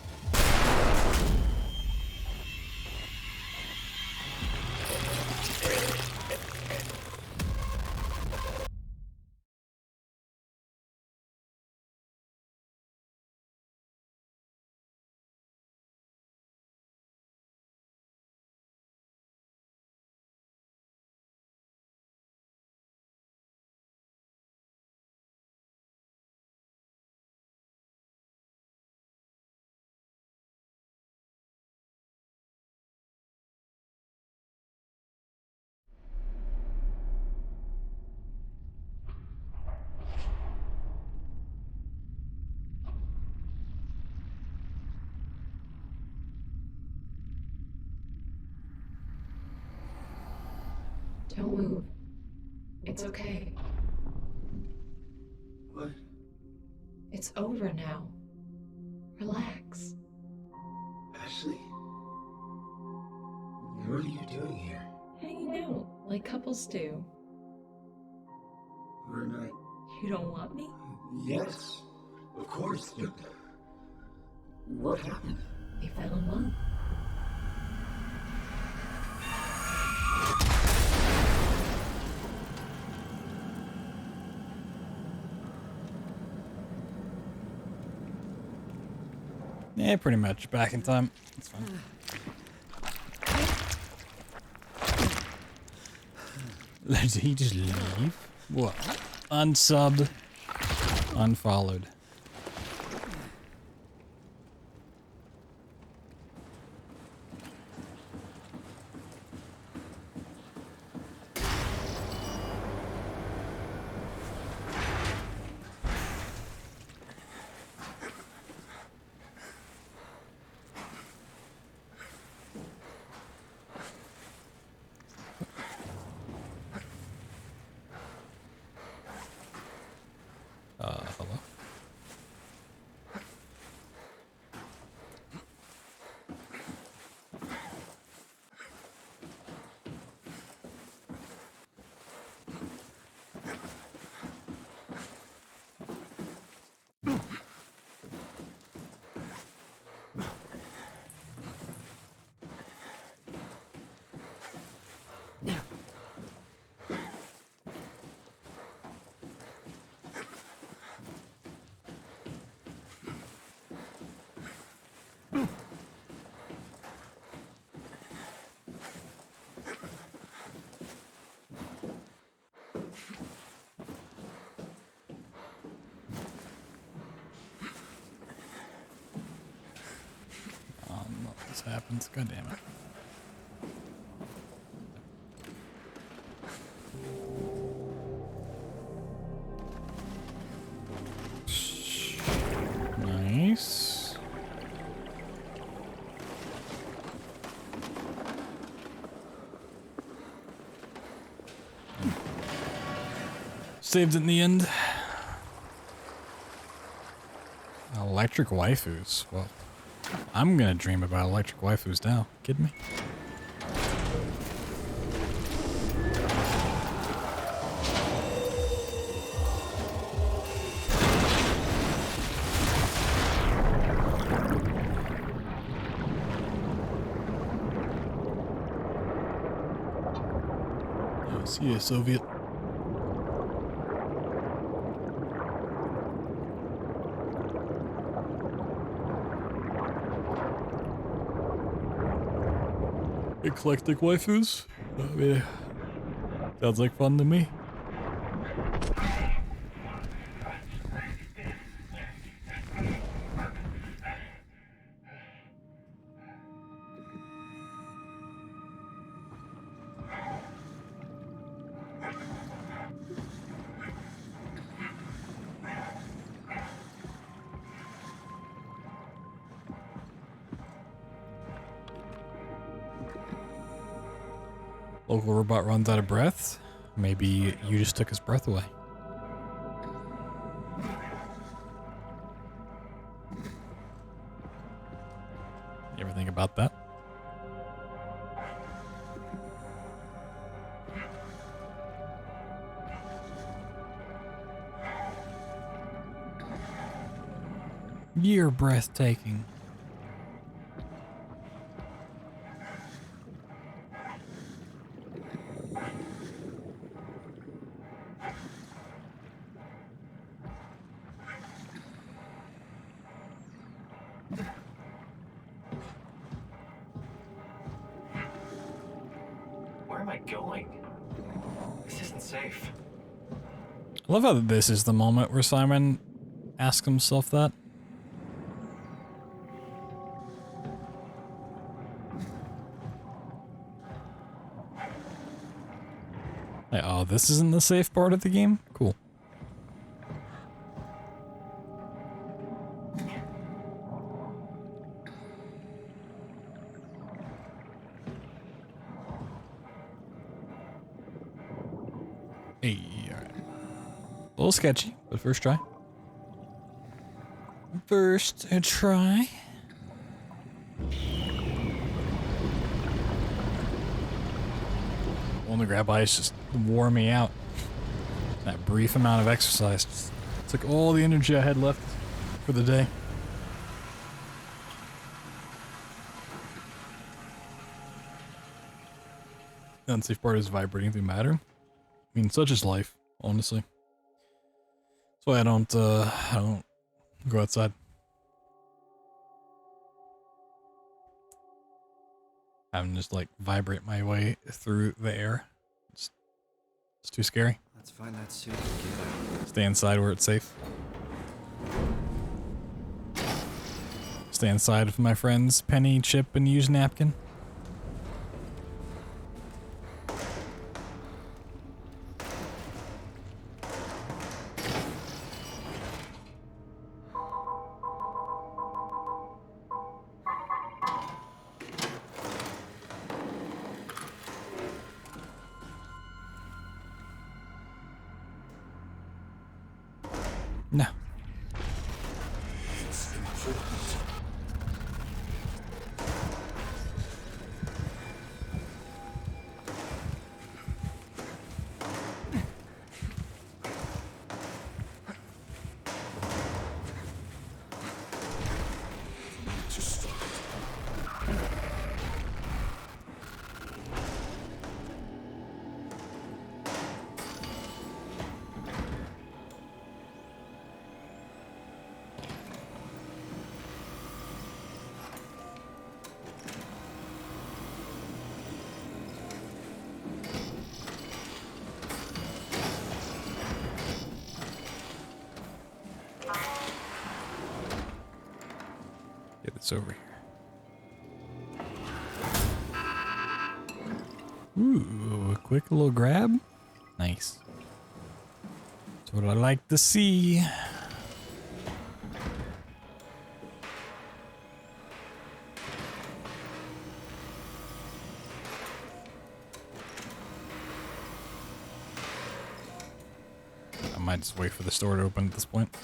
Don't move. It's okay. What? It's over now. Relax. Ashley? What are you doing here? Hanging out, like couples do. We're not... You don't want me? Yes, of course, but... What happened? We fell in love. Yeah, pretty much. Back in time. That's fine. Did he just leave? What? Unsubbed. Unfollowed. Hello? this happens. God damn it. Nice. Saved it in the end. Electric waifus. Well, I'm gonna dream about electric waifus now. Kidding me? Oh, see you, Soviet. Eclectic waifus? I mean, sounds like fun to me. Local robot runs out of breath. Maybe you just took his breath away. You ever think about that? You're breathtaking. Where am I going? This isn't safe. I love how this is the moment where Simon asks himself that. Like, oh, this isn't the safe part of the game? Cool. Hey, alright. A little sketchy, but first try. First try. Well, the grab ice just wore me out. That brief amount of exercise took all the energy I had left for the day. The unsafe part is vibrating through matter. I mean, such is life, honestly. That's why I don't go outside. I'm just like vibrate my way through the air. It's too scary. Let's find that suit. Stay inside where it's safe. Stay inside with my friends Penny, Chip, and use napkin. No. It's important. Get this over here. Ooh, a quick little grab. Nice. That's what I like to see. I might just wait for the store to open at this point.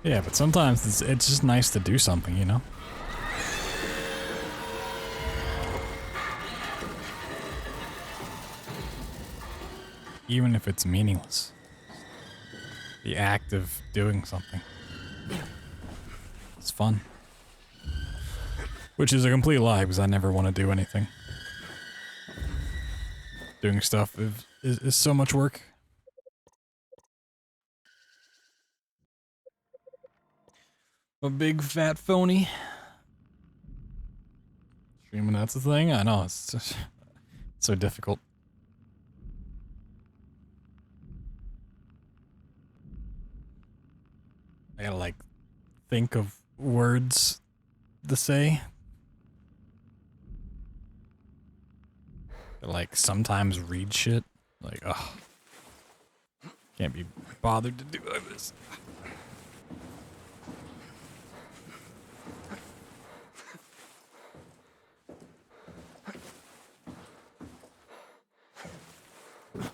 Yeah, but sometimes it's just nice to do something, you know? Even if it's meaningless. The act of doing something. It's fun. Which is a complete lie, because I never want to do anything. Doing stuff is so much work. A big fat phony. Streaming, that's the thing? I know, it's just so difficult. I gotta, like, think of words to say. Like, sometimes read shit. Like, ugh. Can't be bothered to do like this.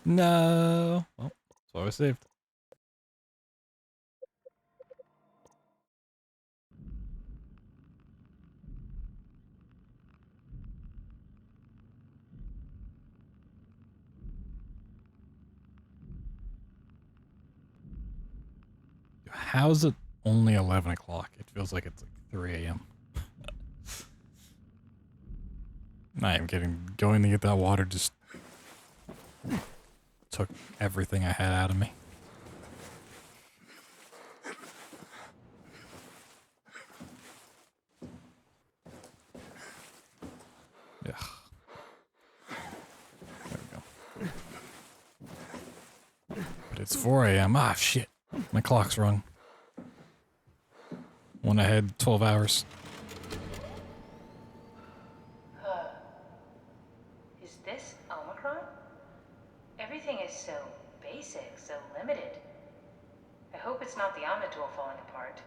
No. Well, that's why I was saved. How's it only 11 o'clock? It feels like it's like 3 a.m. I am kidding. Going to get that water just took everything I had out of me. Ugh. There we go. But it's 4 a.m. Ah, shit. My clock's wrong. One ahead, 12 hours. Is this Omicron? Everything is so basic, so limited. I hope it's not the Omnitool falling apart.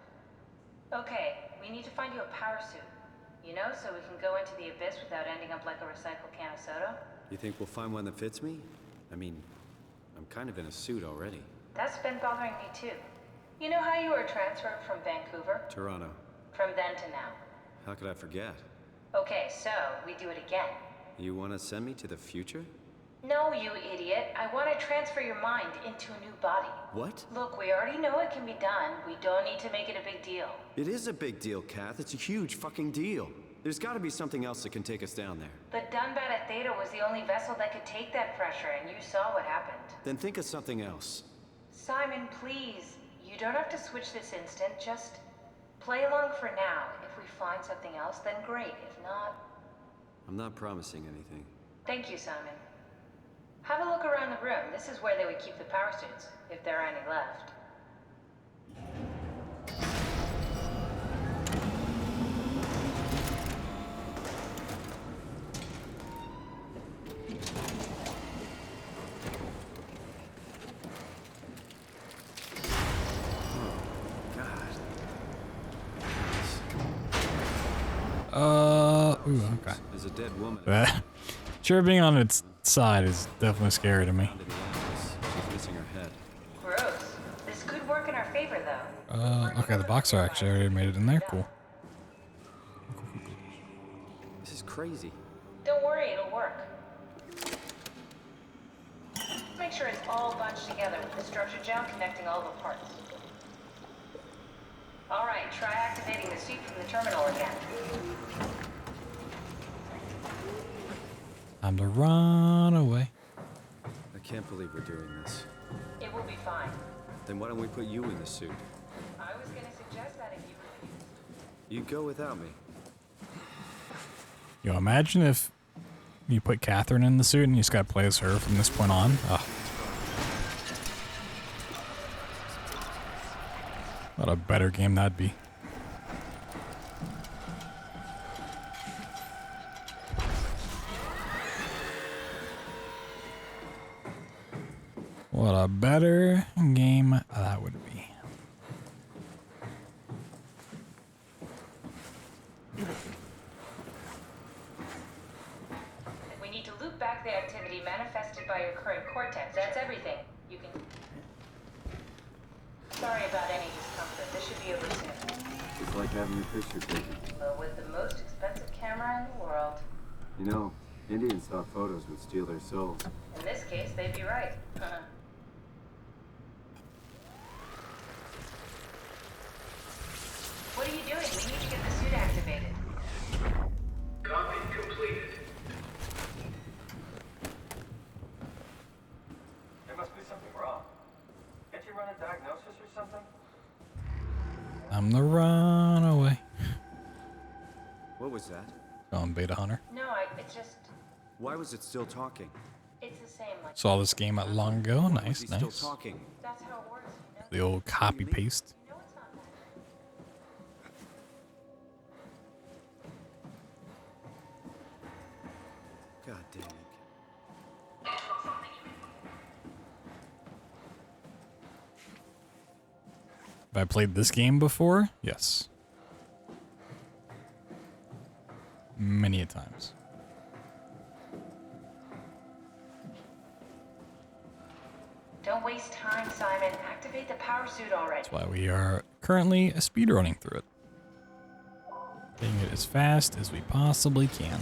Okay, we need to find you a power suit. You know, so we can go into the abyss without ending up like a recycled can of soda. You think we'll find one that fits me? I mean, I'm kind of in a suit already. That's been bothering me too. You know how you were transferred from Vancouver? Toronto. From then to now. How could I forget? Okay, so we do it again. You want to send me to the future? No, you idiot. I want to transfer your mind into a new body. What? Look, we already know it can be done. We don't need to make it a big deal. It is a big deal, Kath. It's a huge fucking deal. There's got to be something else that can take us down there. The Dunbat at Theta was the only vessel that could take that pressure, and you saw what happened. Then think of something else. Simon, please. You don't have to switch this instant. Just play along for now. If we find something else, then great. If not... I'm not promising anything. Thank you, Simon. Have a look around the room. This is where they would keep the power suits, if there are any left. Ooh, okay. There's a dead woman. Sure, being on its side is definitely scary to me. She's missing her head. Gross. This could work in our favor, though. Okay, the boxer actually already made it in there. Cool. This is crazy. Don't worry, it'll work. Make sure it's all bunched together with the structure gel connecting all the parts. try activating the suit from the terminal again. Time to run away. I can't believe we're doing this. It will be fine. Then why don't we put you in the suit? I was gonna suggest that if you refused. You go without me. Yo, imagine if you put Catherine in the suit and you just gotta play as her from this point on. Ugh. What a better game that'd be. What a better game that would be. We need to loop back the activity manifested by your current cortex. That's everything. You can... Sorry about any discomfort. This should be over soon. It's like having your picture taken. But with the most expensive camera in the world. You know, Indian stock photos would steal their souls. In this case, they'd be right. What are you doing? We need to get the suit activated. Copy completed. There must be something wrong. Can't you run a diagnosis or something? I'm the runaway. What was that? Going Beta Hunter. No, it's just... Why was it still talking? It's the same, like... Saw this game not long ago. Nice, nice. Still talking. That's how it works, you know? The old copy paste. You know it's not that. God damn it. Have I played this game before? Yes. Many a times. Don't waste time, Simon. Activate the power suit already. That's why we are currently speedrunning through it. Getting it as fast as we possibly can.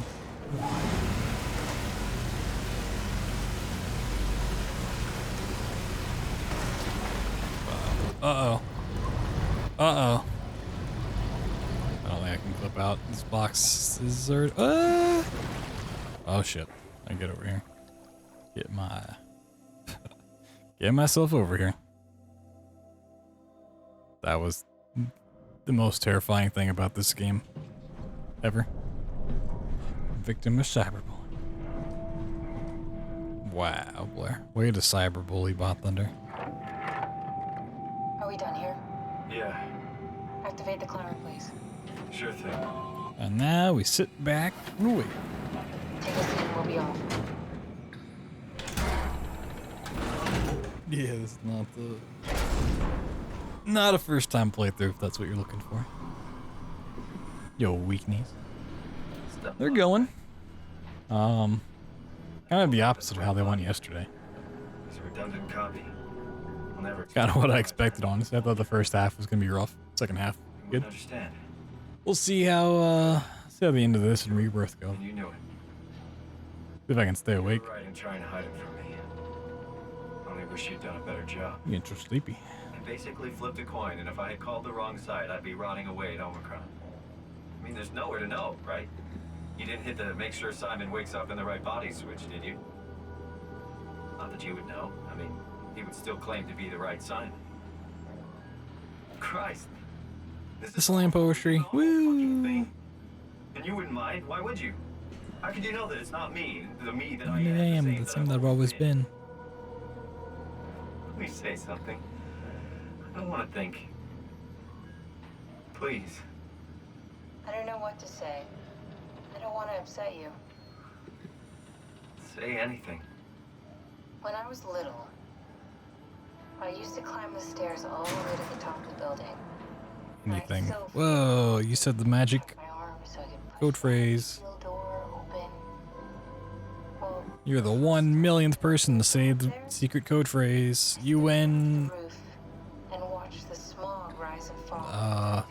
Uh-oh. Uh-oh. I don't think I can flip out. This box is... Oh, shit. I get over here. Get my... Get myself over here. That was the most terrifying thing about this game ever. Victim of cyberbullying. Wow, Blair. Way to cyberbully BloodThunder. Are we done here? Yeah, Activate the climber, please. sure thing. And now we sit back and wait. Take a seat and we'll be off. Yeah, this is not a first time playthrough if that's what you're looking for. Yo, weak knees. They're going. Kind of the opposite of how they went yesterday. It's a redundant copy. I'll never... Kind of what I expected, honestly. I thought the first half was gonna be rough. Second half, good. Understand. We'll see how the end of this and Rebirth go. And you knew it. See if I can stay awake. You were right in trying to hide it from me. Only wish you'd done a better job. You get so sleepy. I basically flipped a coin, and if I had called the wrong side, I'd be rotting away at Omicron. I mean, there's nowhere to know, right? You didn't hit the make sure Simon wakes up in the right body switch, did you? Not that you would know. I mean, he would still claim to be the right Simon. Christ. This slam poetry. Woo! And you wouldn't mind? Why would you? How could you know that it's not me, the me that I I am? am the same that I've always been. Let me say something. I don't want to think. Please. I don't know what to say. I don't want to upset you. Say anything. When I was little, I used to climb the stairs all the way to the top of the building. Anything. Whoa, you said the magic code phrase. You're the 1,000,000th person to say the secret code phrase. UN. And watch the smog rise and fall. I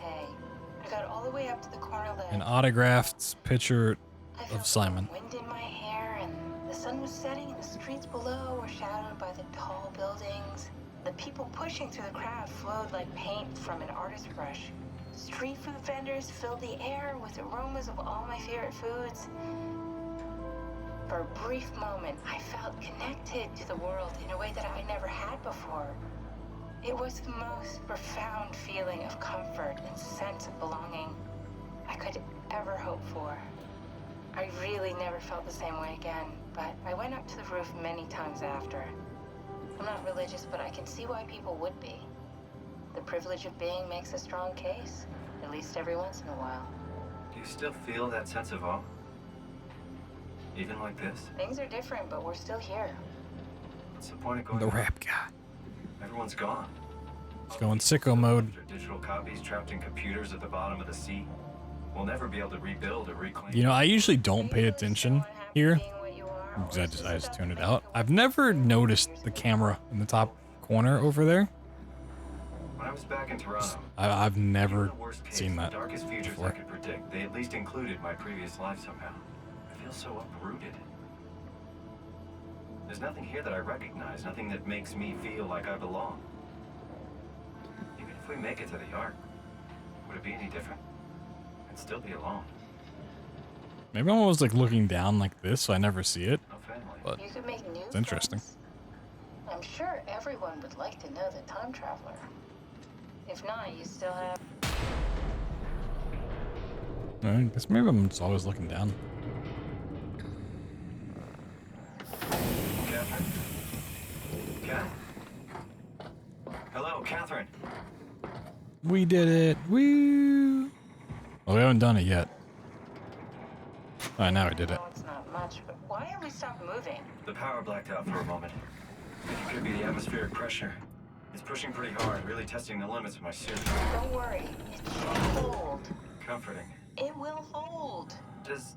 got all the way up to the corner ledge. An autographed picture of Simon. Wind in my hair, and the sun was setting, and the streets below were shadowed by the tall buildings. The people pushing through the crowd flowed like paint from an artist's brush. Street food vendors filled the air with aromas of all my favorite foods. For a brief moment, I felt connected to the world in a way that I never had before. It was the most profound feeling of comfort and sense of belonging I could ever hope for. I really never felt the same way again, but I went up to the roof many times after. I'm not religious, but I can see why people would be. The privilege of being makes a strong case, at least every once in a while. Do you still feel that sense of awe? Even like this? Things are different, but we're still here. What's the point of going The back? rap guy. Everyone's gone. He's going sicko mode. Their digital copies trapped in computers at the bottom of the sea. We'll never be able to rebuild or reclaim. You know, I usually don't pay attention here. Because I just tune it out. I've never noticed the camera in the top corner over there. When I was back in Toronto, I've never seen the that darkest futures before. I could predict, they at least included my previous life somehow. I feel so uprooted. There's nothing here that I recognize, nothing that makes me feel like I belong. Even if we make it to the Ark, would it be any different? I'd still be alone. Maybe I'm always like looking down like this, so I never see it. But You could make new it's interesting. friends. I'm sure everyone would like to know the time traveler. If not, you still have... I guess maybe I'm just always looking down. Catherine? Cat? Hello, Catherine. We did it. Woo! Well, we haven't done it yet. Alright, now we did it. It's not much, but why have we stopped moving? The power blacked out for a moment. It could be the atmospheric pressure. It's pushing pretty hard, really testing the limits of my suit. Don't worry, it should hold. Comforting. It will hold. Does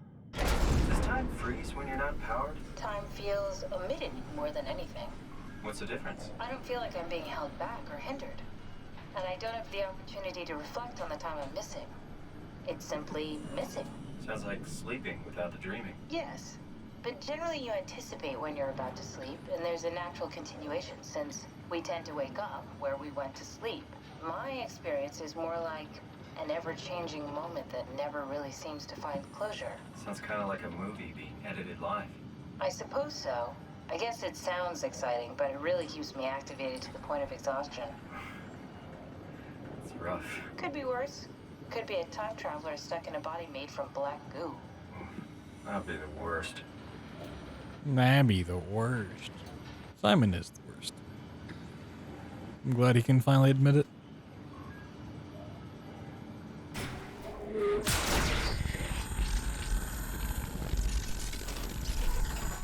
time freeze when you're not powered? Time feels omitted more than anything. What's the difference? I don't feel like I'm being held back or hindered. And I don't have the opportunity to reflect on the time I'm missing. It's simply missing. Sounds like sleeping without the dreaming. Yes, but generally you anticipate when you're about to sleep, and there's a natural continuation since we tend to wake up where we went to sleep. My experience is more like an ever-changing moment that never really seems to find closure. Sounds kind of like a movie being edited live. I suppose so. I guess it sounds exciting, but it really keeps me activated to the point of exhaustion. It's rough. Could be worse. Could be a time traveler stuck in a body made from black goo. That'd be the worst. That'd be the worst. Simon is the worst. I'm glad he can finally admit it.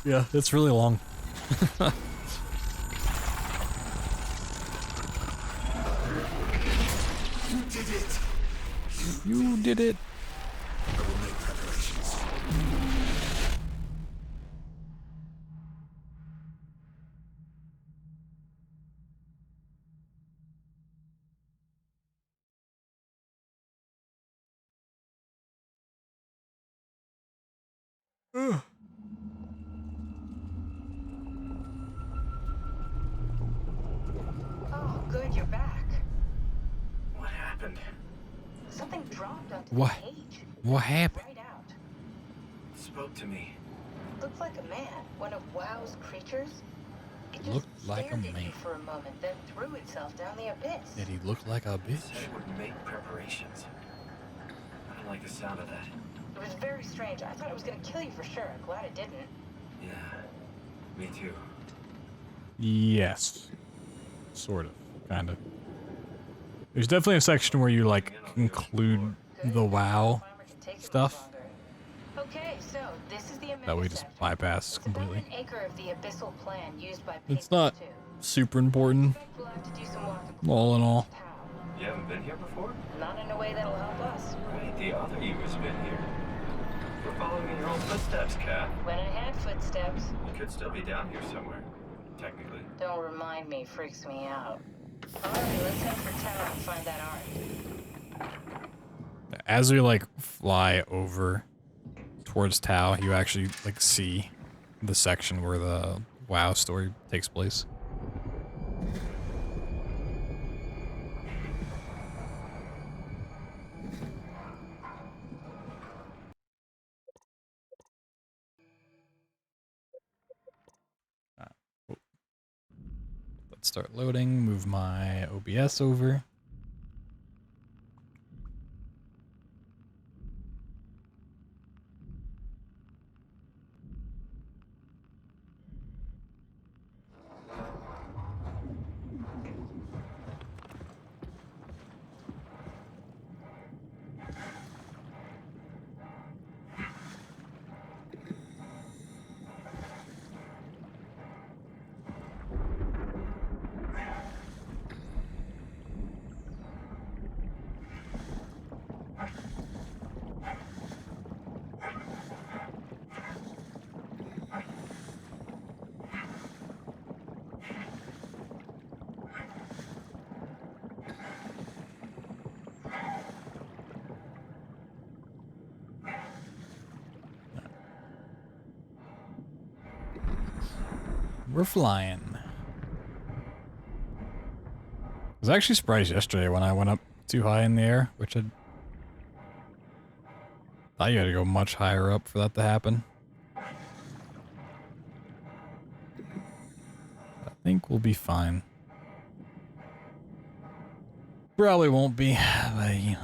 Yeah, it's really long. You did it! You did it. I will make preparations. Oh, good, you're back. What happened? Something dropped onto What? the cage. What happened? Right out. Spoke to me. Looked like a man, one of WoW's creatures. It just Looked like a stared at man. you for a moment, then threw itself down the abyss. Did he look like a bitch? Said it would make preparations. I don't like the sound of that. It was very strange. I thought it was gonna kill you for sure. I'm glad it didn't. Yeah, me too. Yes. Sort of. Kind of. There's definitely a section where you, like, include the WoW stuff. Okay, so this is the That we just bypass completely. an acre of the abyssal plan used by It's not super important, We'll have to do some walking. all in all. You haven't been here before? Not in a way that'll help us. Right, the other you has been here. We're following in your own footsteps, Kat. When I had footsteps. You could still be down here somewhere, technically. Don't remind me, freaks me out. Alright, let's head for town and find that art. As we, like, fly over towards Tau, you actually, like, see the section where the WoW story takes place. start loading, move my OBS over. We're flying. I was actually surprised yesterday when I went up too high in the air, which I thought you had to go much higher up for that to happen. I think we'll be fine. Probably won't be, but you know.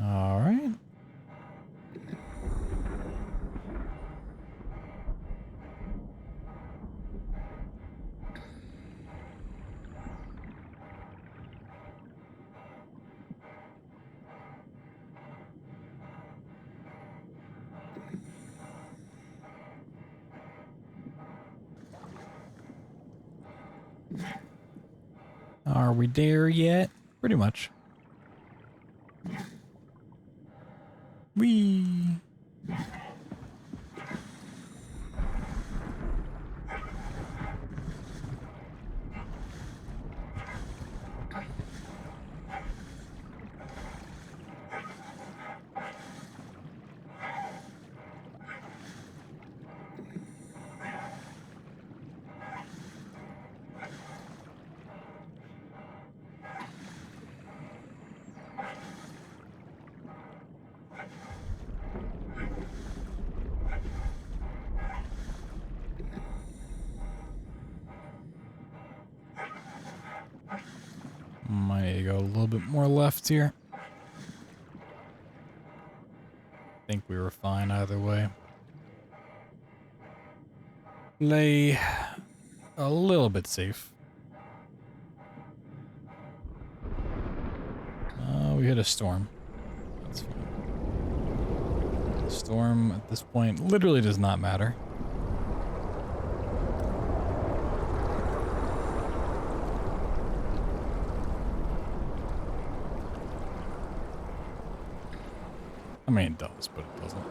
All right. Are we there yet? Pretty much. Whee! Might go a little bit more left here. Think we were fine either way. Play a little bit safe. We hit a storm. That's fine. The storm at this point literally does not matter. I mean, it does, but it doesn't.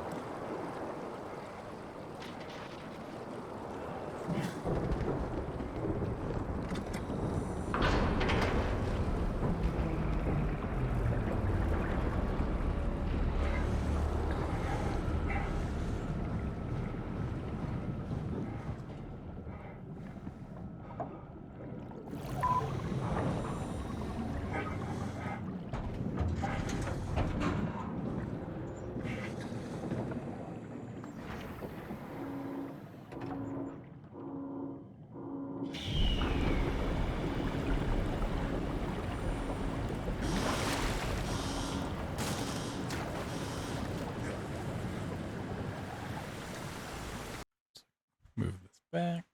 Move this back.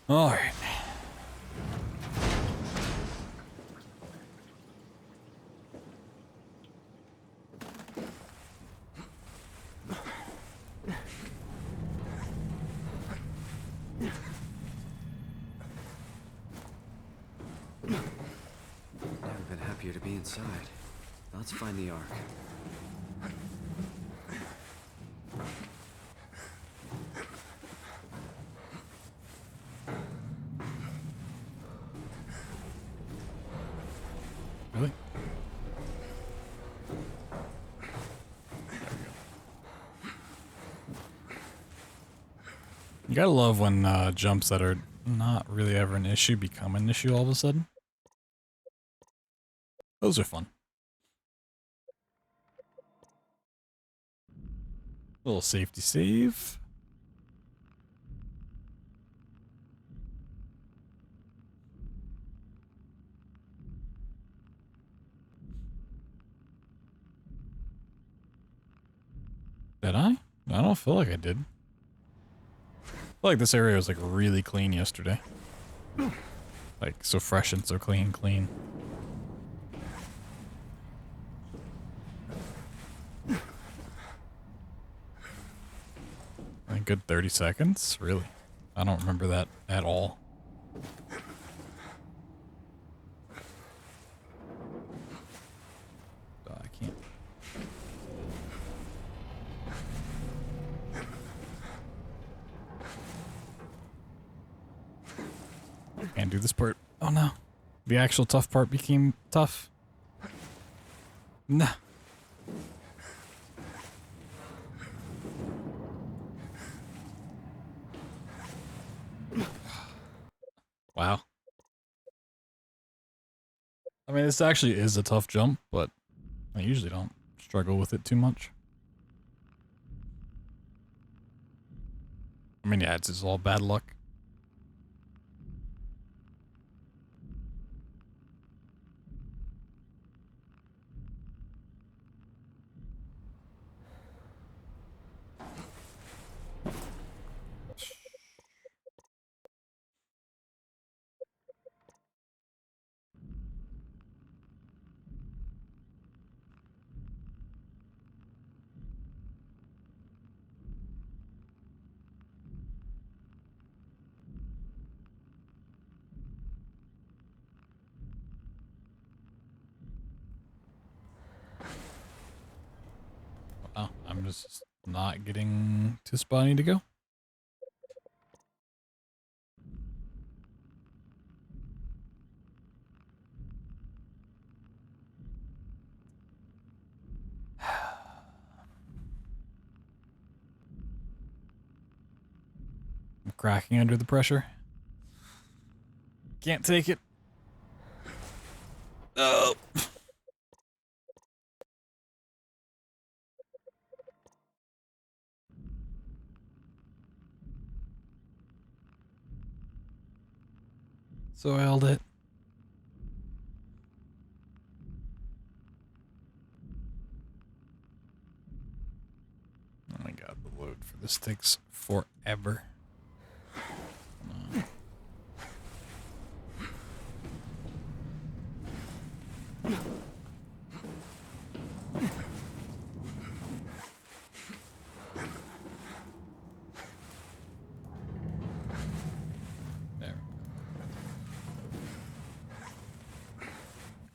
All right. inside. Let's find the Ark. Really? You gotta love when jumps that are not really ever an issue become an issue all of a sudden. Those are fun. Little safety save. Did I? I don't feel like I did. I feel like this area was like really clean yesterday. Like so fresh and so clean. A good 30 seconds? Really? I don't remember that at all. I can't. Can't do this part. Oh no. The actual tough part became tough. Nah. Wow. I mean, this actually is a tough jump, but I usually don't struggle with it too much. I mean, yeah, it's just all bad luck. Oh, I'm just not getting to spot I need to go. I'm cracking under the pressure. Can't take it. Oh. So I held it. Oh my god, the load for this takes forever.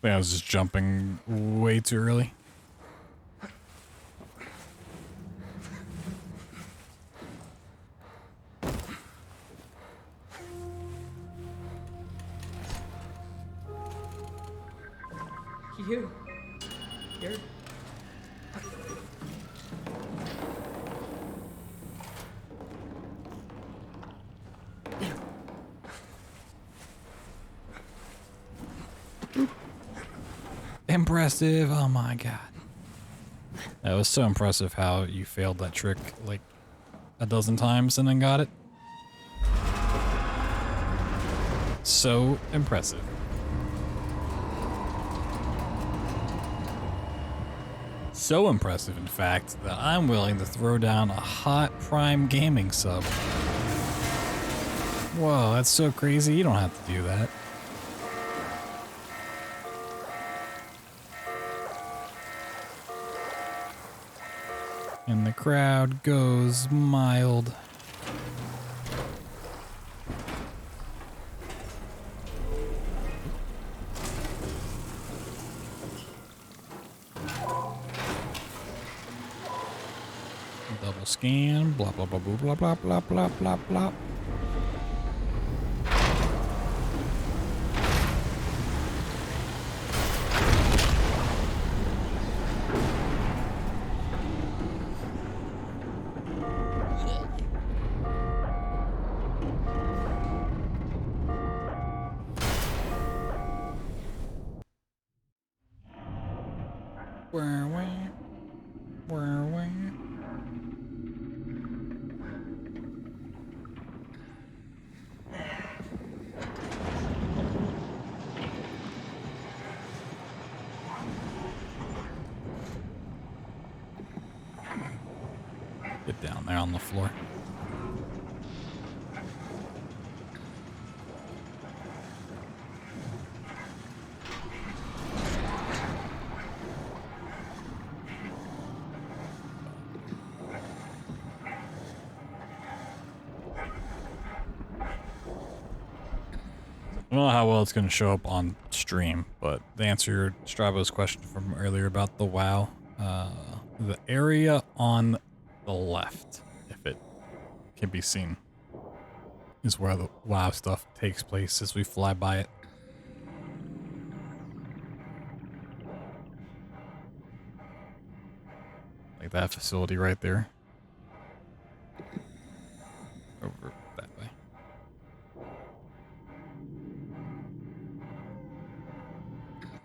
I was just jumping way too early. You. You're... Impressive. Oh my god. That was so impressive how you failed that trick like a dozen times and then got it. So impressive. So impressive, in fact, that I'm willing to throw down a hot Prime Gaming sub. Whoa, that's so crazy. You don't have to do that. And the crowd goes mild. Double scan. Blah blah blah blah blah blah blah blah blah blah. Get down there on the floor. I don't know how well it's going to show up on stream, but to answer Strabo's question from earlier about the WoW, the area on the left, if it can be seen, is where the WoW stuff takes place as we fly by it. Like that facility right there. Over that way.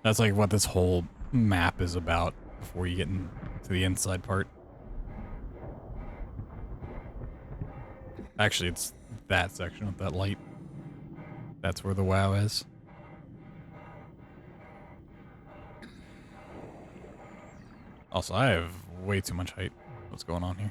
That's like what this whole map is about before you get into the inside part. Actually, it's that section with that light. That's where the WoW is. Also, I have way too much height. What's going on here?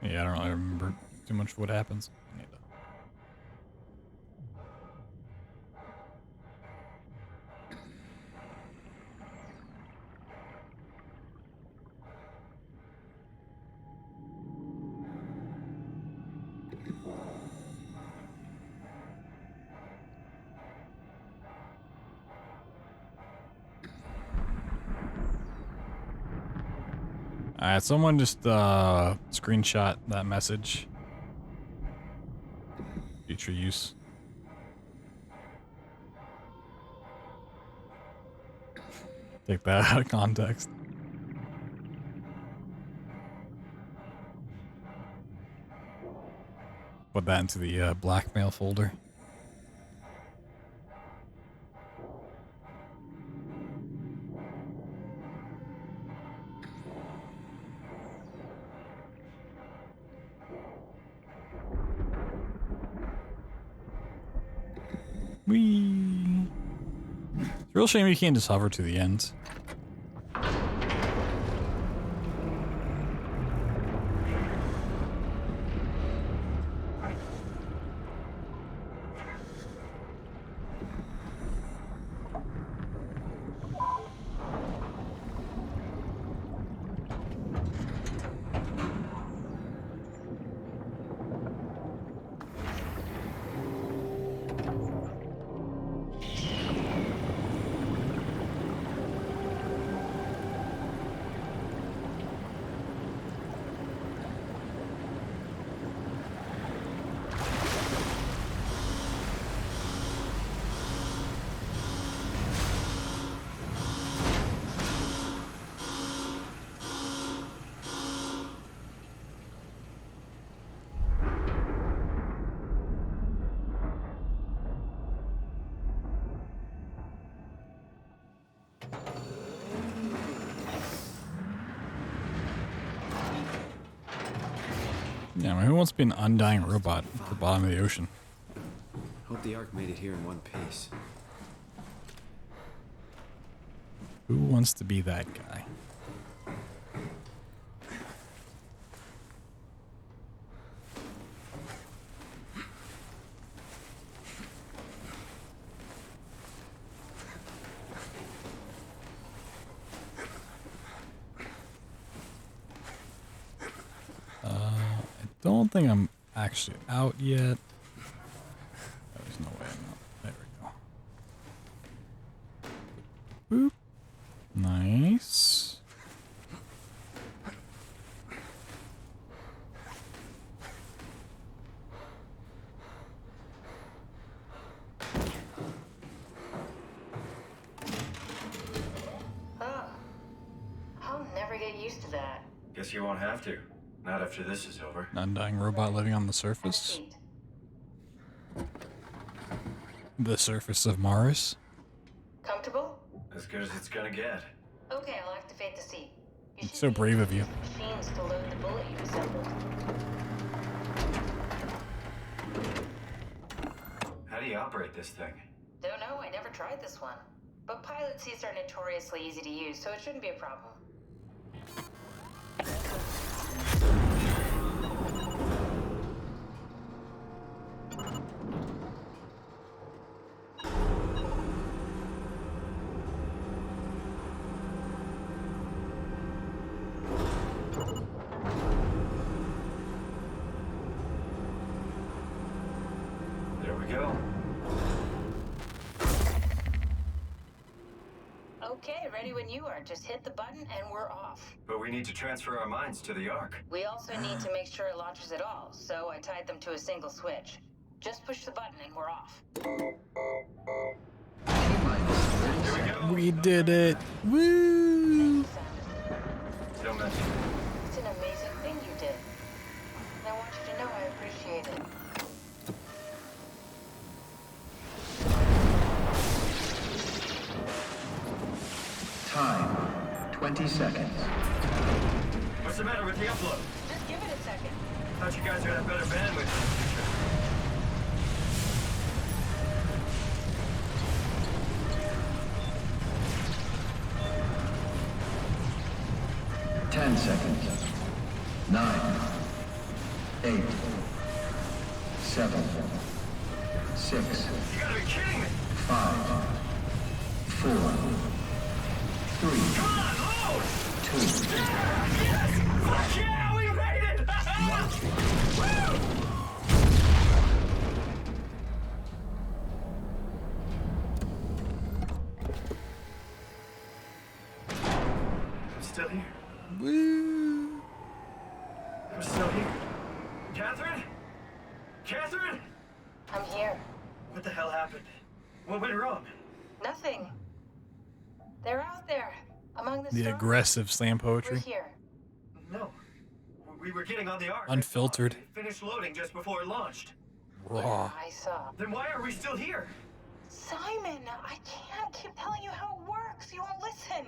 Yeah, I don't really remember too much of what happens. Alright, someone just screenshot that message. Future use. Take that out of context. Put that into the blackmail folder. Whee! It's a real shame you can't just hover to the end. Yeah, I mean, who wants to be an undying robot at the bottom of the ocean? Hope the Ark made it here in one piece. Who wants to be that guy? I don't think I'm actually out yet. There's no way I'm out. There we go. Boop. Nice. Oh. I'll never get used to that. Guess you won't have to. Not after this is over. Undying robot living on the surface. The surface of Mars. Comfortable? As good as it's gonna get. Okay, I'll activate the seat. It's so brave of you. Machines to load the bullet you assembled. How do you operate this thing? Don't know, I never tried this one. But pilot seats are notoriously easy to use, so it shouldn't be a problem. There we go. Okay, ready when you are. Just hit the button and we're off. But we need to transfer our minds to the Ark. We also need to make sure it launches at all, so I tied them to a single switch. Just push the button and we're off. We did it. Woo! Don't mention it. It's an amazing thing you did. And I want you to know I appreciate it. Time, 20 seconds. What's the matter with the upload? Just give it a second. Thought you guys would have better bandwidth. 10 seconds. 9, 8, 7, 6, You gotta be kidding me! 5, 4, 3, Come on, load! 2, Yes! Fuck yeah, we made it! Woo! I'm still here. Woo! I'm still here. Catherine? Catherine? I'm here. What the hell happened? What went wrong? Nothing. They're out there, among the The stars. aggressive slam We're poetry. here. No. We were getting on the Ark. Unfiltered. It finished loading just before it launched. Raw. I saw. Then why are we still here? Simon, I can't keep telling you how it works. You won't listen.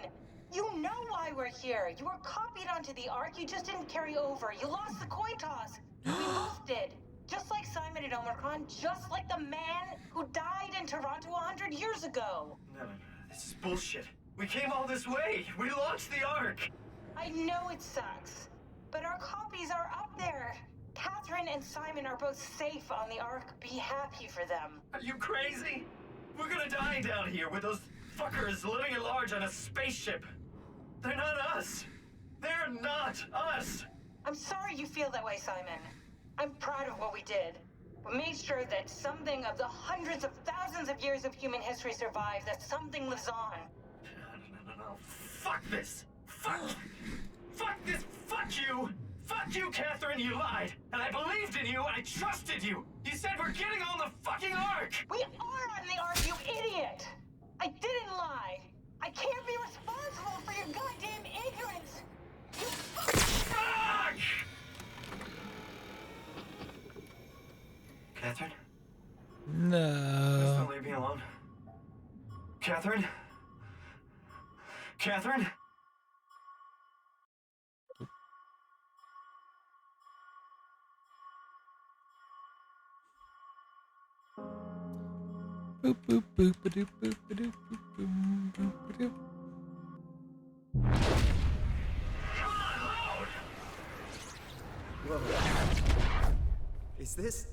You know why we're here. You were copied onto the Ark. You just didn't carry over. You lost the coin toss. We both did. Just like Simon at Omicron, just like the man who died in Toronto 100 years ago. No. This is bullshit. We came all this way. We launched the Ark. I know it sucks, but our copies are up there. Catherine and Simon are both safe on the Ark. Be happy for them. Are you crazy? We're gonna die down here with those fuckers living at large on a spaceship. They're not us. They're not us. I'm sorry you feel that way, Simon. I'm proud of what we did. We made sure that something of the hundreds of thousands of years of human history survives, that something lives on. No. Fuck this. Fuck this. Fuck you. Fuck you, Catherine. You lied. And I believed in you. I trusted you. You said we're getting on the fucking Ark. We are on the Ark, you idiot. I didn't lie. I can't be responsible for your goddamn ignorance. You Fuck! Catherine? Please No. don't leave me alone. Catherine? Catherine? Boop boop boop ba doop boop ba doop boop boop boop ba doop. Whoa. Is this...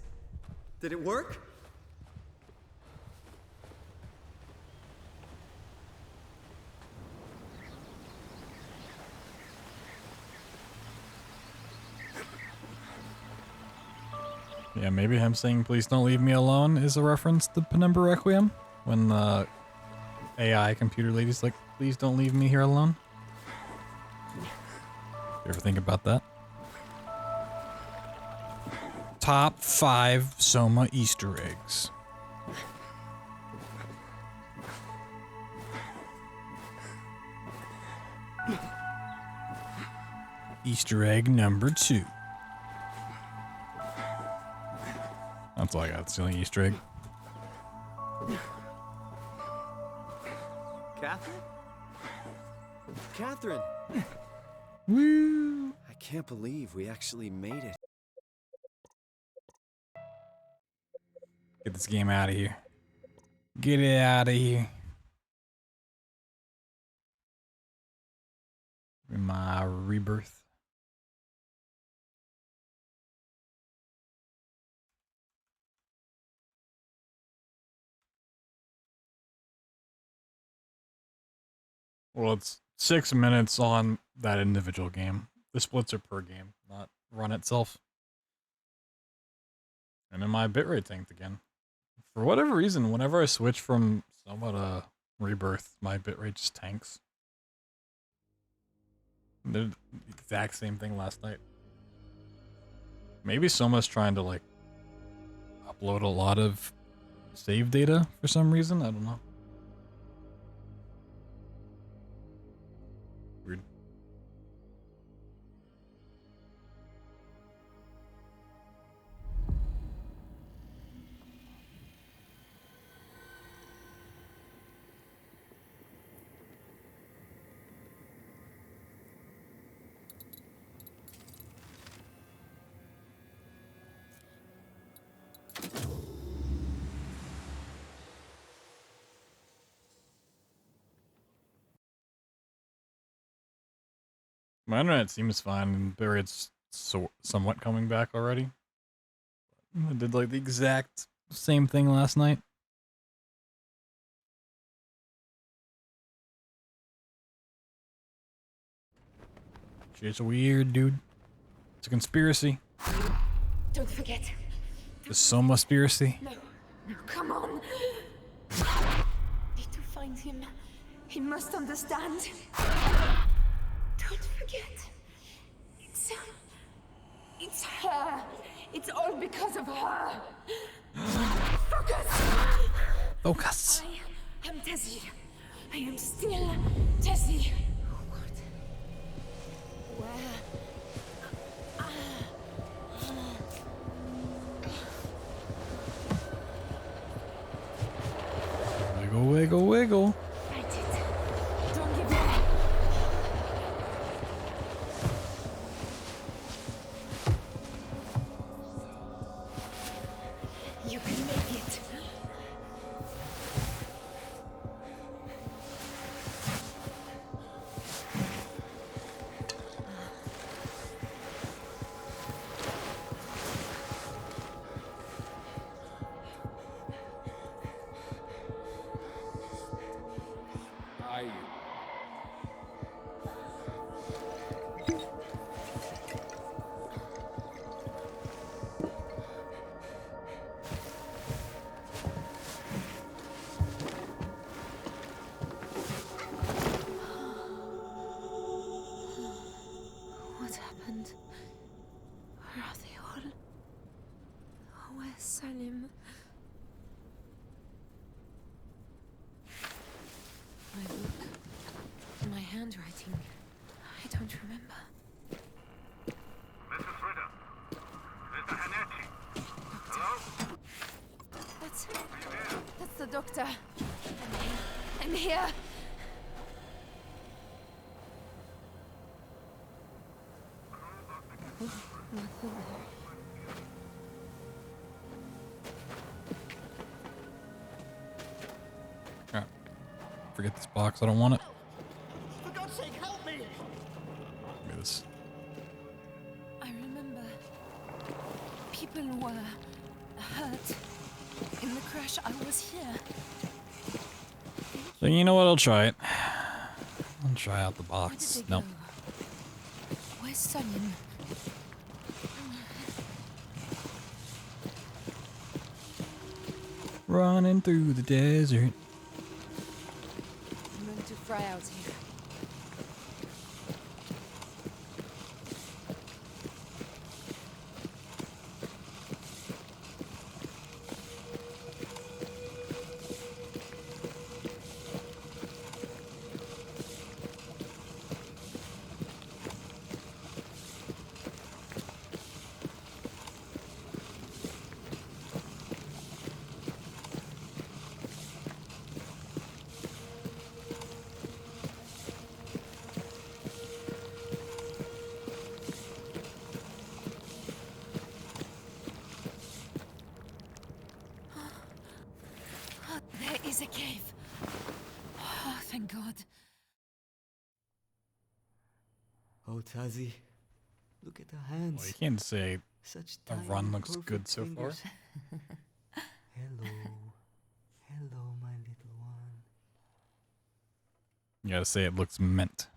Did it work? Yeah, maybe him saying "Please don't leave me alone" is a reference to Penumbra Requiem, when the AI computer lady's like, "Please don't leave me here alone." You ever think about that? Top 5 Soma Easter eggs. Easter egg number 2. That's all I got. It's the only Easter egg. Catherine? Catherine! Woo! I can't believe we actually made it. Get this game out of here. Get it out of here. My rebirth. Well, it's 6 minutes on that individual game. The splits are per game, not run itself. And then my bitrate tanked again. For whatever reason, whenever I switch from Soma to Rebirth, my bitrate just tanks. The exact same thing last night. Maybe Soma's trying to like upload a lot of save data for some reason. I don't know. Weird. My internet seems fine, and it's somewhat coming back already. I did like the exact same thing last night. Shit's weird, dude. It's a conspiracy. Don't forget. The Soma-spiracy. No, come on. Need to find him. He must understand. Don't forget. It's her. It's all because of her. Focus. Focus. I am Tessie. I am still Tessie. What? Where? Wiggle, wiggle, wiggle. Fight it. Don't give up. You can make it. What happened? Where are they all? Where's Salim? My book. My handwriting. I don't remember. Mrs. Ritter. Mr. Hanechi. Hello? That's the doctor. I'm here. Nothing there. Alright. Forget this box. I don't want it. For God's sake, help me! Give me this. I remember. gosh, I was here. So you know what? I'll try it. I'll try out the Where box. did they Nope. go? Where's Salim? Running through the desert. I'm going to fry out here. There is a cave. Oh, thank God. Oh, Tazi, look at the hands. Well, you can't say Such a tiny, run looks perfect good so far. fingers. Hello. Hello, my little one. You gotta say it looks mint.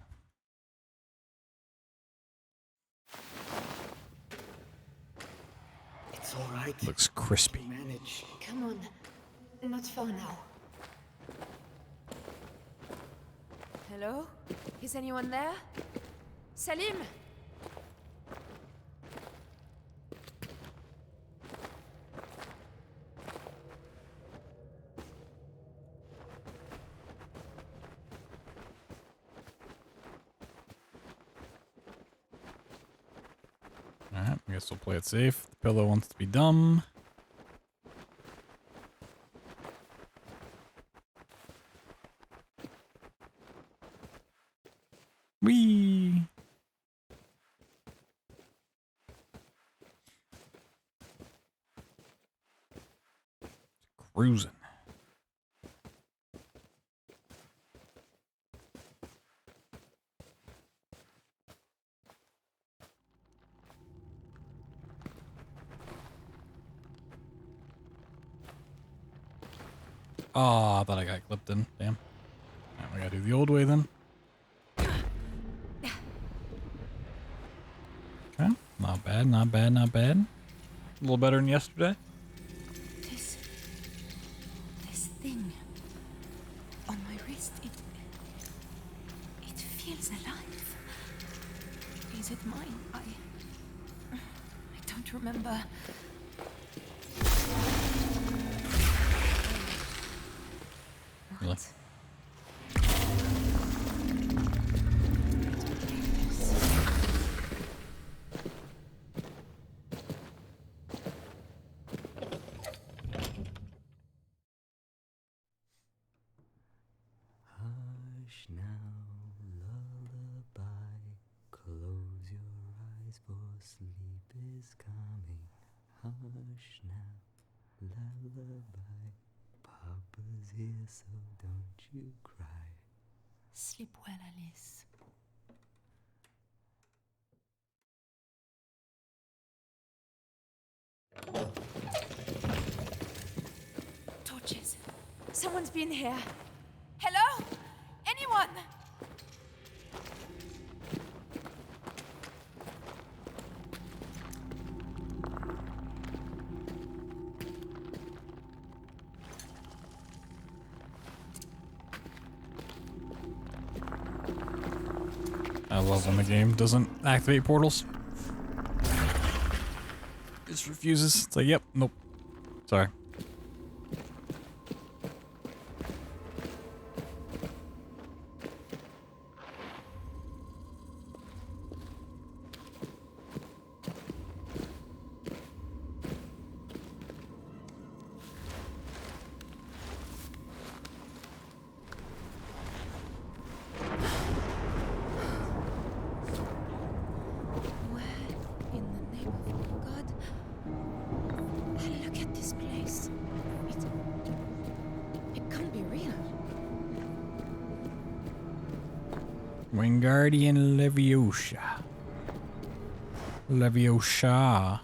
It's all right. Looks crispy. Manage. Come on. Not far now. Hello? Is anyone there? Salim? Alright, I guess we'll play it safe. The pillow wants to be dumb. Whee! Cruising. Oh, I thought I got clipped in. Damn. Alright, we gotta do the old way then. Okay. Not bad, not bad, not bad. A little better than yesterday. This thing on my wrist, it feels alive. Is it mine? I don't remember. Really? Hush now, lullaby. Close your eyes, for sleep is coming. Hush now, lullaby. Papa's here, so don't you cry. Sleep well, Alice. Torches. Someone's been here. Hello? Anyone? I love when the game doesn't activate portals. It just refuses. It's like, yep, nope. Sorry. Wingardium Leviosa. Leviosa.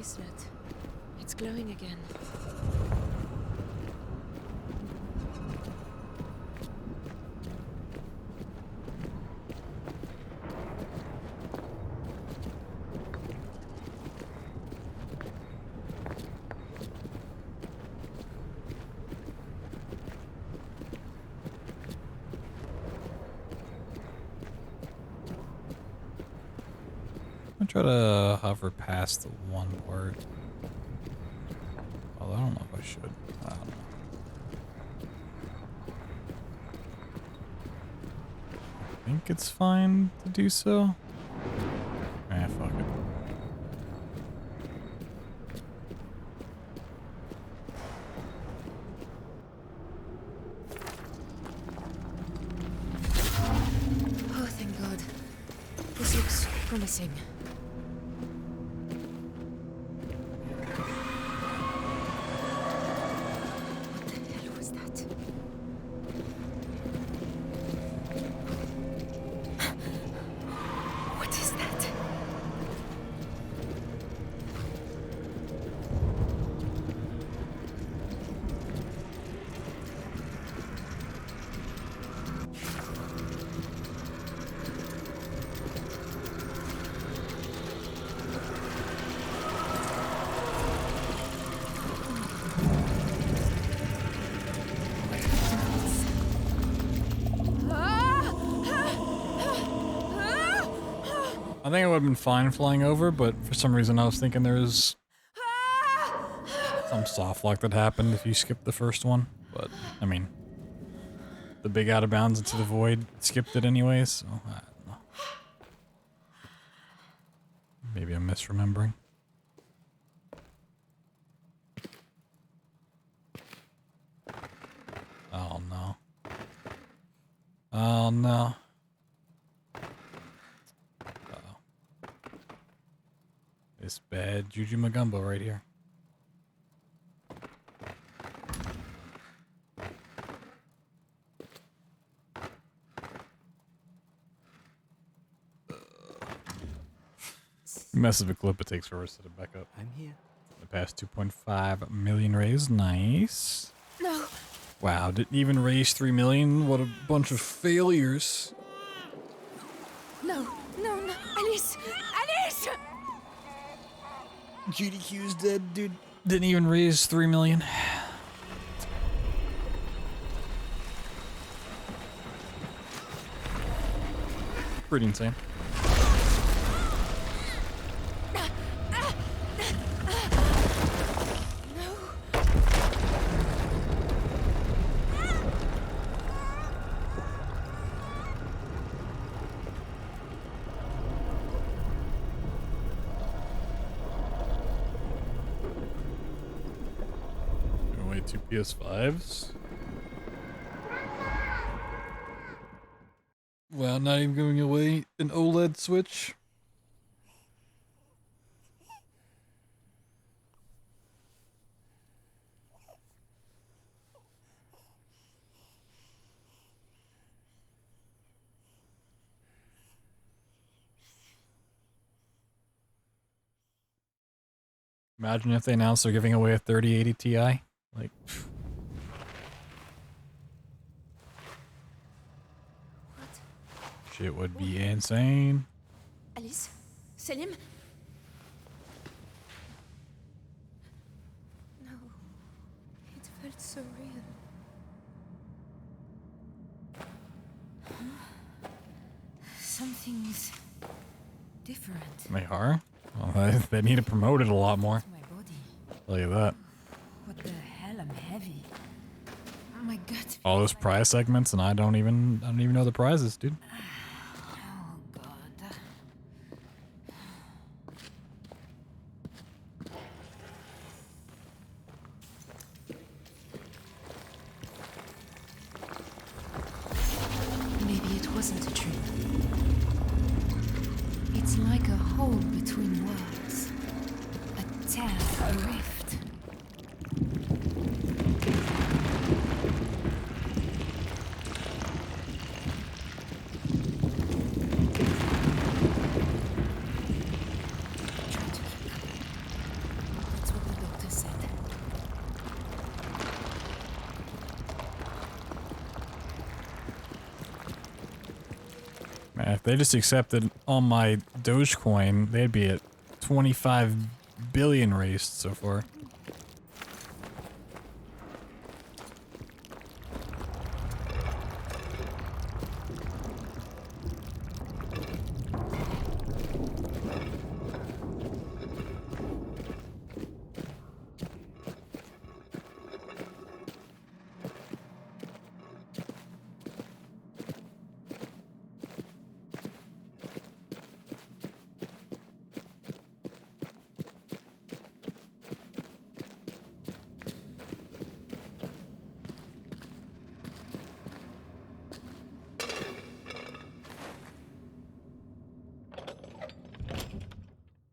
bracelet. It's glowing again. I'm gonna try to hover past the one part. Although I don't know if I should. I don't know. I think it's fine to do so. Ah, fuck it. Oh, thank God. This looks promising. I think it would have been fine flying over, but for some reason I was thinking there's some soft lock that happened if you skipped the first one. But, I mean, the big out of bounds into the void skipped it anyways, so I don't know. Maybe I'm misremembering. Oh no. Oh no. This bad Juju Magumbo right here. Mess of a clip, it takes forever to set it back up. I'm here. The past 2.5 million raised, nice. No. Wow, didn't even raise 3 million. What a bunch of failures. No, no, no. Alice! Alice! GDQ's dead, dude. Didn't even raise 3 million. Pretty insane. Two PS5s. Wow, not even giving away an OLED Switch. Imagine if they announced they're giving away a 3080 Ti. Like, shit would be insane. Alice? Selim? No. It felt so real. Something's different. They are? Well, they need to promote it a lot more. My body. Tell you that. What the hell? I'm heavy. My gut. All those prize segments, and I don't even know the prizes, dude. Oh God. Maybe it wasn't a dream. It's like a hole between worlds. A tear, a rift. if they just accepted all my Dogecoin, they'd be at 25 billion raised so far.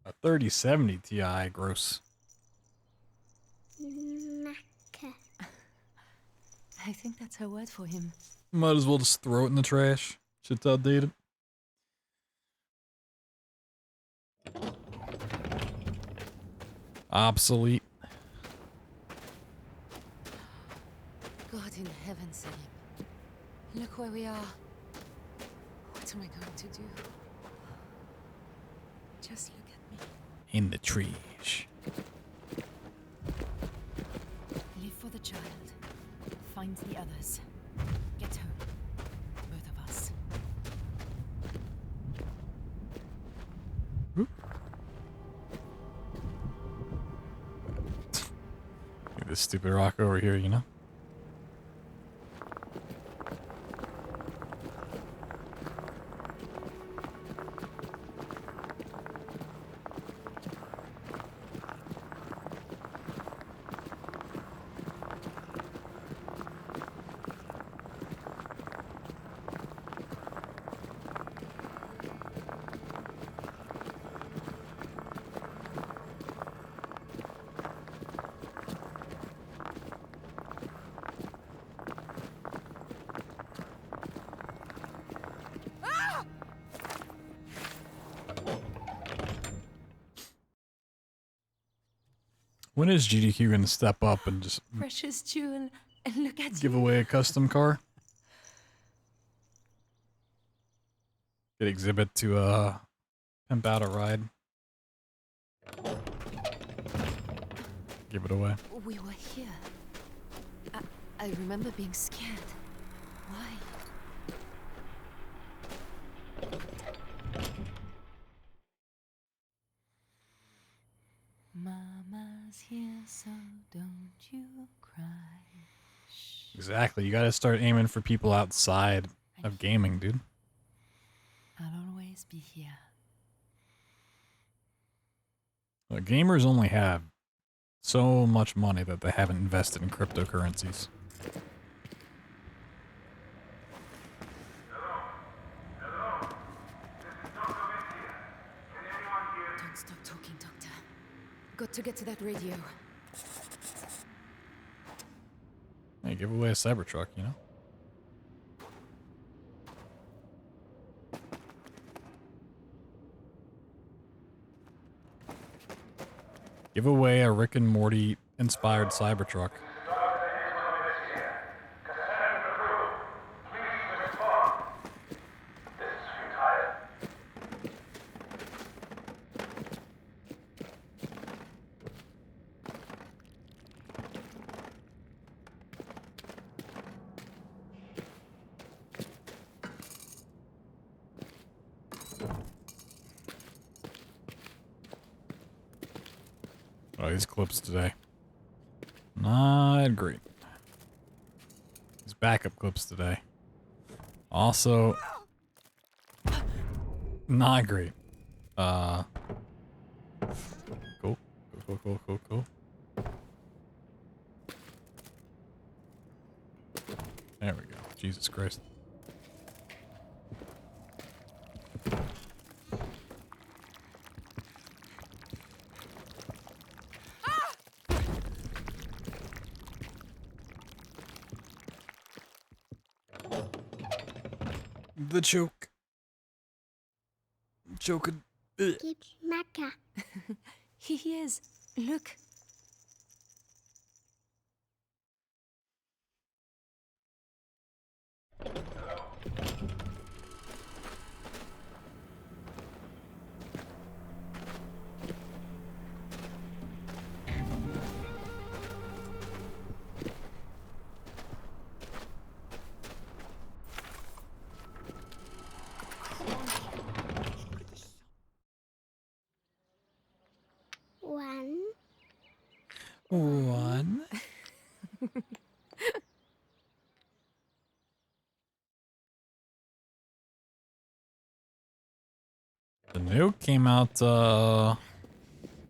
A 3070 Ti, gross. I think that's her word for him. Might as well just throw it in the trash. Shit's outdated. Obsolete. God in heaven, Selim. Look where we are. What am I going to do? Just look at me. In the trees. Live for the child. Find the others. Get home. Both of us. Look at this stupid rock over here, you know? When is GDQ going to step up and just Precious jewel, and look at give away a custom car? Get Exhibit to pimp out a ride. Give it away. We were here. I remember being scared. Why? Mama's here, so don't you cry. Exactly. You got to start aiming for people outside of gaming, dude. I'll always be here. Gamers only have so much money that they haven't invested in cryptocurrencies. Don't stop talking, Doctor. Got to get to that radio. Hey, give away a Cybertruck, you know? Give away a Rick and Morty inspired Cybertruck. Oh, these clips today. Not great. These backup clips today. Also, not great. Cool. Cool. There we go. Jesus Christ. The choke. Choking. It's Maka. He is. Look. One. The nuke came out a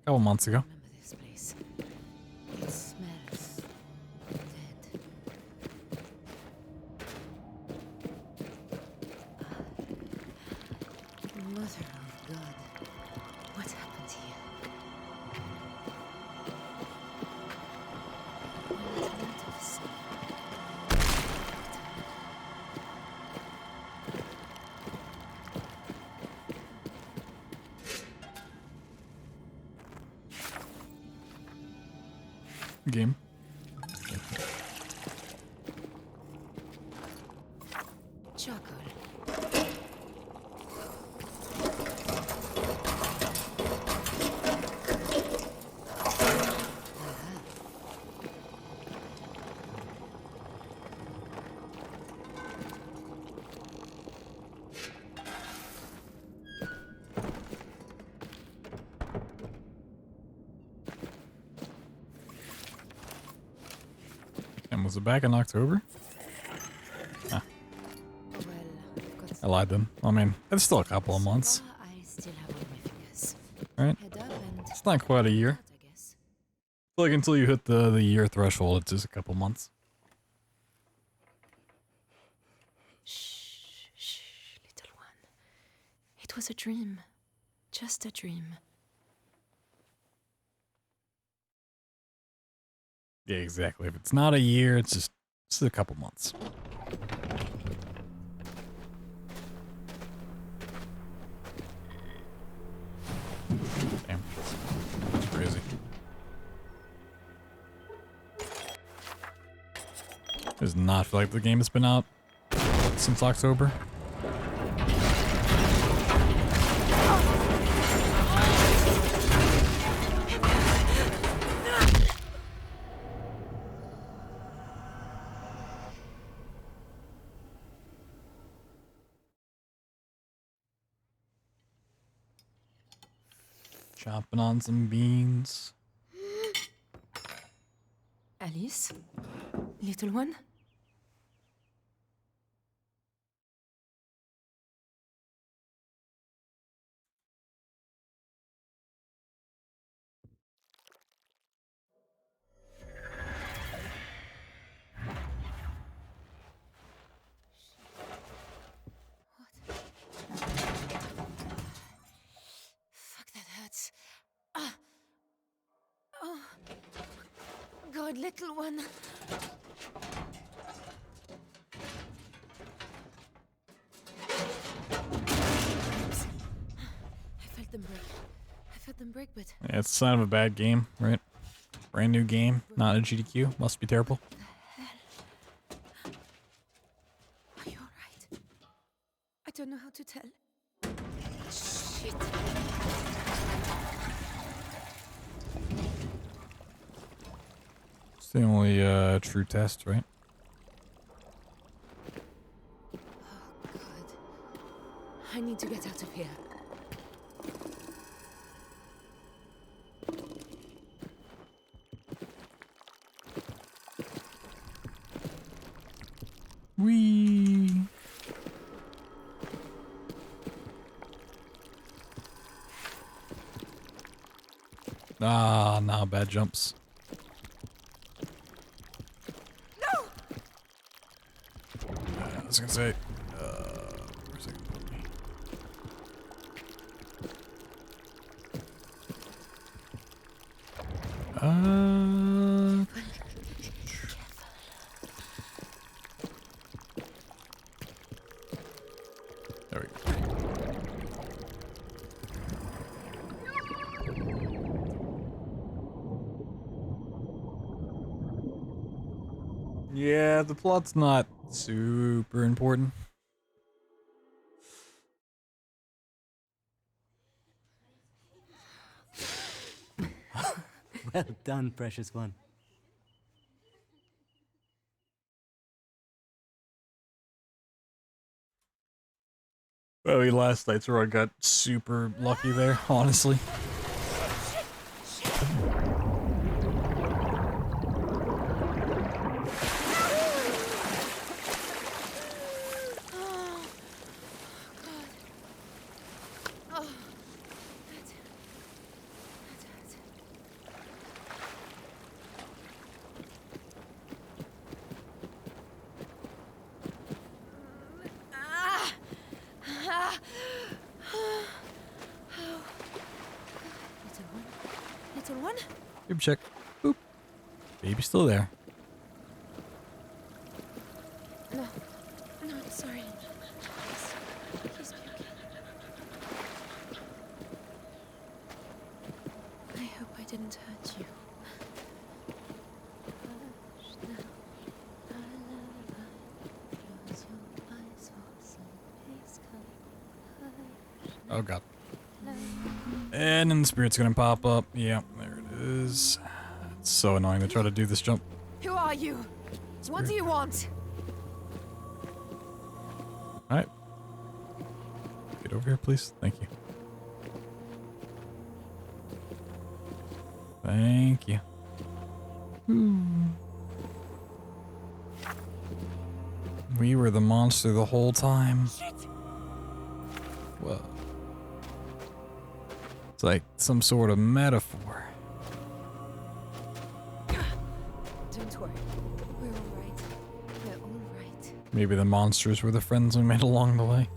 couple months ago. Remember this place. It smells dead. Mother of God. What happened here? What of sin? Game. Charcoal. And was it back in October? Ah. I lied then. I mean, it's still a couple of months. I still have on my fingers. Right? Head up and It's not quite a year. I guess. Like until you hit the year threshold, it's just a couple months. Shh, shh, little one. It was a dream. Just a dream. Yeah, exactly. If it's not a year, it's just a couple months. Damn. That's crazy. Does not feel like the game has been out since October. Chopping on some beans. Alice? Little one? Fuck, that hurts. Ah. Oh. God, little one. I felt them break. I felt them break, but Yeah, it's a sign of a bad game, right? Brand new game, not a GDQ. Must be terrible. are you alright? I don't know how to tell. Shit. It's the only true test, right? Oh, God. I need to get out of here. Whee! Ah, no, bad jumps. No! I was gonna say, where's it gonna put me? There we go. Yeah, the plot's not super important. Well done, precious one. Well, last night's where I got super lucky there, honestly. one? Baby check. Boop. Baby's still there. No. No, I'm sorry. He's puking. I hope I didn't hurt you. Oh god. And then the spirit's gonna pop up. Yeah, there it is. It's so annoying to try to do this jump. Who are you? What do you want? Alright. Get over here, please. Thank you. Thank you. We were the monster the whole time. Whoa. It's like some sort of metaphor. Don't worry. We're all right. We're all right. Maybe the monsters were the friends we made along the way.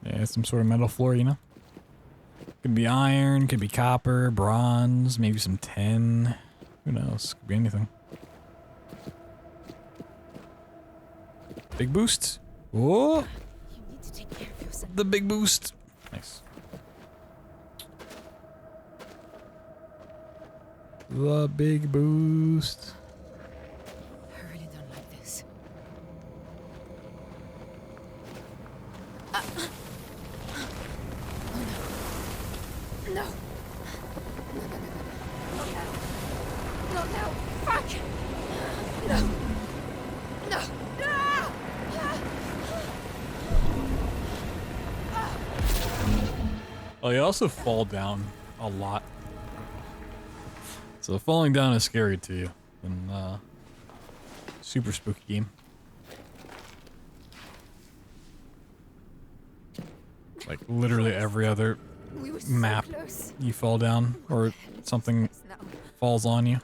Yeah, some sort of metal floor, you know? Could be iron, could be copper, bronze, maybe some tin. Who knows? Could be anything. Big boost. Whoa! You need to take care of yourself. The big boost. Nice. The big boost. I really don't like this. No. No. Not now. Fuck. No. No. Oh, you also fall down a lot. So falling down is scary to you. And super spooky game. Like literally every other map you fall down or something falls on you.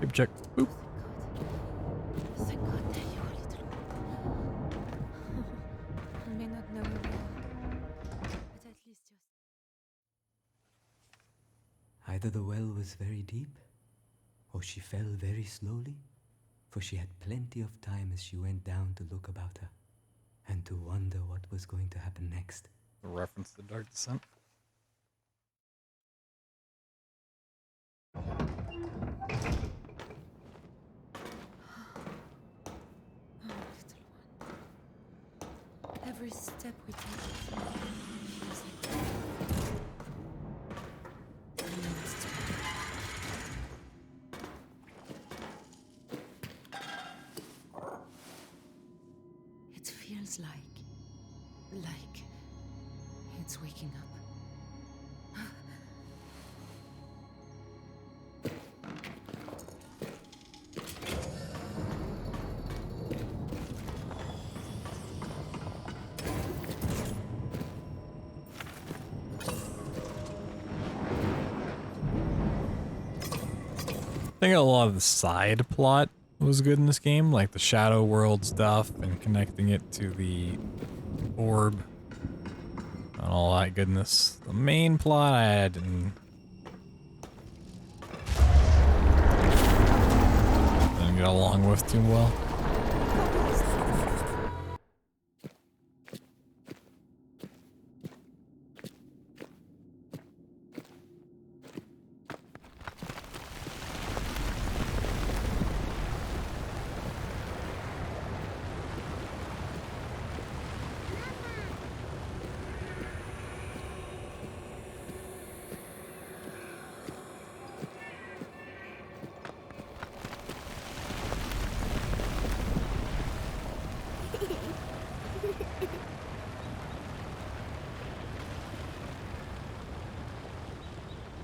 Baby check. Boop. Thank God that you are little. I may not know who you are, but at least you're... Either the well was very deep, or she fell very slowly, for she had plenty of time as she went down to look about her, and to wonder what was going to happen next. A reference to Dark Descent. Every step we take feels it feels like it's waking up. I think a lot of the side plot was good in this game, like the Shadow World stuff and connecting it to the orb and all that goodness. The main plot I didn't get along with too well.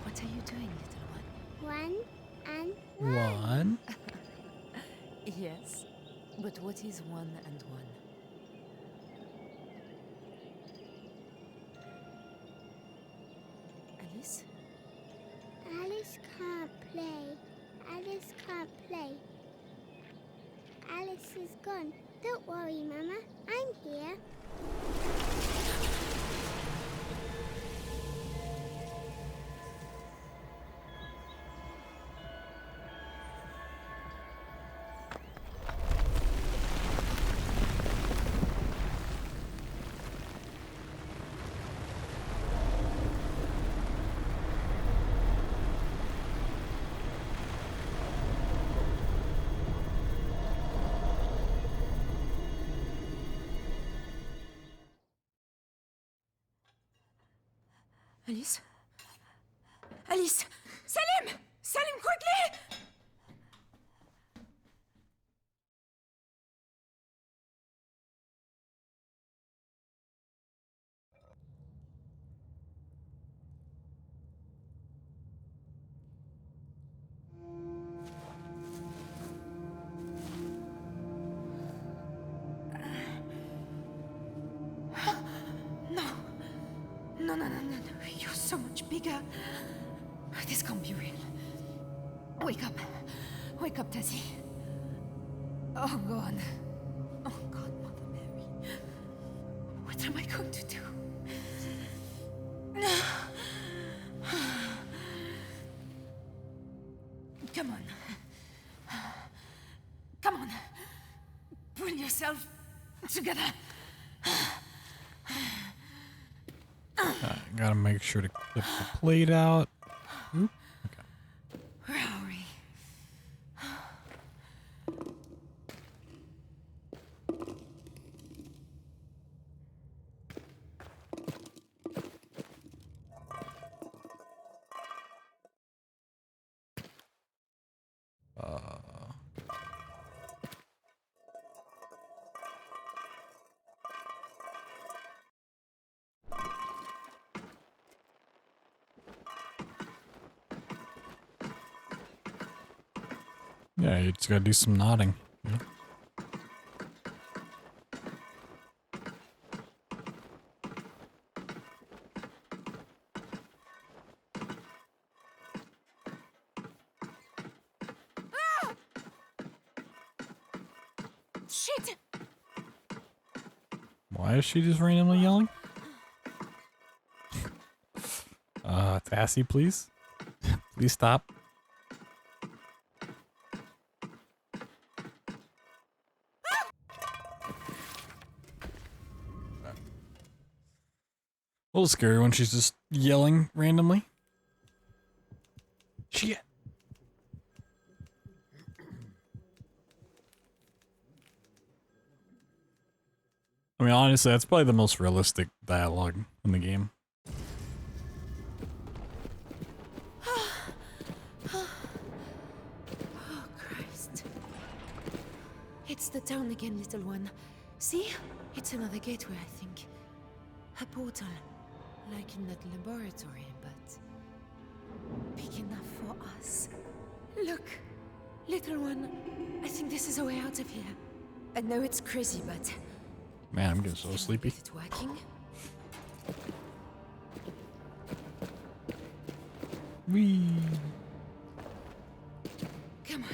What are you doing, little one? One? Yes, but what is 1 and 1? Alice? Alice Alice can't play. Alice can't play. Alice is gone. Don't worry, Mama. I'm here. Alice? Alice! Salim! Salim, quickly! No. You're so much bigger. This can't be real. Wake up. Wake up, Tessie. Oh, God. Oh, God, Mother Mary. What am I going to do? Come on. Come on. Pull yourself together. Gotta make sure to clip the plate out. Oop. Okay. Where are we? Yeah, you just gotta do some nodding. Yeah. Shit! Why is she just randomly yelling? Tassie, please? Please stop. A little scary when she's just yelling randomly. Shit. I mean, honestly, that's probably the most realistic dialogue in the game. Oh, Christ. It's the town again, little one. See? It's another gateway, I think. A portal. Like in that laboratory, but big enough for us. Look, little one. I think this is a way out of here. I know it's crazy, but... Man, I'm getting so sleepy. Is it working? Whee! Come on.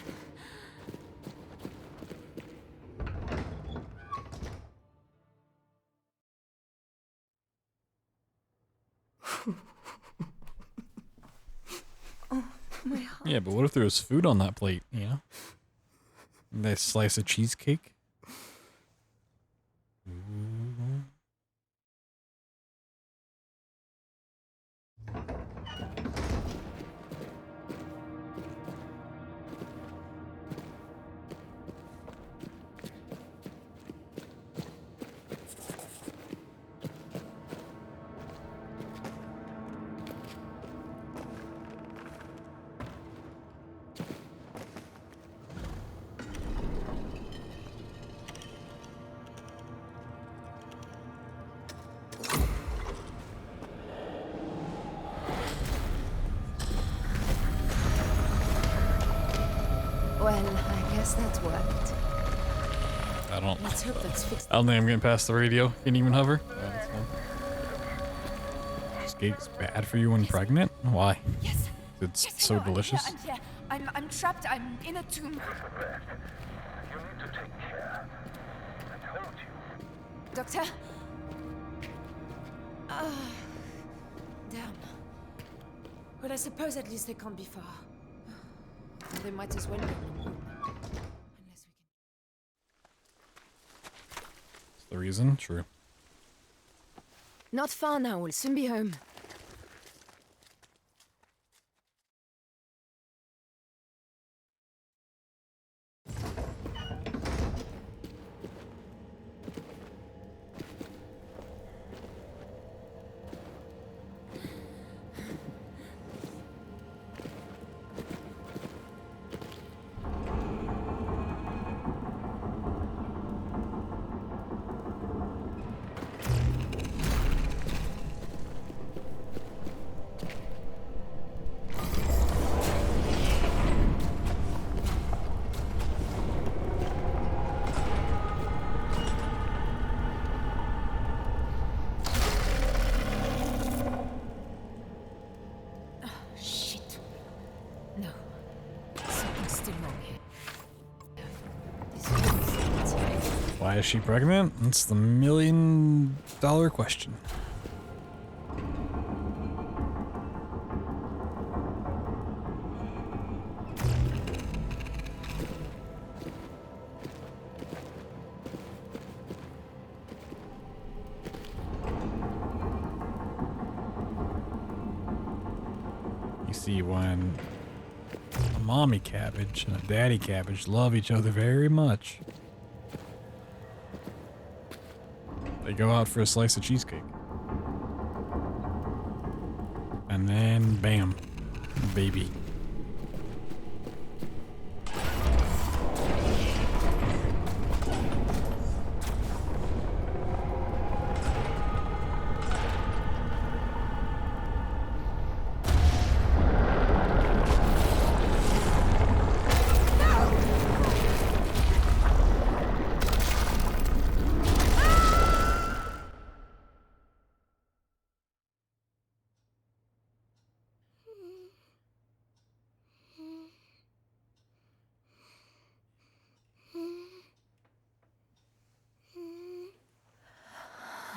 Oh, my heart. Yeah, but what if there was food on that plate, you know? That slice of cheesecake? Well, I guess that worked. I don't. Let's hope that's fixed. I don't think I'm getting past the radio. Can you even hover? Yeah, that's fine. This gate's bad for you when pregnant? Why? Yes, It's Yes, so I know, delicious. I'm here. I'm trapped. I'm in a tomb. You need to take care. I told you. Doctor? Damn. Well, I suppose at least they can't be far. They might as well be. Unless we can. That's the reason? True. Not far now. We'll soon be home. Why is she pregnant? That's the $1 million question. You see, when a mommy cabbage and a daddy cabbage love each other very much, they go out for a slice of cheesecake. And then, bam, baby.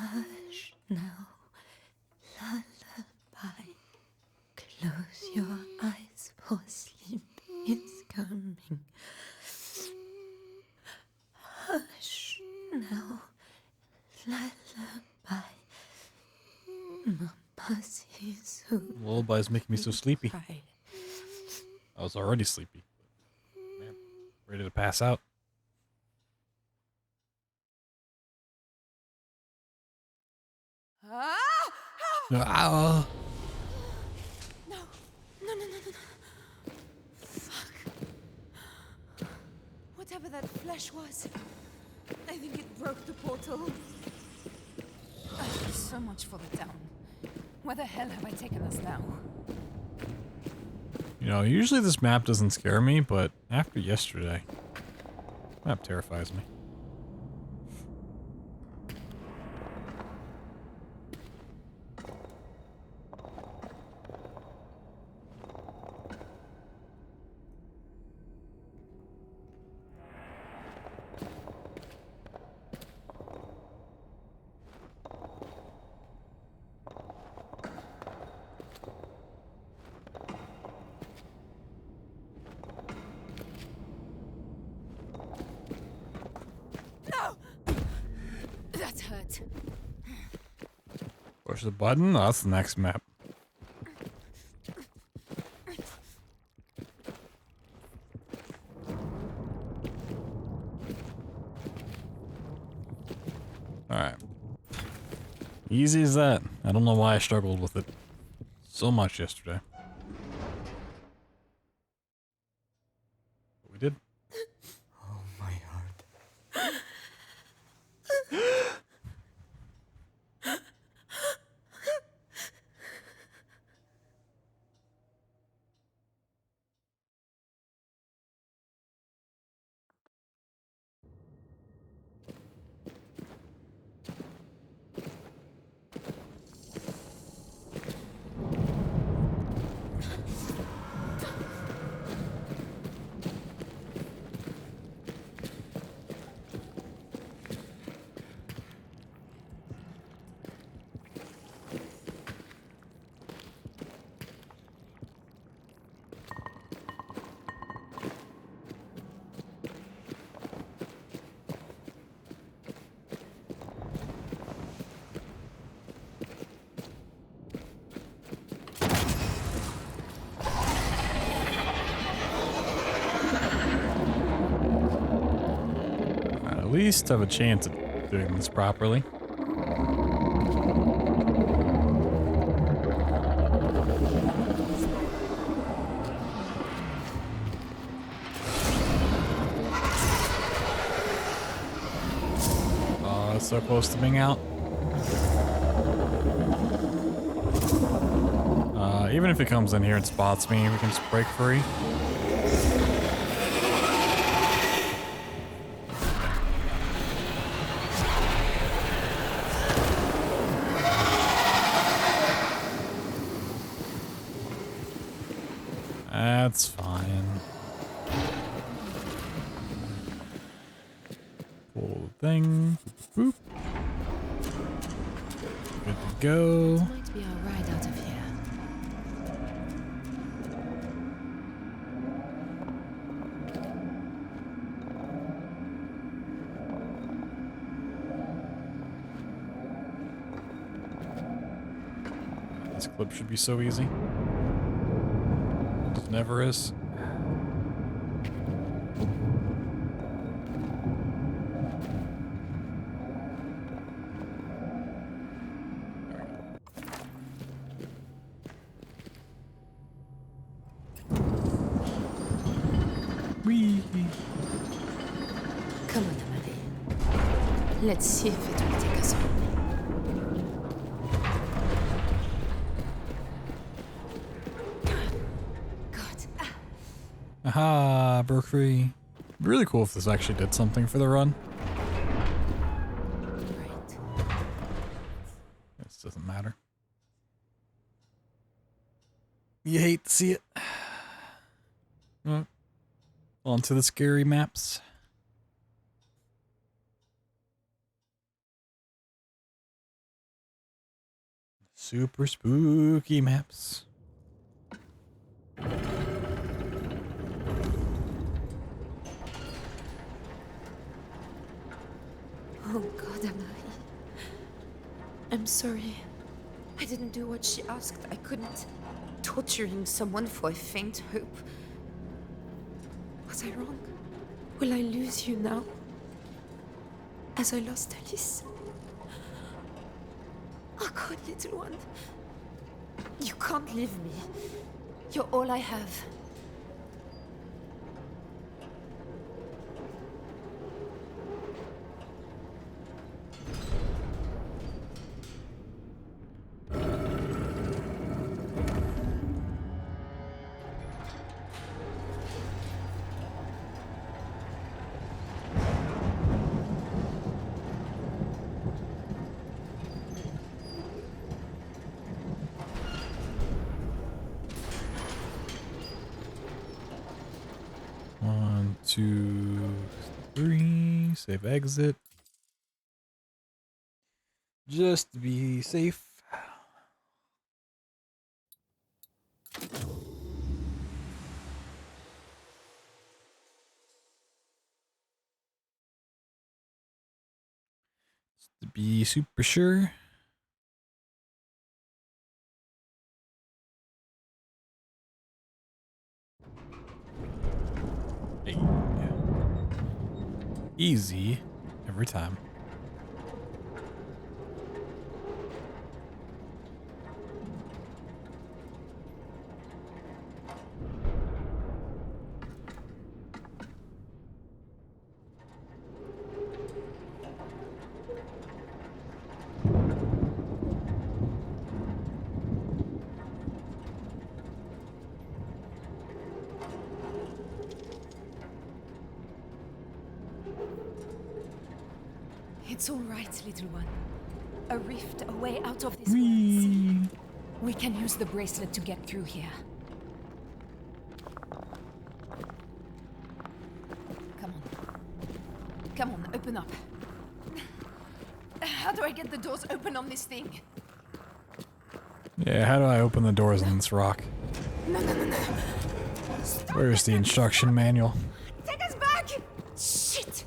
Hush now, lullaby. Close your eyes, for sleep is coming. Hush now, lullaby. Mama's here soon. Lullaby's making me so sleepy. I was already sleepy. Man, ready to pass out. Ah! No. Fuck. Whatever that flesh was, I think it broke the portal. So much for the town. Where the hell have I taken us now? You know, usually this map doesn't scare me, but after yesterday, this map terrifies me. That hurt. Push the button. Oh, that's the next map. Alright. Easy as that. I don't know why I struggled with it so much yesterday. But we did. Oh, my heart. least have a chance at doing this properly. Oh, it's so close to being out. Even if he comes in here and spots me, we can just break free. That's fine. Pull the thing. Boop. Good to go. This might be our ride out of here. This clip should be so easy. It never is. Whee! Come on, Emily. Let's see if it will take us home. Aha, broke free. It'd be really cool if this actually did something for the run. Right. This doesn't matter. You hate to see it. Well, on to the scary maps. Super spooky maps. Oh God, Emily. I'm sorry. I didn't do what she asked. I couldn't. Torturing someone for a faint hope. Was I wrong? Will I lose you now? As I lost Alice? Oh God, little one. You can't leave me. You're all I have. One, 2, 3. Save exit. Just to be safe. Just to be super sure. Hey. Easy every time. It's all right, little one. A rift, a way out of this world. We can use the bracelet to get through here. Come on. Come on, open up. How do I get the doors open on this thing? Yeah, how do I open the doors on this rock? No. Where's the instruction manual? Take us back! Shit!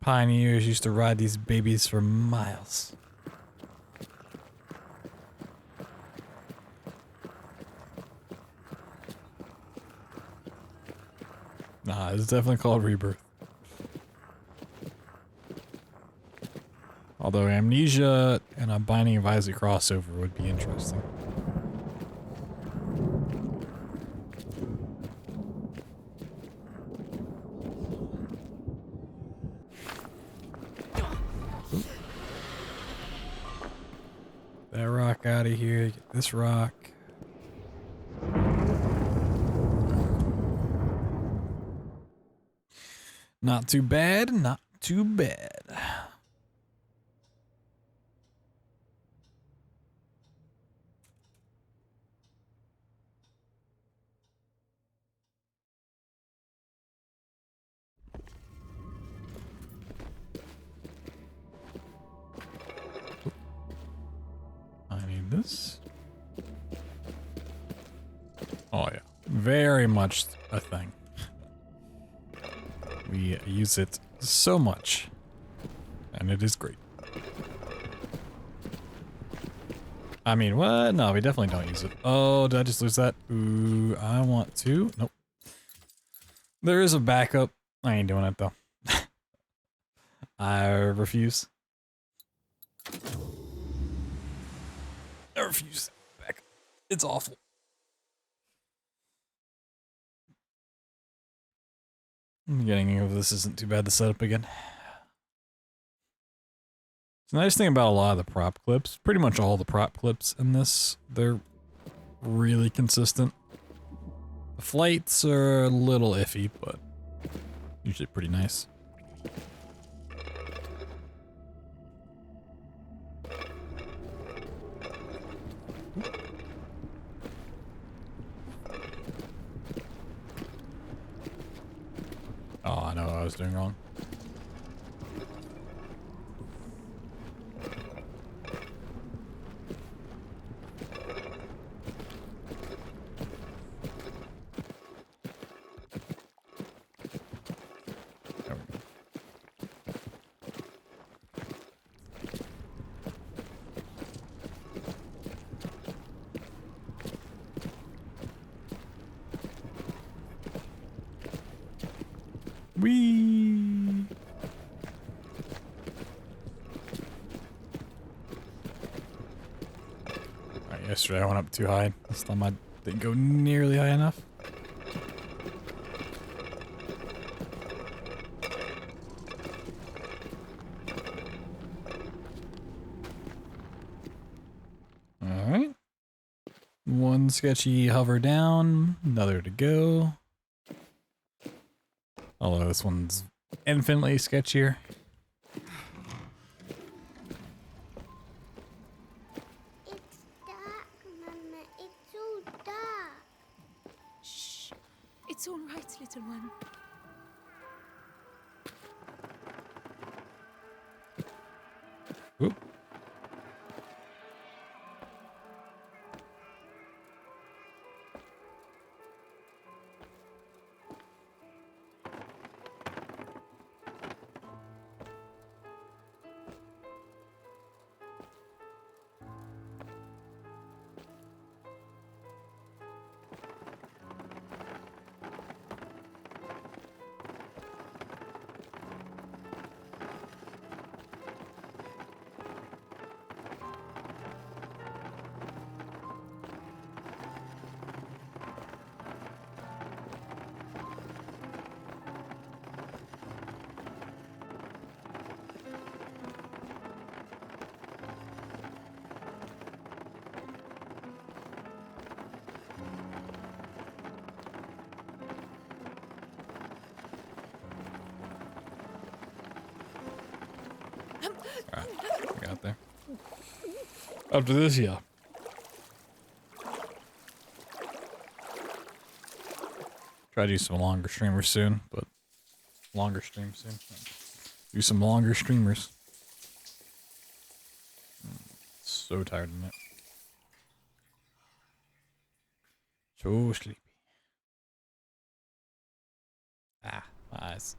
Pioneers used to ride these babies for miles. No, Nah, it's definitely called Rebirth. Although Amnesia and a Binding of Isaac crossover would be interesting. That rock out of here. Get this rock. Not too bad. Not too bad. I need this. Oh yeah, very much a thing. We use it so much, and it is great. I mean, what? No, we definitely don't use it. Oh, did I just lose that? Ooh, I want to. Nope. There is a backup. I ain't doing it though. I refuse. I refuse. Back. It's awful. I'm getting over this isn't too bad to set up again. The nice thing about a lot of the prop clips, pretty much all the prop clips in this, they're really consistent. The flights are a little iffy, but usually pretty nice. Oh, I know what I was doing wrong. Whee! Alright, yesterday I went up too high. This time I didn't go nearly high enough. Alright. One sketchy hover down, another to go. Although this one's infinitely sketchier. It's dark, Mama. It's so dark. Shh. It's all right, little one. Oop. Alright, we got there. After this, yeah. Try to do some longer streamers soon, but longer streams soon. Do some longer streamers. So tired of it. So sleepy. Ah, my eyes.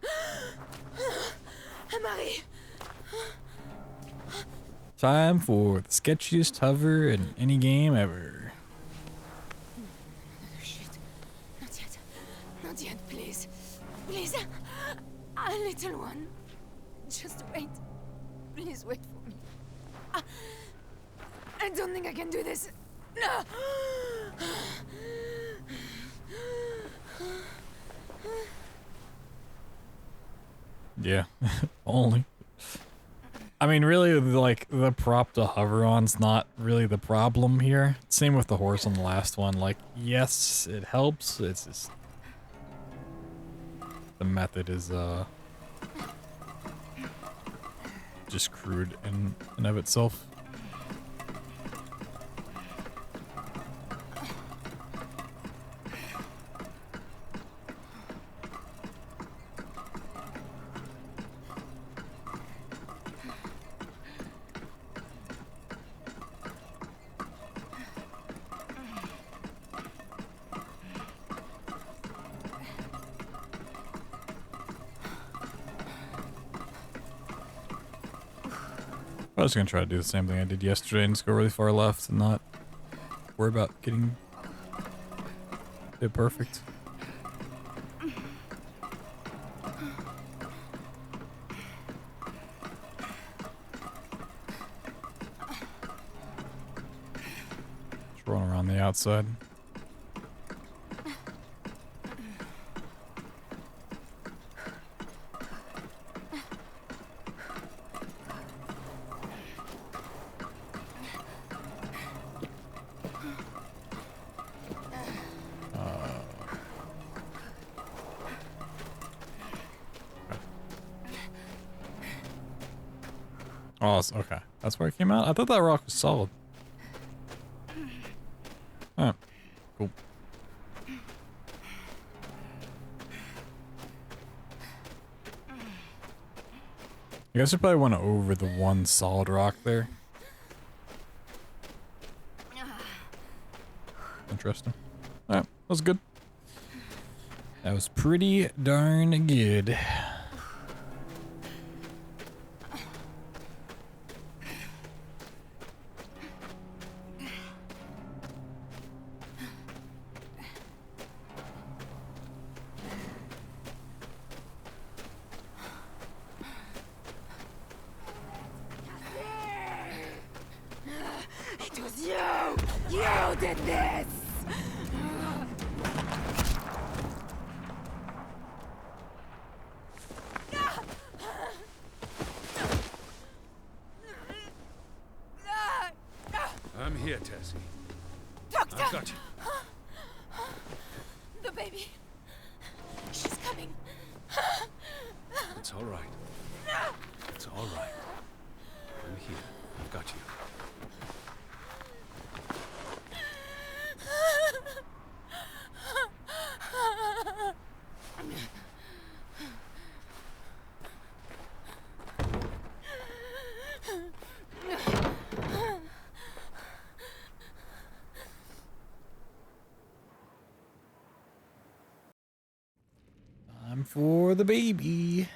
Marie. Time for the sketchiest hover in any game ever. Shit. Not yet. Not yet, please. Little one. Just wait. Please wait for me. I don't think I can do this. No! Yeah, only. I mean, really, like, the prop to hover on's not really the problem here. Same with the horse on the last one. Like, yes, it helps. It's just... the method is, just crude in and of itself. I was gonna try to do the same thing I did yesterday and just go really far left and not worry about getting it perfect. Just rolling around the outside. Oh, okay. That's where it came out? I thought that rock was solid. Alright. Cool. I guess I probably went over the one solid rock there. Interesting. Alright, that was good. That was pretty darn good. It was you! You did this! I'm here, Tessie. Doctor! I've got you. The baby. She's coming. It's all right. It's all right. I'm here. I've got you. Time for the baby.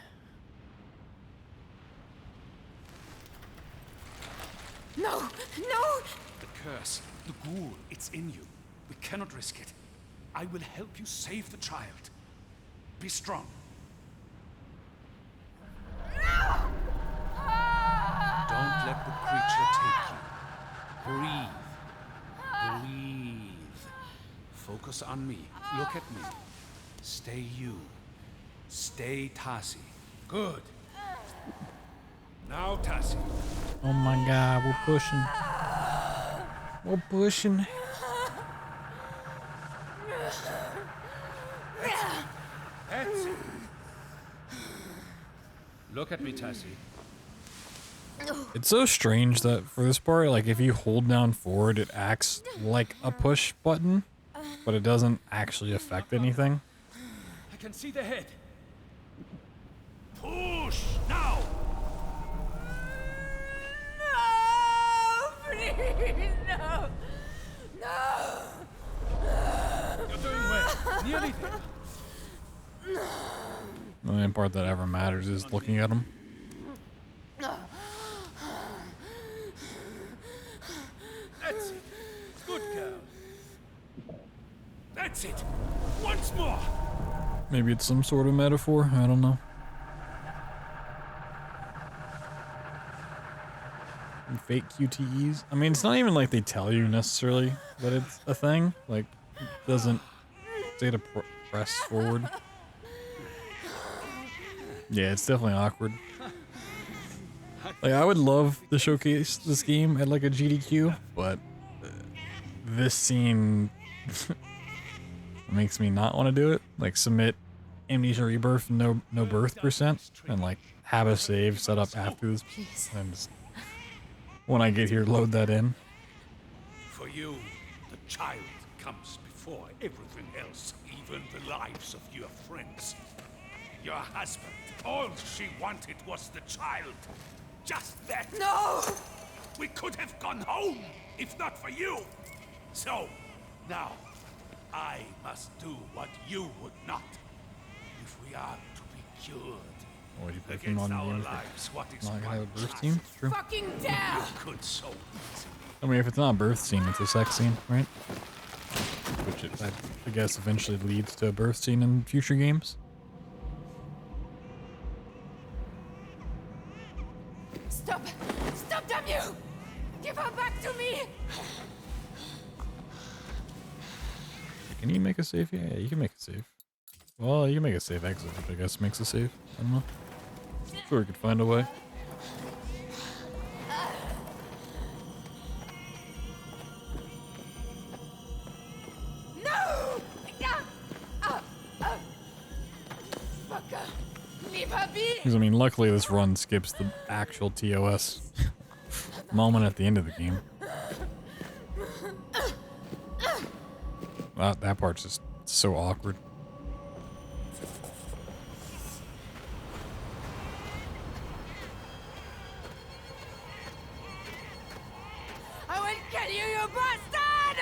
No! No! The curse, the ghoul, it's in you. We cannot risk it. I will help you save the child. Be strong. Don't let the creature take you. Breathe. Breathe. Focus on me. Look at me. Stay you. Stay Tassi. Good. Now, Tassi. Oh my god, we're pushing. We're pushing. That's it. Look at me, Tassi. It's so strange that for this part, like if you hold down forward, it acts like a push button, but it doesn't actually affect anything. I can see the head. Push now. No! Please, no! No! You're doing well. Nearly there. The only part that ever matters is looking at him. That's it. Good girl. That's it. Once more. Maybe it's some sort of metaphor. I don't know. fake QTEs. I mean, it's not even like they tell you necessarily that it's a thing. Like, it doesn't say to press forward. Yeah, it's definitely awkward. Like, I would love to showcase this game at like a GDQ, but this scene makes me not want to do it. Like, submit Amnesia Rebirth, no birth %, and like have a save set up after this. And just, when I get here, load that in. For you, the child comes before everything else, even the lives of your friends. Your husband, all she wanted was the child. Just that. No! We could have gone home, if not for you. So, now, I must do what you would not. If we are to be cured. Oh, you pick him against on our the game lives, what is not gonna have a one birth scene? True. Fucking dare! You could so easily. I mean, if it's not a birth scene, it's a sex scene, right? Which I guess eventually leads to a birth scene in future games. Stop! Stop, damn you! Give her back to me! Can you make a save? Yeah, you can make a save. Well, you can make a save exit, which I guess makes a save. I don't know. Sure, we could find a way. No! Fucker! Leave her be! Because, I mean, luckily this run skips the actual TOS moment at the end of the game. That part's just so awkward. I will kill you, you bastard!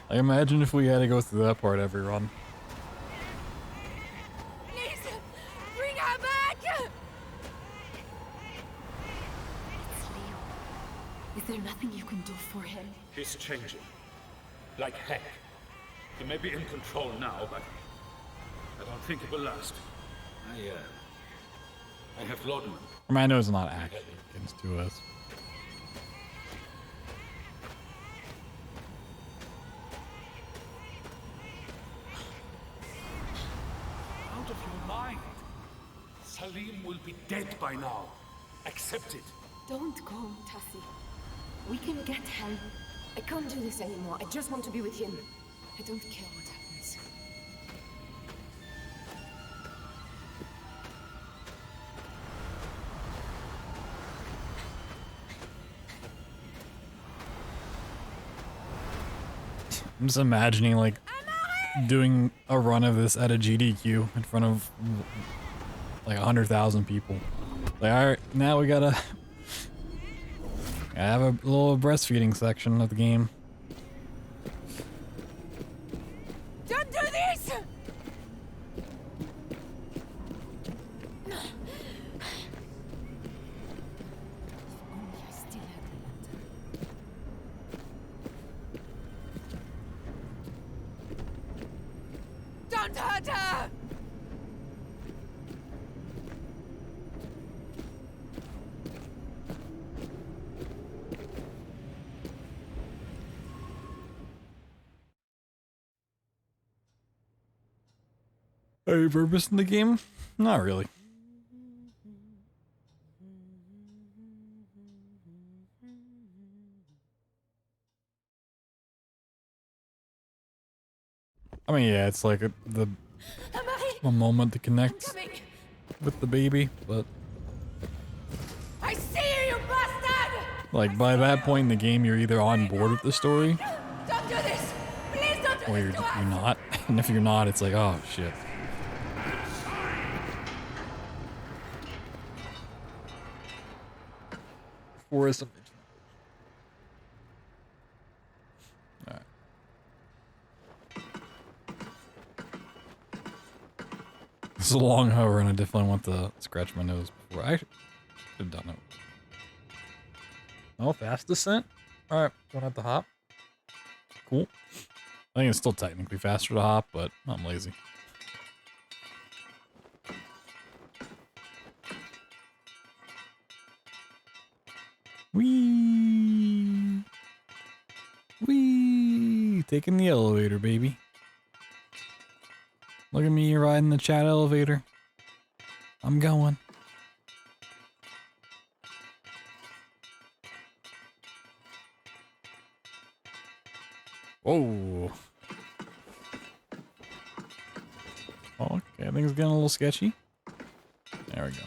I imagine if we had to go through that part every run. Please, bring her back! Is there nothing you can do for him? He's changing. Like heck. He may be in control now, but I don't think it will last. I have laudanum. I mean, I know it's not actually against 2S. Out of your mind. Salim will be dead by now. Accept it. Don't go, Tassie. We can get help. I can't do this anymore. I just want to be with him. I don't care what happens. I'm just imagining, like, doing a run of this at a GDQ in front of, like, 100,000 people. Like, alright, now we gotta have a little breastfeeding section of the game. Don't do this! Don't hurt her! Are you purpose in the game? Not really. I mean, yeah, it's like a moment to connect with the baby, but I see you, you bastard! like by that point in the game, you're either on board with the story, Don't do this! Please don't do or this to us! you're not. And if you're not, it's like, oh shit. Forest of Alright. This is a long hover, and I definitely want to scratch my nose before I should have done it. Oh, fast descent? Alright, don't have to hop. Cool. I think it's still technically faster to hop, but I'm lazy. Whee! Whee! Taking the elevator, baby. Look at me riding the chat elevator. I'm going. Whoa. Okay, I think it's getting a little sketchy. There we go.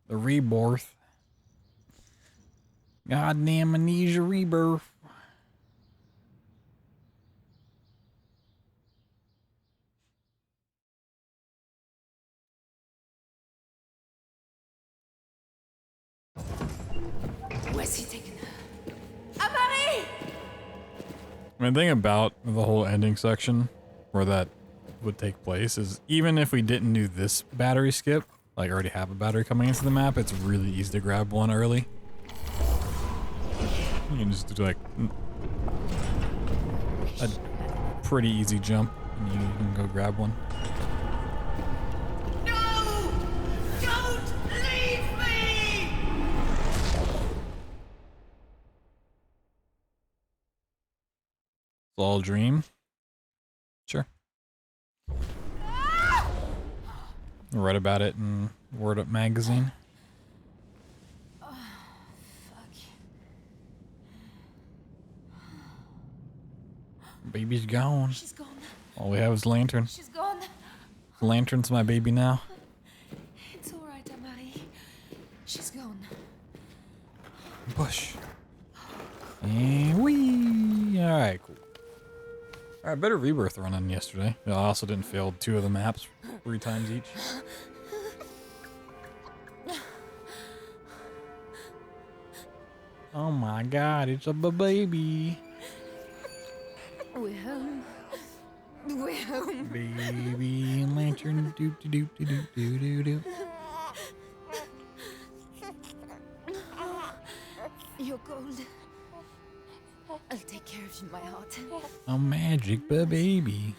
The rebirth. Goddamn amnesia rebirth. Where's he taking her? Amari! I mean, the thing about the whole ending section where that would take place is even if we didn't do this battery skip, like already have a battery coming into the map, it's really easy to grab one early. You can just do like a pretty easy jump and you can go grab one. No! Don't leave me! It's all a dream. Sure. Read about it in Word Up magazine. Baby's gone. She's gone. All we have is Lantern. She's gone. Lantern's my baby now. It's alright, Amari. She's gone. Push. And wee. Alright, cool. Alright, better rebirth run on yesterday. I also didn't fail 2 of the maps 3 times each. Oh my god, it's a baby. We're home. We're home. Baby and Lantern. Do do do do do do do. You're cold. I'll take care of you, my heart. A magic baby.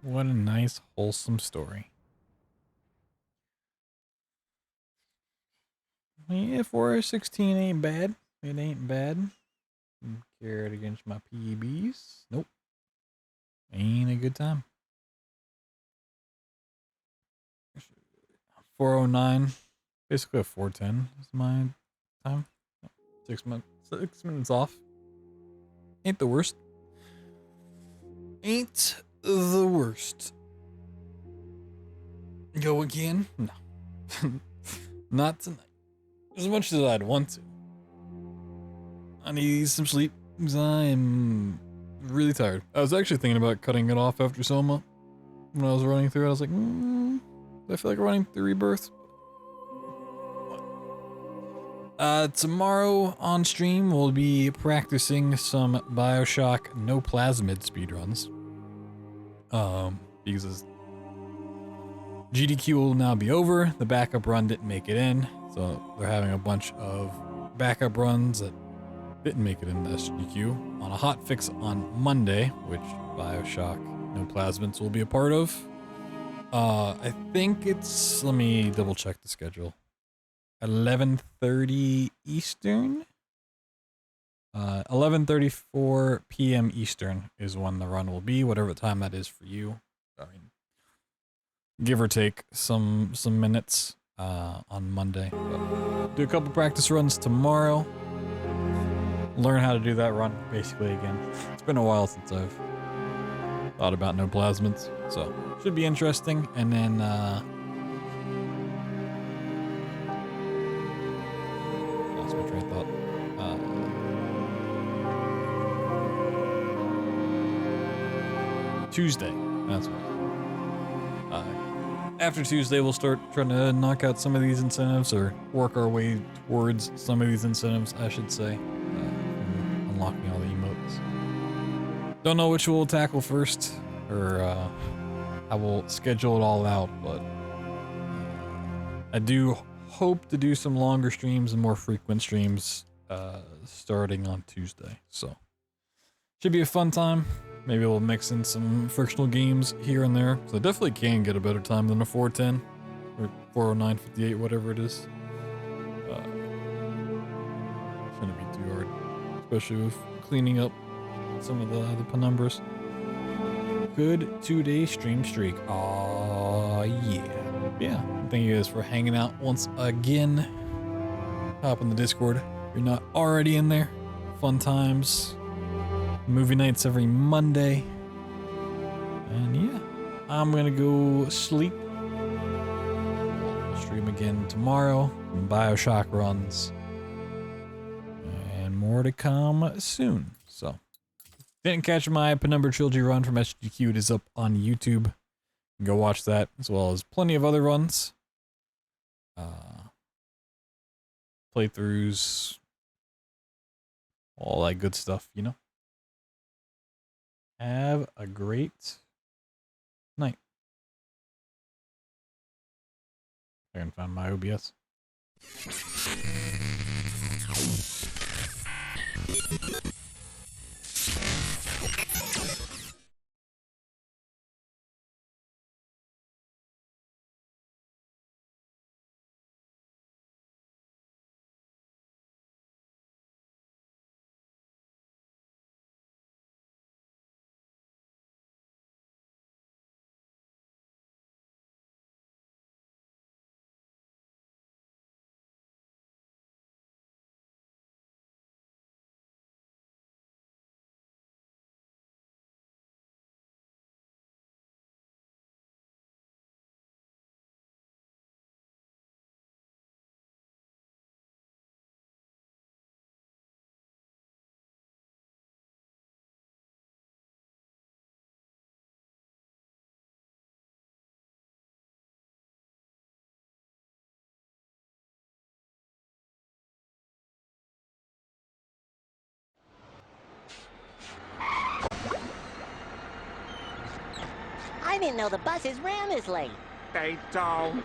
What a nice, wholesome story. Yeah, 416 ain't bad. It ain't bad. Carried against my PBs. Nope. Ain't a good time. 409. Basically a 410 is my time. 6 minutes off. Ain't the worst. Ain't the worst. Go again? No. Not tonight. As much as I'd want to. I need some sleep because I am really tired. I was actually thinking about cutting it off after Soma. When I was running through it, I was like, I feel like running through Rebirth. Tomorrow on stream, we'll be practicing some Bioshock no plasmid speedruns. Because GDQ will now be over. The backup run didn't make it in. So they're having a bunch of backup runs that didn't make it into SGQ on a hotfix on Monday, which Bioshock no plasmids will be a part of. I think it's, let me double check the schedule. 11:30 Eastern. 11:34 p.m. Eastern is when the run will be, whatever time that is for you. I mean, give or take some minutes on Monday. But do a couple practice runs tomorrow. Learn how to do that run basically again. It's been a while since I've thought about no plasmids, so should be interesting. And then lost my train of thought. Tuesday, that's right. After Tuesday, we'll start trying to knock out some of these incentives, or work our way towards some of these incentives, I should say, unlocking all the emotes. Don't know which we'll tackle first, or how we'll schedule it all out, but I do hope to do some longer streams and more frequent streams starting on Tuesday, so should be a fun time. Maybe we'll mix in some frictional games here and there. So I definitely can get a better time than a 410 or 409.58, whatever it is. Shouldn't be too hard, especially with cleaning up some of the penumbras. Good 2-day stream streak. Aw, yeah. Yeah, thank you guys for hanging out once again. Hop in the Discord if you're not already in there. Fun times. Movie nights every Monday. And yeah, I'm gonna go sleep. Stream again tomorrow. BioShock runs. And more to come soon. So, didn't catch my Penumbra Trilogy run from SGQ. It is up on YouTube. You can go watch that, as well as plenty of other runs. Playthroughs. All that good stuff, you know? Have a great night. I can find my OBS. I didn't know the buses ran this late. They don't.